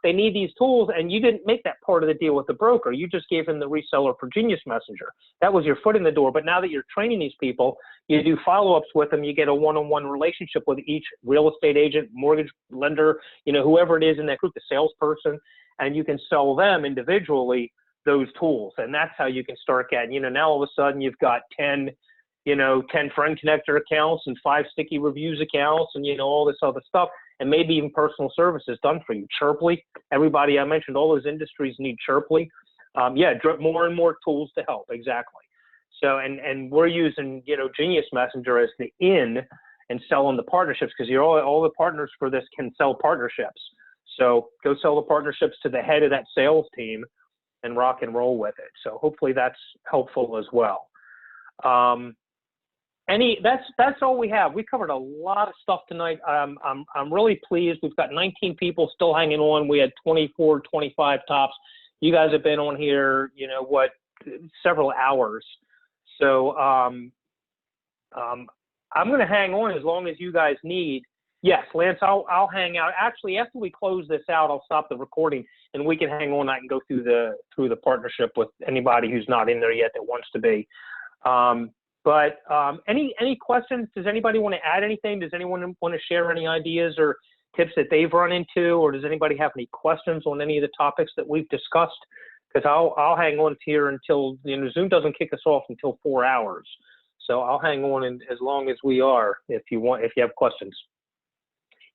they need these tools, and you didn't make that part of the deal with the broker. You just gave him the reseller for Genius Messenger. That was your foot in the door. But now that you're training these people, you do follow-ups with them. You get a one-on-one relationship with each real estate agent, mortgage lender, whoever it is in that group, the salesperson, and you can sell them individually those tools. And that's how you can start getting, now all of a sudden you've got 10 friend connector accounts and 5 sticky reviews accounts and, all this other stuff, and maybe even personal services done for you. Chirply, everybody I mentioned, all those industries need Chirply. More and more tools to help. Exactly. So, and we're using, Genius Messenger as the in and selling the partnerships, because all the partners for this can sell partnerships. So go sell the partnerships to the head of that sales team and rock and roll with it. So hopefully that's helpful as well. That's all we have. We covered a lot of stuff tonight. I'm really pleased. We've got 19 people still hanging on. We had 24, 25 tops. You guys have been on here, several hours. So I'm going to hang on as long as you guys need. Yes, Lance, I'll hang out. Actually, after we close this out, I'll stop the recording and we can hang on. I can go through the partnership with anybody who's not in there yet that wants to be. But any questions? Does anybody want to add anything? Does anyone want to share any ideas or tips that they've run into? Or does anybody have any questions on any of the topics that we've discussed? Because I'll hang on here until, Zoom doesn't kick us off until 4 hours. So I'll hang on as long as we are if you have questions.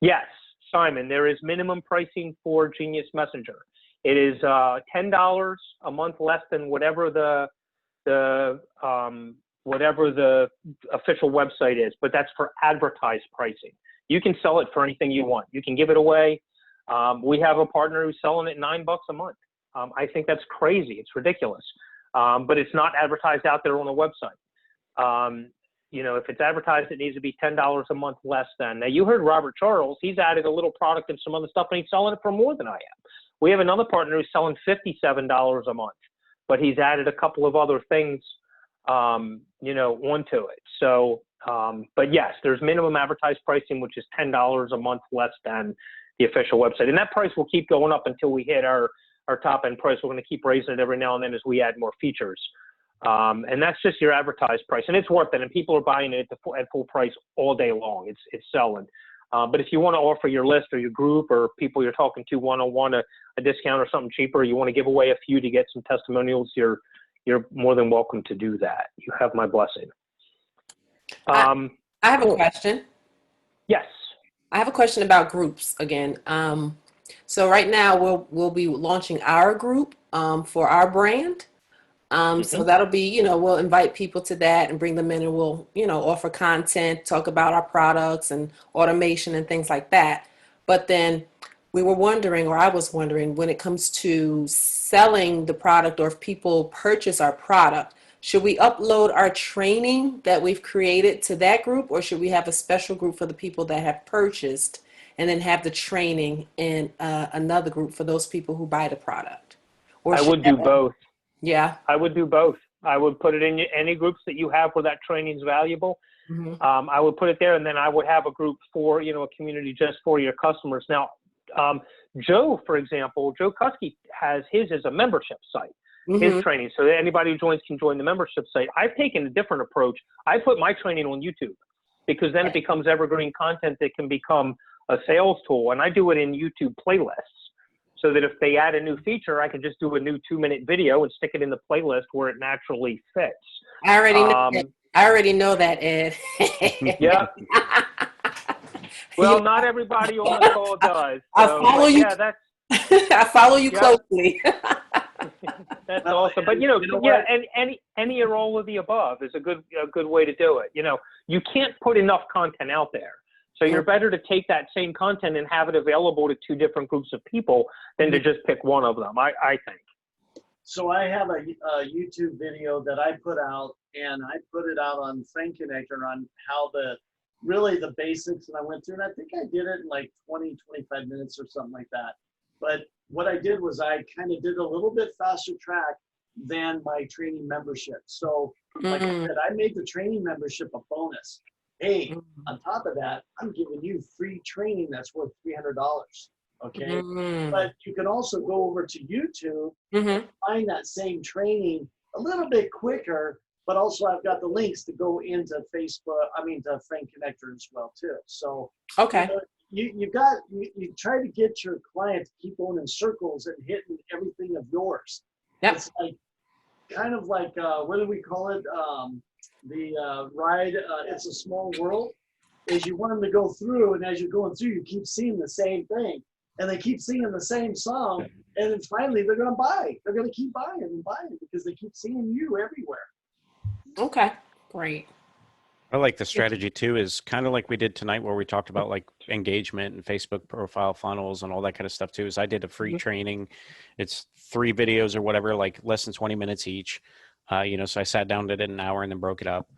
Yes, Simon, there is minimum pricing for Genius Messenger. It is $10 a month less than whatever the official website is, but that's for advertised pricing. You can sell it for anything you want. You can give it away. We have a partner who's selling it $9 a month. I think that's crazy. It's ridiculous. But it's not advertised out there on the website. If it's advertised, it needs to be $10 a month less than. Now, you heard Robert Charles. He's added a little product and some other stuff, and he's selling it for more than I am. We have another partner who's selling $57 a month, but he's added a couple of other things, onto it. So, but yes, there's minimum advertised pricing, which is $10 a month less than the official website. And that price will keep going up until we hit our top end price. We're going to keep raising it every now and then as we add more features. And that's just your advertised price, and it's worth it. And people are buying it at full price all day long. It's selling. But if you want to offer your list or your group or people you're talking to one-on-one a discount or something cheaper, you want to give away a few to get some testimonials, you're more than welcome to do that. You have my blessing. I have a question. Yes. I have a question about groups again. So right now we'll be launching our group for our brand. So that'll be, we'll invite people to that and bring them in, and we'll, offer content, talk about our products and automation and things like that. But then I was wondering, when it comes to selling the product, or if people purchase our product, should we upload our training that we've created to that group, or should we have a special group for the people that have purchased and then have the training in another group for those people who buy the product? Or I would do both. Yeah. I would do both. I would put it in any groups that you have where that training is valuable. Mm-hmm. I would put it there, and then I would have a group for, a community just for your customers. Now, Joe, for example, Joe Kuski has his as a membership site, his training. So anybody who joins can join the membership site. I've taken a different approach. I put my training on YouTube, because then it becomes evergreen content that can become a sales tool. And I do it in YouTube playlists, so that if they add a new feature, I can just do a new 2-minute video and stick it in the playlist where it naturally fits. I already know that, Ed. Yeah. Well, not everybody on the call does. I follow you. Yeah, that's. I follow you closely. That's awesome. But and any or all of the above is a good way to do it. You can't put enough content out there. So you're better to take that same content and have it available to 2 different groups of people than to just pick one of them, I think. So I have a YouTube video that I put out, and I put it out on Friend Connector on how the basics, and I went through, and I think I did it in like 20, 25 minutes or something like that. But what I did was I kind of did a little bit faster track than my training membership. So like I said, I made the training membership a bonus. Hey, on top of that, I'm giving you free training that's worth $300. Okay. Mm. But you can also go over to YouTube, Mm-hmm. find that same training a little bit quicker, but also I've got the links to go into Facebook, to Friend Connector as well too. So Okay. you try to get your client to keep going in circles and hitting everything of yours. Yep. It's like kind of like what do we call it? The ride. It's a Small World. Is you want them to go through, and as you're going through, you keep seeing the same thing, and they keep singing the same song, and then finally they're gonna buy. They're gonna keep buying and buying because they keep seeing you everywhere. Okay. Great. I like the strategy too, is kind of like we did tonight where we talked about like engagement and Facebook profile funnels and all that kind of stuff too. Is I did a free training. It's 3 videos or whatever, like less than 20 minutes each. So I sat down, did it in an hour and then broke it up.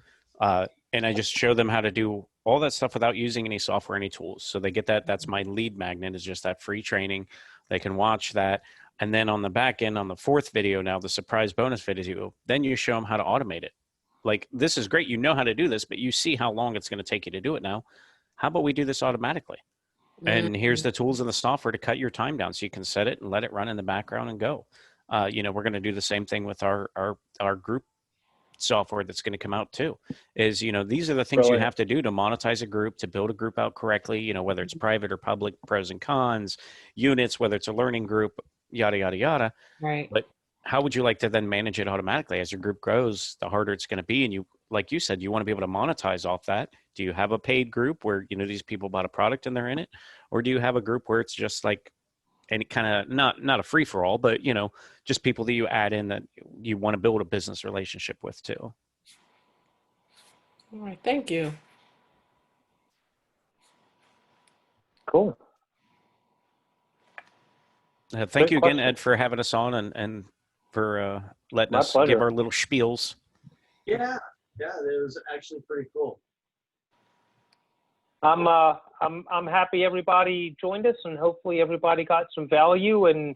And I just showed them how to do all that stuff without using any software, any tools. So they get that. That's my lead magnet, is just that free training. They can watch that. And then on the back end, on the 4th video now, the surprise bonus video, then you show them how to automate it. Like, this is great. You know how to do this, but you see how long it's going to take you to do it now. How about we do this automatically? And here's the tools and the software to cut your time down so you can set it and let it run in the background and go. We're going to do the same thing with our group software that's going to come out too. Is, these are the things you have to do to monetize a group, to build a group out correctly, whether it's private or public, pros and cons, units, whether it's a learning group, yada, yada, yada. Right. But how would you like to then manage it automatically? As your group grows, the harder it's going to be. And you, like you said, you want to be able to monetize off that. Do you have a paid group where, these people bought a product and they're in it? Or do you have a group where it's just like, and kind of not a free for all, but, just people that you add in that you want to build a business relationship with too? All right. Thank you. Cool. Thank Great you again, question. Ed, for having us on and for letting My us give pleasure. our little spiels. Yeah, it was actually pretty cool. I'm happy everybody joined us, and hopefully everybody got some value, and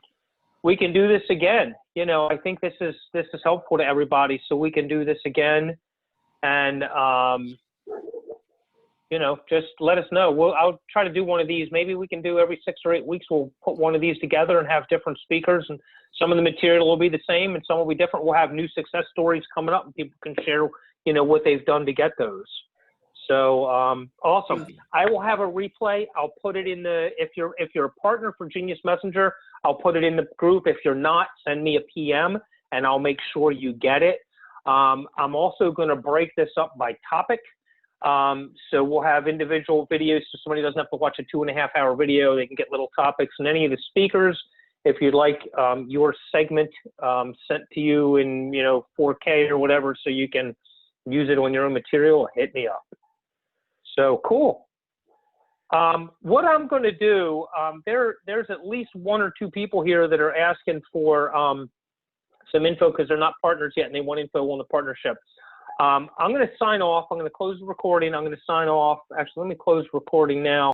we can do this again. I think this is helpful to everybody, so we can do this again. And just let us know. I'll try to do one of these. Maybe we can do every 6 or 8 weeks. We'll put one of these together and have different speakers, and some of the material will be the same and some will be different. We'll have new success stories coming up, and people can share, what they've done to get those. So awesome. I will have a replay. I'll put it in if you're a partner for Genius Messenger, I'll put it in the group. If you're not, send me a PM and I'll make sure you get it. I'm also going to break this up by topic. So we'll have individual videos so somebody doesn't have to watch a 2.5-hour video. They can get little topics, and any of the speakers, if you'd like your segment sent to you in 4K or whatever, so you can use it on your own material, hit me up. So cool. What I'm going to do, there's at least 1 or 2 people here that are asking for some info because they're not partners yet and they want info on the partnership. I'm going to sign off. I'm going to close the recording. I'm going to sign off. Actually, let me close recording now.